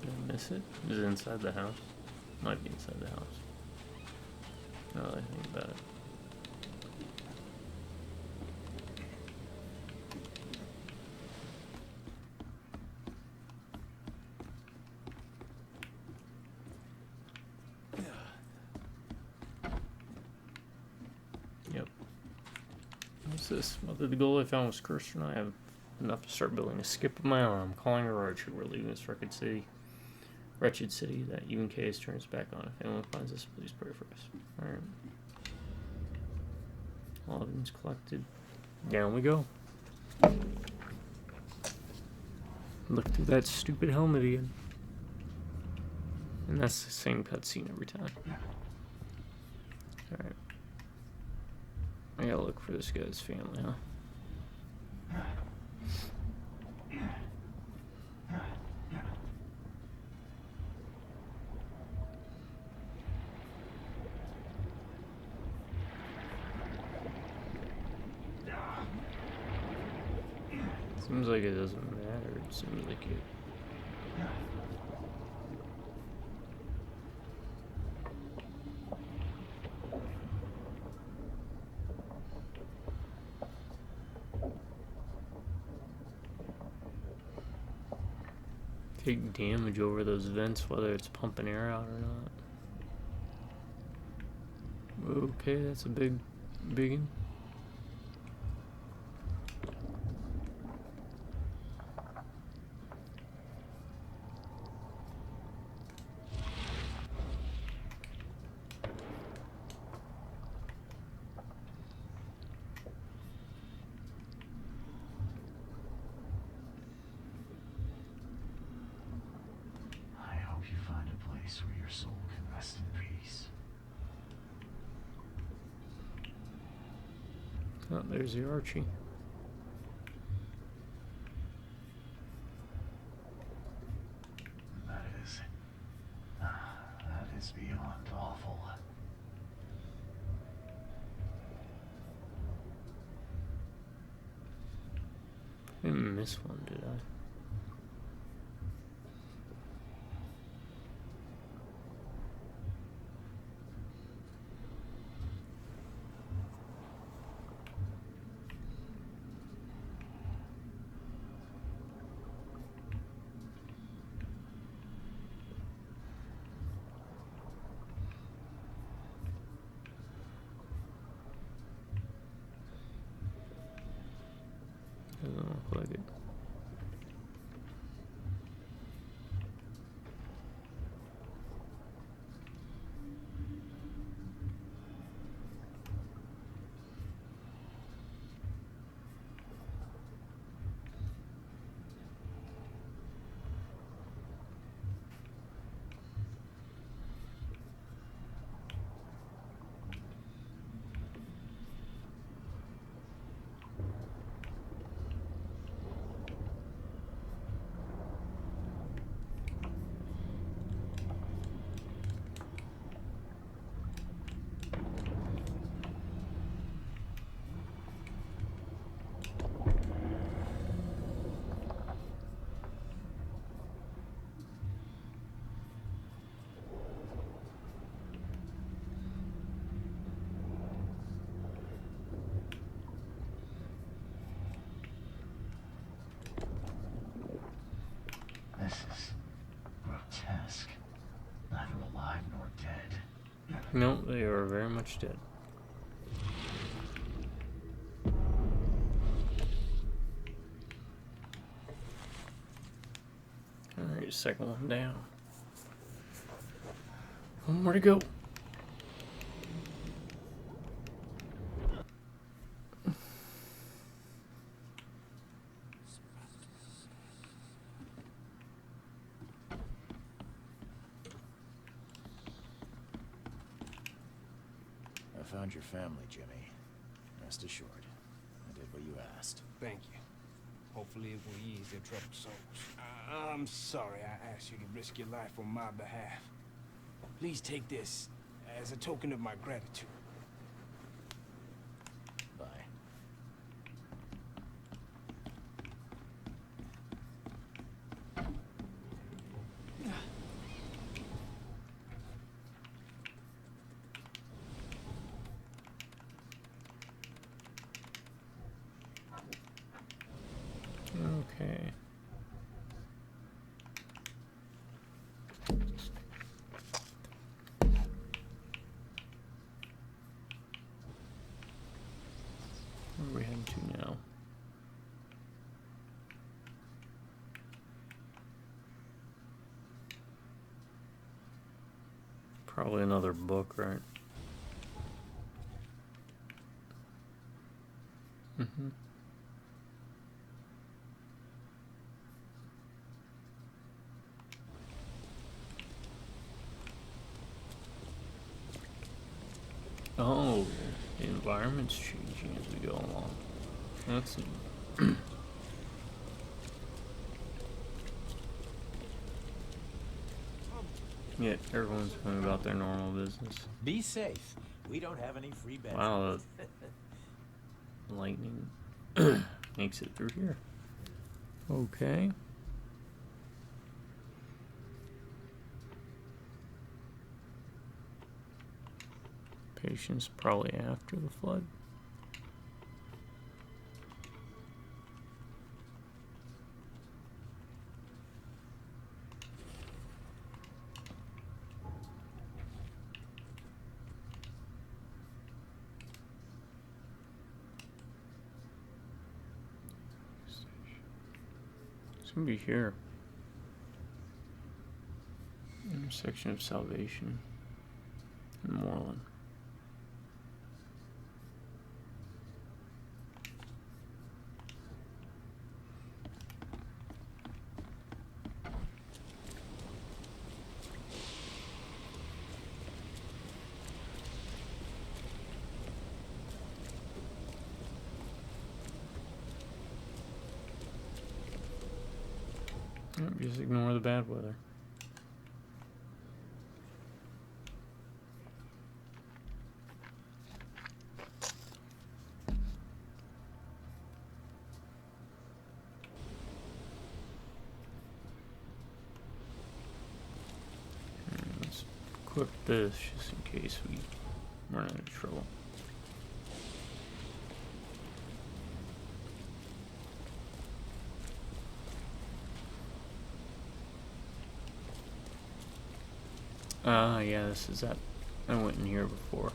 Did I miss it? Is it inside the house? Might be inside the house. Now that I think about it. Yep. What's this? Whether the goal I found was cursed or not, I have enough to start building a skip of my own. I'm calling a road trip. We're leaving this wretched city that even chaos turns back on. If anyone finds us, please pray for us. Alright. All evidence collected. Down we go. Look through that stupid helmet again. And that's the same cutscene every time. Alright. I gotta look for this guy's family, huh? Seems like it doesn't matter. It seems like it. Take damage over those vents, whether it's pumping air out or not. Okay, that's a big one. Where your soul can rest in peace. Oh, there's the Archie. That is beyond awful. I didn't miss one, did I? Doesn't look like it. This is grotesque. Neither alive nor dead. No, they are very much dead. Alright, second one down. One more to go. found your family, Jimmy. Rest assured, I did what you asked. Thank you. Hopefully it will ease their troubled souls. I'm sorry I asked you to risk your life on my behalf. Please take this as a token of my gratitude. Bye. Okay. Where are we heading to now? Probably another book, right? Mm-hmm. Oh, the environment's changing as we go along. That's neat. Yeah, everyone's going about their normal business. Be safe. We don't have any free beds. Wow, lightning makes it through here. Okay. Patience probably after the flood. It's gonna be here. Intersection of Salvation and Moreland. Yep, just ignore the bad weather. Let's equip this just in case we run into trouble. Yeah, this is that. I went in here before.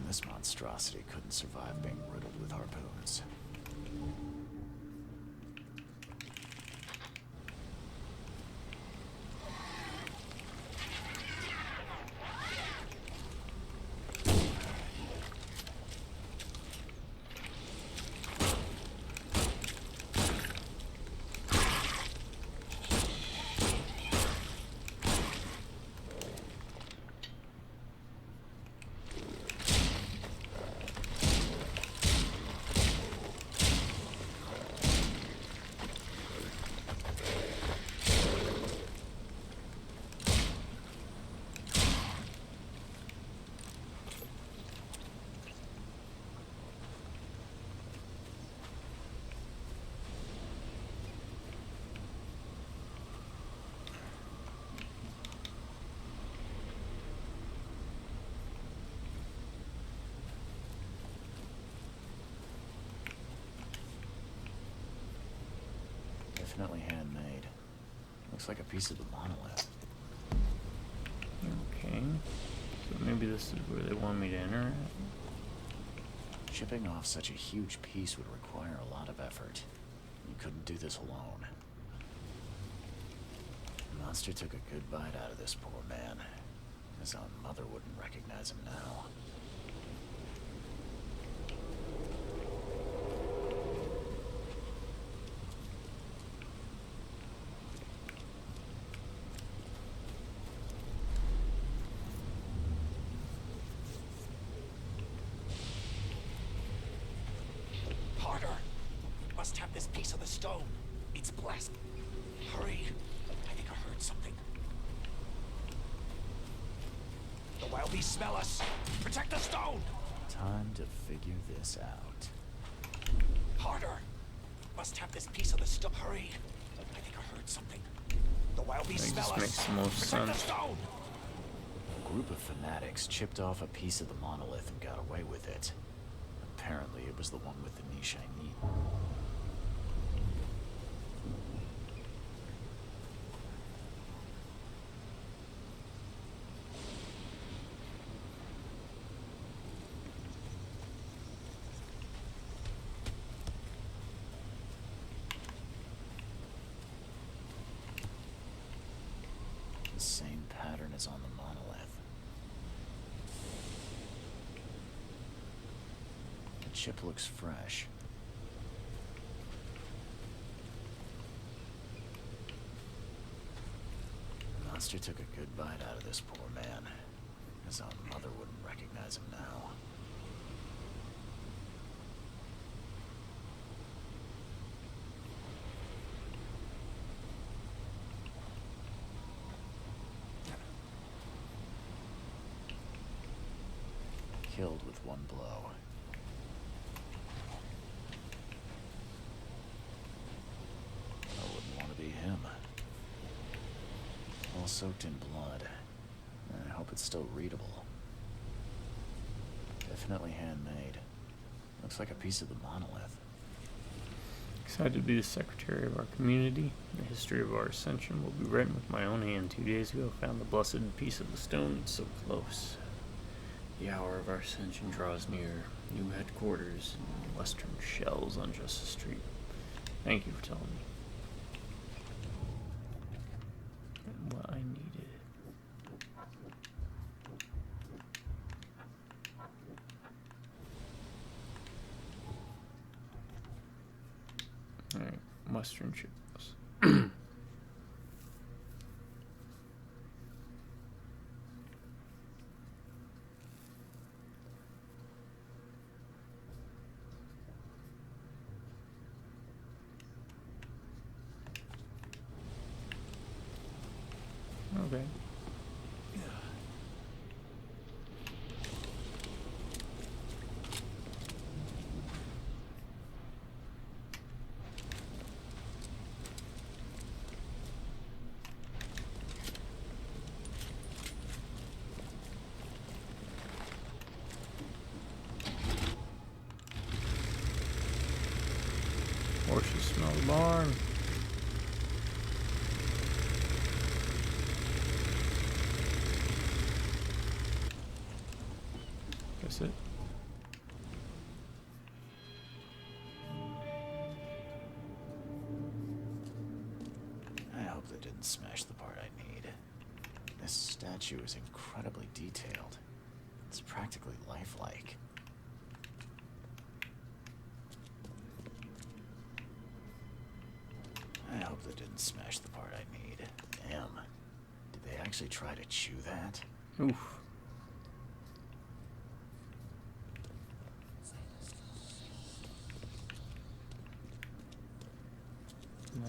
This monstrosity couldn't survive being riddled with harpoons. Definitely handmade. Looks like a piece of the monolith. Okay. So maybe this is where they want me to enter. Chipping off such a huge piece would require a lot of effort. You couldn't do this alone. The monster took a good bite out of this poor man. His own mother wouldn't recognize him now. Harder! Must have this piece of the stone. It's blessed. Hurry. I think I heard something. The wild beasts smell us. Protect the stone! Time to figure this out. Harder! Must have this piece of the stone. Hurry! I think I heard something. The wild beasts smell us. Makes the most Protect the sense. stone! A group of fanatics chipped off a piece of the monolith and got away with it. Apparently, it was the one with the niche I need. The same pattern as on the monolith. The chip looks fresh. The monster took a good bite out of this poor man. His own mother wouldn't recognize him now. Killed with one blow. I wouldn't want to be him. All soaked in blood. I hope it's still readable. Definitely handmade. Looks like a piece of the monolith. Excited to be the secretary of our community. The history of our ascension will be written with my own hand. 2 days ago, found the blessed piece of the stone so close. The hour of our ascension draws near. New headquarters in Western Shells on Justice Street. Thank you for telling me. And what I needed. Alright, Western Shells. Okay. Horses smell the barn. That's it. I hope that didn't smash the part I need. This statue is incredibly detailed. It's practically lifelike. I hope that didn't smash the part I need. Damn. Did they actually try to chew that? Oof.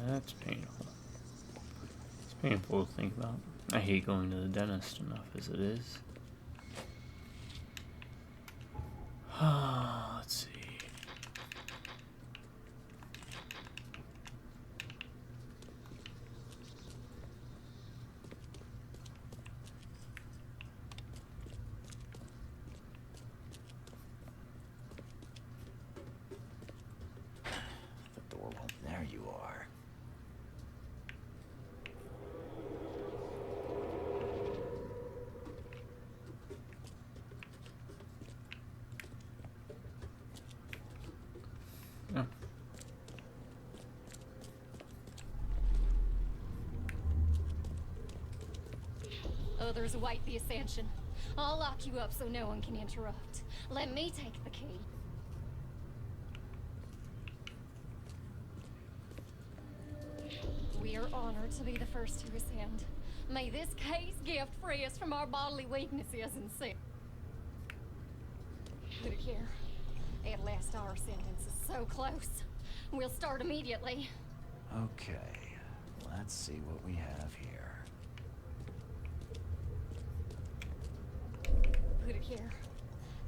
That's painful. It's painful to think about. I hate going to the dentist enough as it is. Let's see. The door won't. There you are. Others await the ascension. I'll lock you up so no one can interrupt. Let me take the key. We are honored to be the first to ascend. May this case gift free us from our bodily weaknesses and sin. Put it here. At last our sentence is so close. We'll start immediately. Okay, let's see what we have here. Put it here.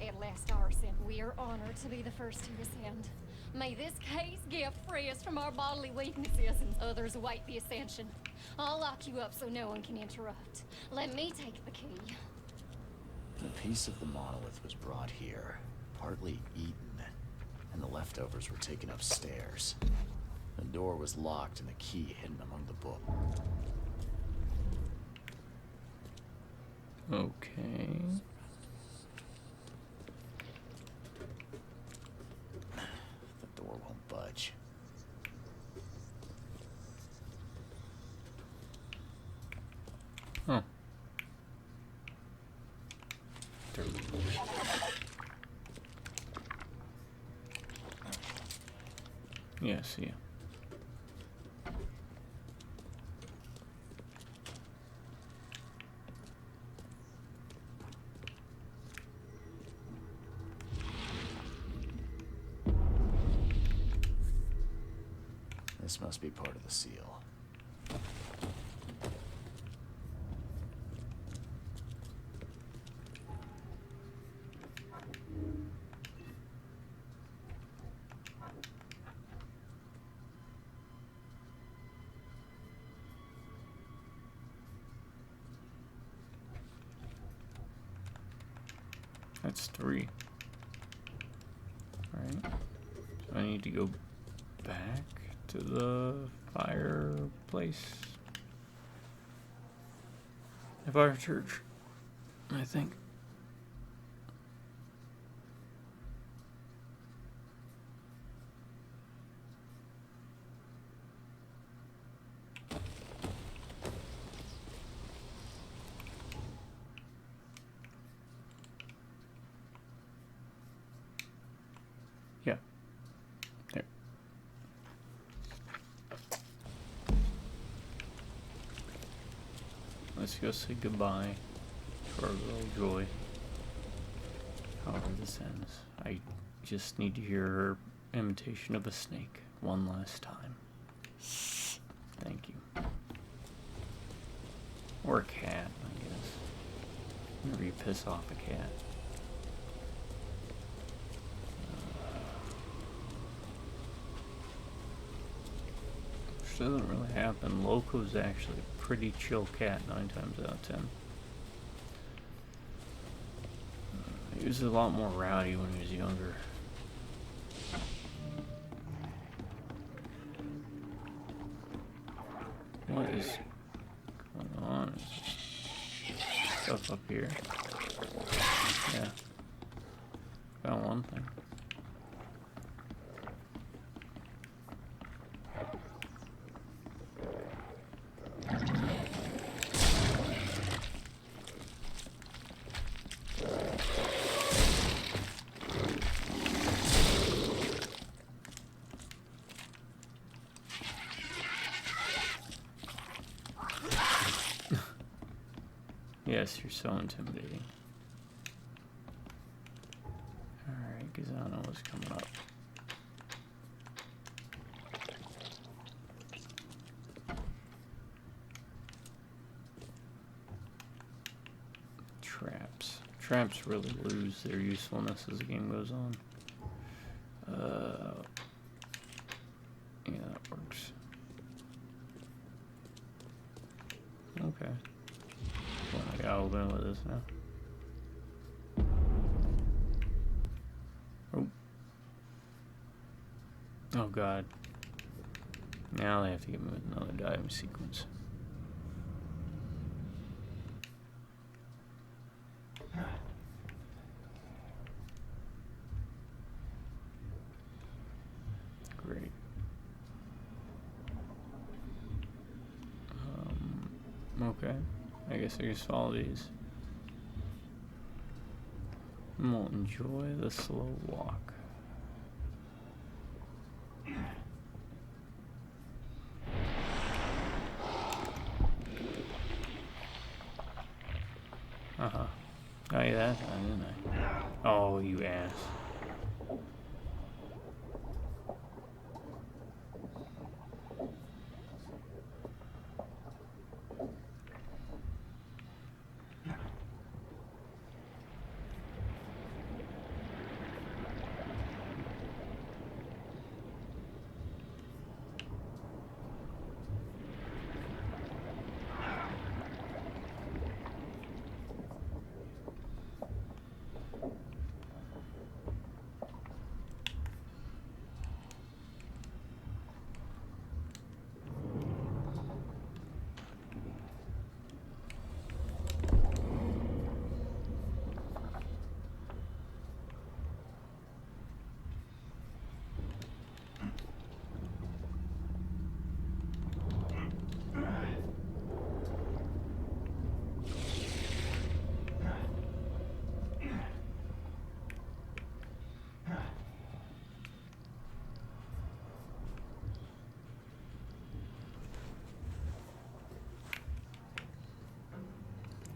At last our sin. We are honored to be the first to ascend. May this case gift free us from our bodily weaknesses and others await the ascension. I'll lock you up so no one can interrupt. Let me take the key. A piece of the monolith was brought here, partly eaten, and the leftovers were taken upstairs. The door was locked and the key hidden among the book. Okay. The door won't budge. Huh. Yeah, see ya. This must be part of the seal. That's 3. Right. So I need to go back to the fireplace. The fire church, I think. Yeah. There. Let's go say goodbye to our little Joy. However this ends. I just need to hear her imitation of a snake one last time. Thank you. Or a cat, I guess. Whenever you piss off a cat. Which doesn't really happen. Loco's actually a pretty chill cat 9 times out of 10. He was a lot more rowdy when he was younger. What is going on? Is there stuff up here? Yeah. Found one thing. Yes, you're so intimidating. Alright, because I don't know what's coming up. Traps. Traps really lose their usefulness as the game goes on. Yeah, that works. Okay. Well, I gotta open with this now. Oh. Oh god. Now they have to get me with another diving sequence. Great. Okay. I guess I just follow these. And we'll enjoy the slow walk. Uh-huh. Oh, yeah, that's fine, didn't I? Oh, you ass.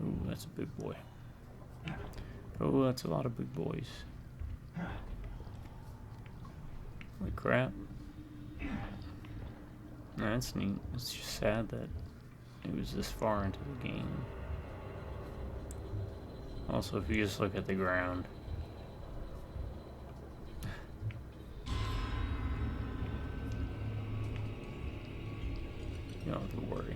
Ooh, that's a big boy. Oh, that's a lot of big boys. Holy crap. That's neat. It's just sad that it was this far into the game. Also, if you just look at the ground. You don't have to worry.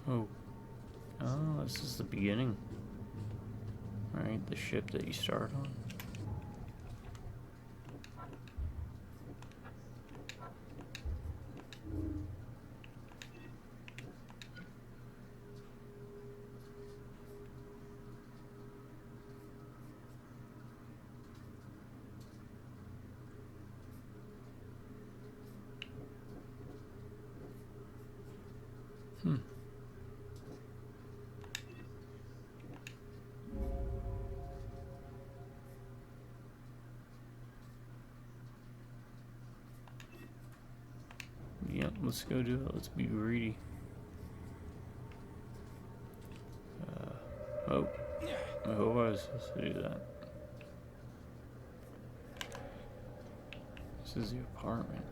Oh. Oh, this is the beginning. Right, the ship that you start on. Yep, let's go do it. Let's be greedy. Oh. Who was supposed to do that? This is the apartment.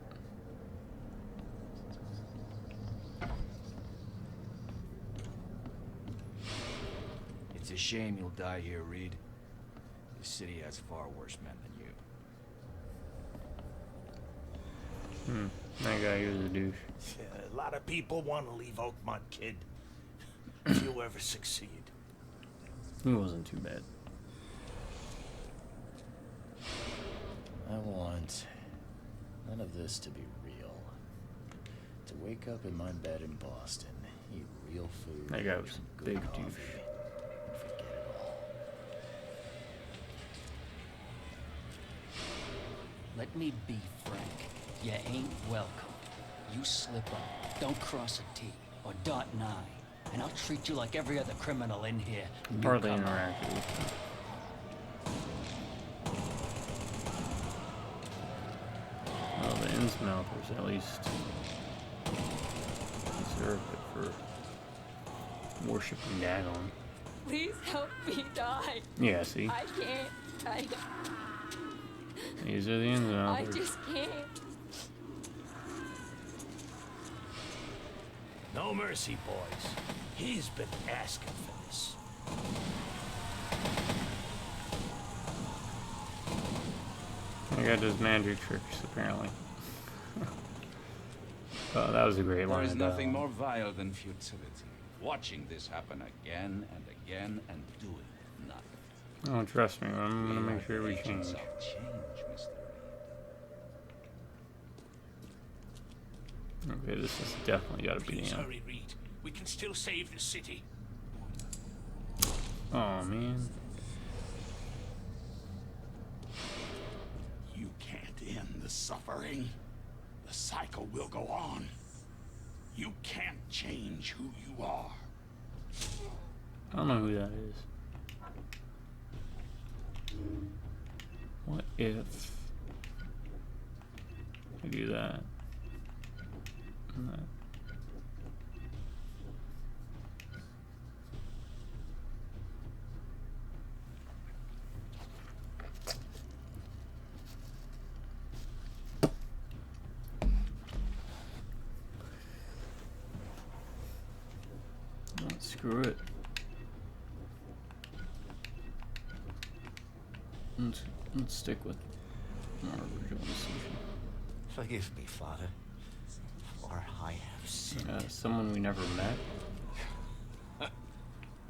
It's a shame you'll die here, Reed. The city has far worse men than you. That guy was a douche. Yeah, a lot of people want to leave Oakmont, kid. If you ever succeed. He wasn't too bad. I want none of this to be real. To wake up in my bed in Boston, eat real food, That guy was a big coffee, douche. and forget it all. Let me be frank. You ain't welcome. You slip up, don't cross a T or dot an I, and I'll treat you like every other criminal in here. Hardly Newcomer. interacted with him. Well, the Innsmouthers at least deserved it for worshipping Dagon. Please help me die. Yeah, see? I can't. These are the I Innsmouthers. just can't. No mercy, boys. He's been asking for this. I got those magic tricks, apparently. Oh, that was a great There line is of nothing dialogue. more vile than futility. Watching this happen again and again and doing nothing. Oh, trust me, I'm gonna make sure we Agents change. of change, Mr. Okay, this has definitely got to be Please the end. hurry, Reed. We can still save the city. Oh man. You can't end the suffering. The cycle will go on. You can't change who you are. I don't know who that is. What if I do that and that? Oh, screw it. Let's stick with our original decision. Forgive me, Father, for I have sinned. Someone we never met.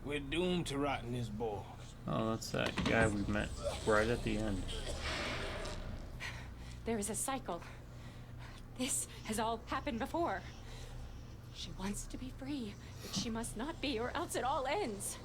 We're doomed to rot in this bowl. Oh, that's that guy we met right at the end. There is a cycle. This has all happened before. She wants to be free, but she must not be, or else it all ends.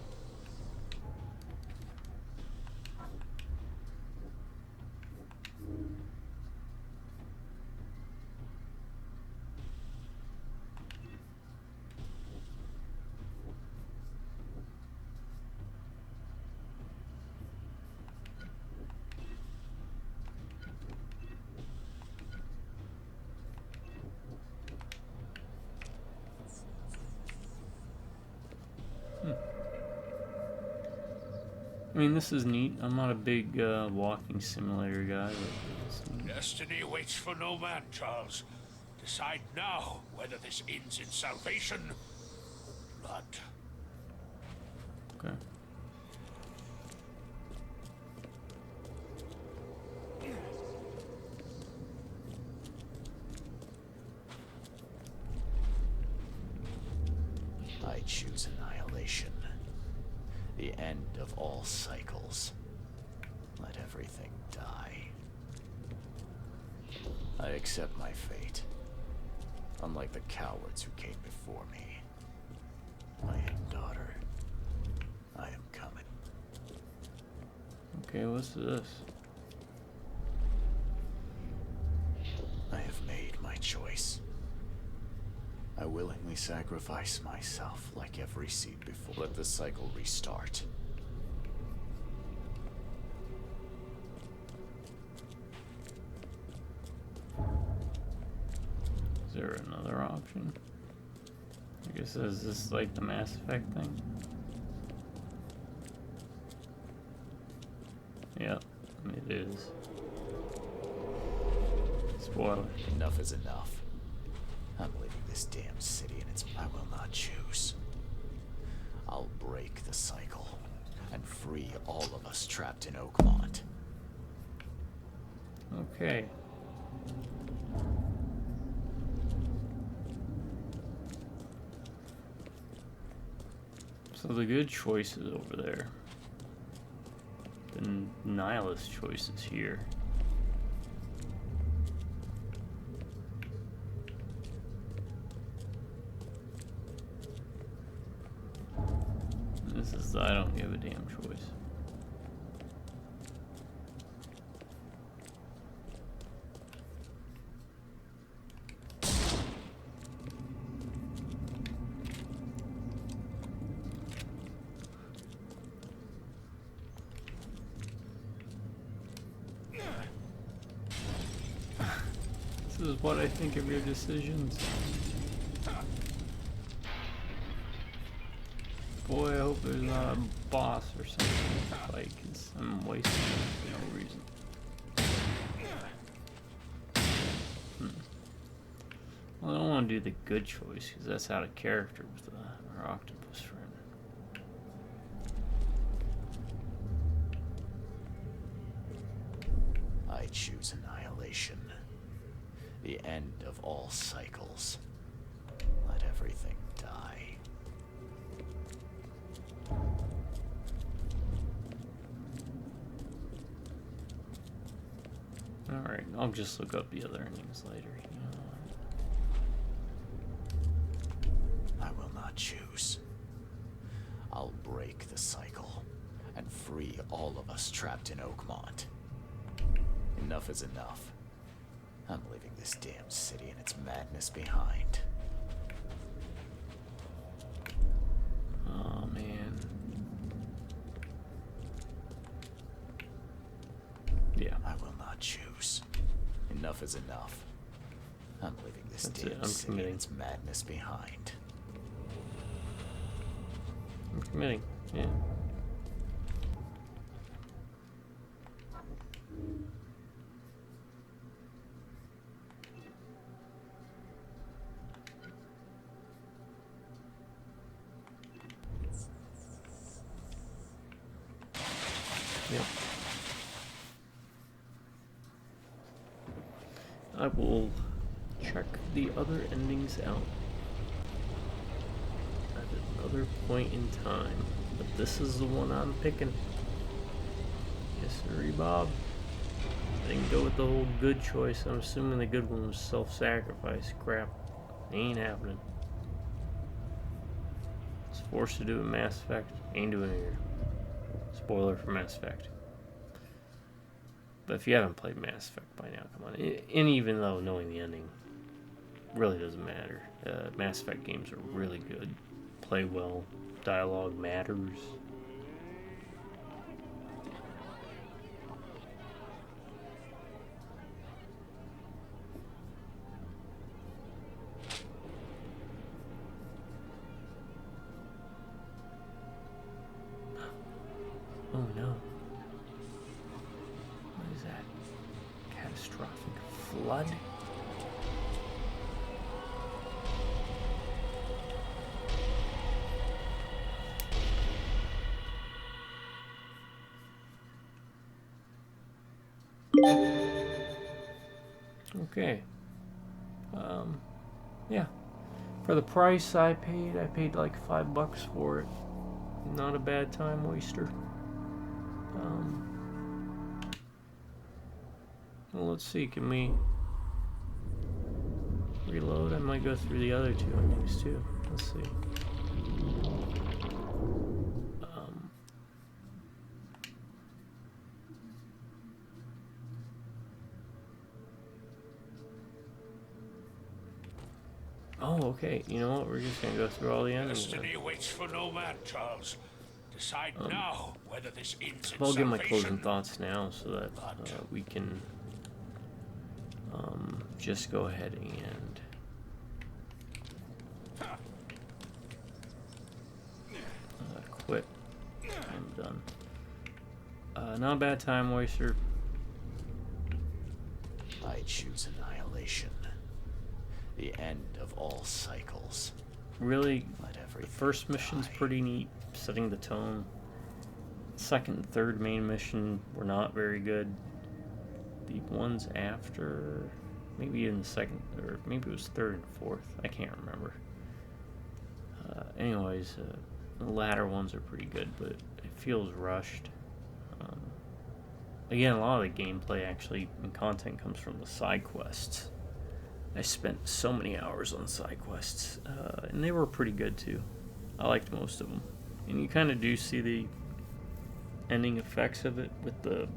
I mean, this is neat. I'm not a big walking simulator guy, but Destiny waits for no man, Charles. Decide now whether this ends in salvation or blood. okay. I choose annihilation. The end of all cycles. Let everything die. I accept my fate. Unlike the cowards who came before me. My daughter, I am coming. Okay, what's this? I have made my choice. I willingly sacrifice myself like every seed before. Let the cycle restart. Is there another option? I guess is this like the Mass Effect thing? Yep, it is. Spoiler. Enough is enough. I'm leaving this damn city and I will not choose. I'll break the cycle and free all of us trapped in Oakmont. Okay. So the good choice is over there. The nihilist choice is here. This is, I don't give a damn choice. This is what I think of your decisions. Boy, I hope there's not a boss or something to fight, because I'm wasting it for no reason. Well, I don't want to do the good choice, because that's out of character with our octopus friend. I choose annihilation. The end of all cycles. Let everything die. Alright, I'll just look up the other endings later. You know. I will not choose. I'll break the cycle and free all of us trapped in Oakmont. Enough is enough. I'm leaving this damn city and its madness behind. Oh, man. Yeah. I will not choose. Enough is enough. I'm leaving this damn city and its madness behind. I'm committing, yeah. Yep. I will check the other endings out at another point in time, but this is the one I'm picking. Yes, sir, Bob. I didn't go with the whole good choice. I'm assuming the good one was self-sacrifice. Crap. Ain't happening. It's forced to do a Mass Effect. Ain't doing it here. Spoiler for Mass Effect. But if you haven't played Mass Effect by now, come on. And even though knowing the ending really doesn't matter. Mass Effect games are really good. Play well. Dialogue matters. Oh no. What is that? Catastrophic flood? Okay. Yeah. For the price I paid like $5 for it. Not a bad time waster. Well, let's see. Can we reload? I might go through the other two endings too. Let's see. Oh, okay. You know what? We're just gonna go through all the endings. Destiny waits for no man, Charles. Decide now whether this ends in I'll give my salvation. closing thoughts now so that we can just go ahead and quit. I'm done. Not a bad time waster. I choose annihilation. The end of all cycles. Really, the first mission's pretty neat, setting the tone. Second and third main mission were not very good. The ones after, maybe in the second, or maybe it was third and fourth, I can't remember. Anyways, the latter ones are pretty good, but it feels rushed. Again, a lot of the gameplay actually and content comes from the side quests. I spent so many hours on side quests, and they were pretty good too. I liked most of them. And you kind of do see the ending effects of it with the,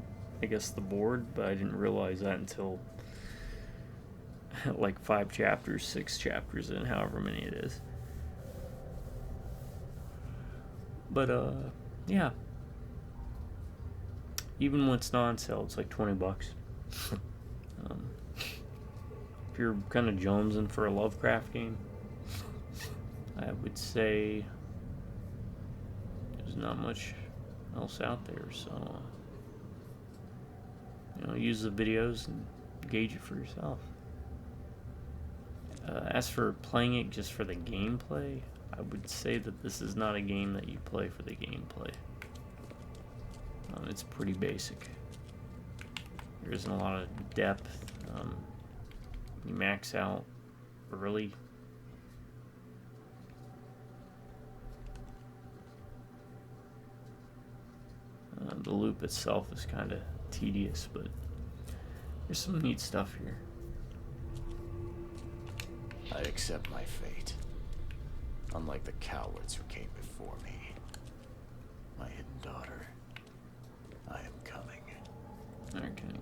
I guess, the board, but I didn't realize that until like 5 chapters, 6 chapters in, however many it is. But, yeah. Even when it's not on sale, it's like $20. If you're kind of jonesing for a Lovecraft game, I would say there's not much else out there, so use the videos and gauge it for yourself. As for playing it just for the gameplay, I would say that this is not a game that you play for the gameplay. It's pretty basic. There isn't a lot of depth. You max out early. The loop itself is kind of tedious, but there's some neat stuff here. I accept my fate. Unlike the cowards who came before me. My hidden daughter I am coming. Okay.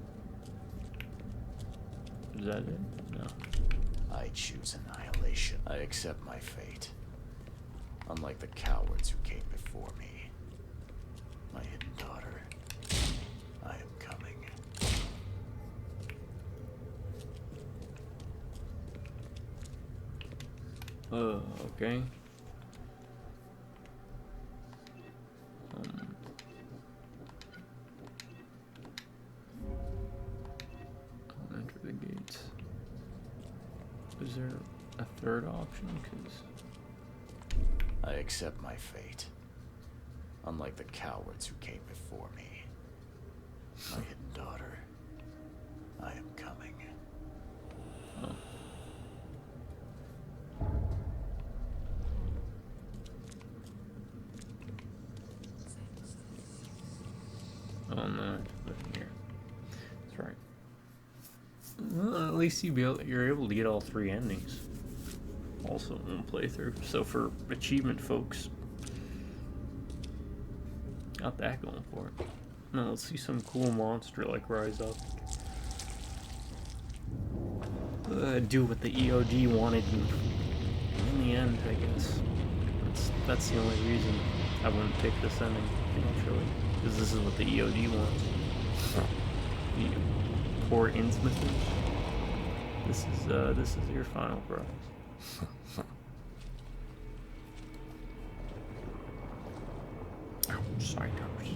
Is that it? No. I choose annihilation. I accept my fate. Unlike the cowards who came before me. My hidden daughter. I am coming. Okay. I'll enter the gates. Is there a third option? Because I accept my fate. Unlike the cowards who came before me. My hidden daughter. I am coming. Oh. Oh no, I have to put it here. That's right. Well, at least you're able to get all 3 endings. Also in one playthrough. So for achievement folks, got that going for it. Now let's see some cool monster like rise up. Do what the EOD wanted in the end, I guess. That's the only reason I wouldn't pick this ending, naturally. Because this is what the EOD wants. The poor Innsmouthers. This is your final prize. Sorry, Towers.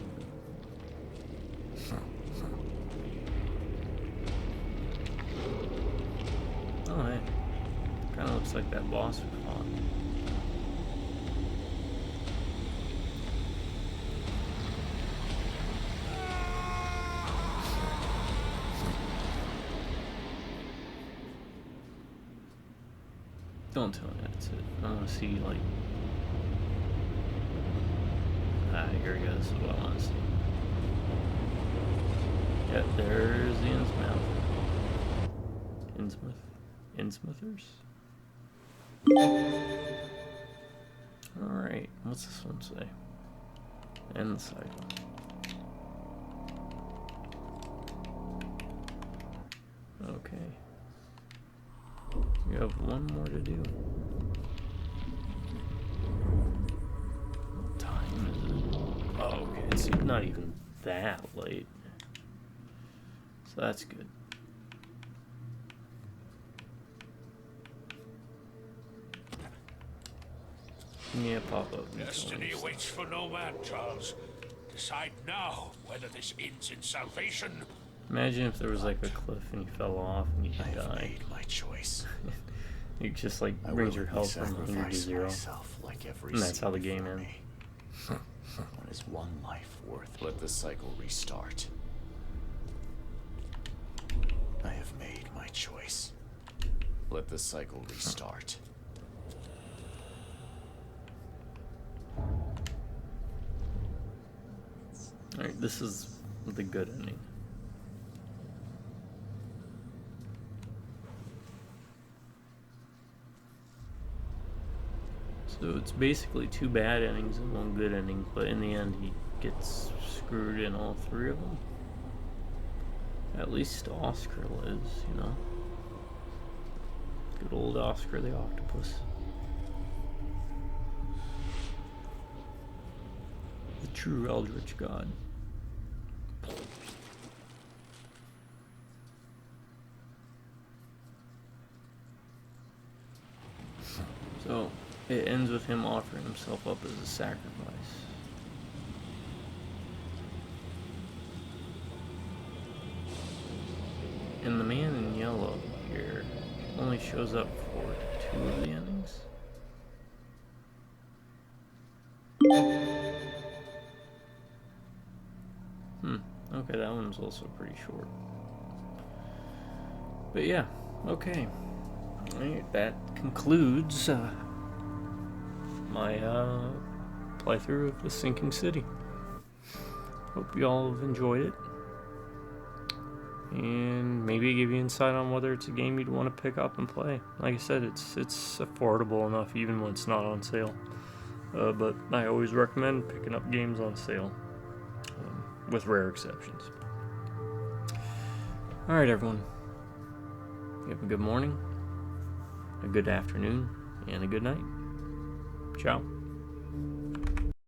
Oh, hey. Kinda looks like that boss we fought. Don't tell me that's it. I want to see, like... here we go. This is what I want to see. Yep, there's the Innsmouthers. Alright, what's this one say? End the cycle. Okay. We have one more to do. What time is it? Oh, okay, it's not even that late. So that's good. Yeah, pop up. Destiny waits for no man, Charles. Decide now whether this ends in salvation. Imagine if there was like a cliff and you fell off and you could die. I made my choice. You just like raise your health from 100 to 0. Like And that's how the game ends. What is one life worth? Let the cycle restart. I have made my choice. Let the cycle restart. Alright, this is the good ending. So it's basically 2 bad endings and 1 good ending, but in the end he gets screwed in all 3 of them. At least Oscar lives, you know? Good old Oscar the Octopus. The true Eldritch God. So, it ends with him offering himself up as a sacrifice. And the man in yellow here only shows up for 2 of the endings. Okay, that one's also pretty short. But yeah, okay. Alright, that concludes my playthrough of The Sinking City. Hope you all have enjoyed it. And maybe give you insight on whether it's a game you'd want to pick up and play. Like I said, it's affordable enough even when it's not on sale. But I always recommend picking up games on sale. with rare exceptions. Alright, everyone. You have a good morning, a good afternoon, and a good night. Ciao.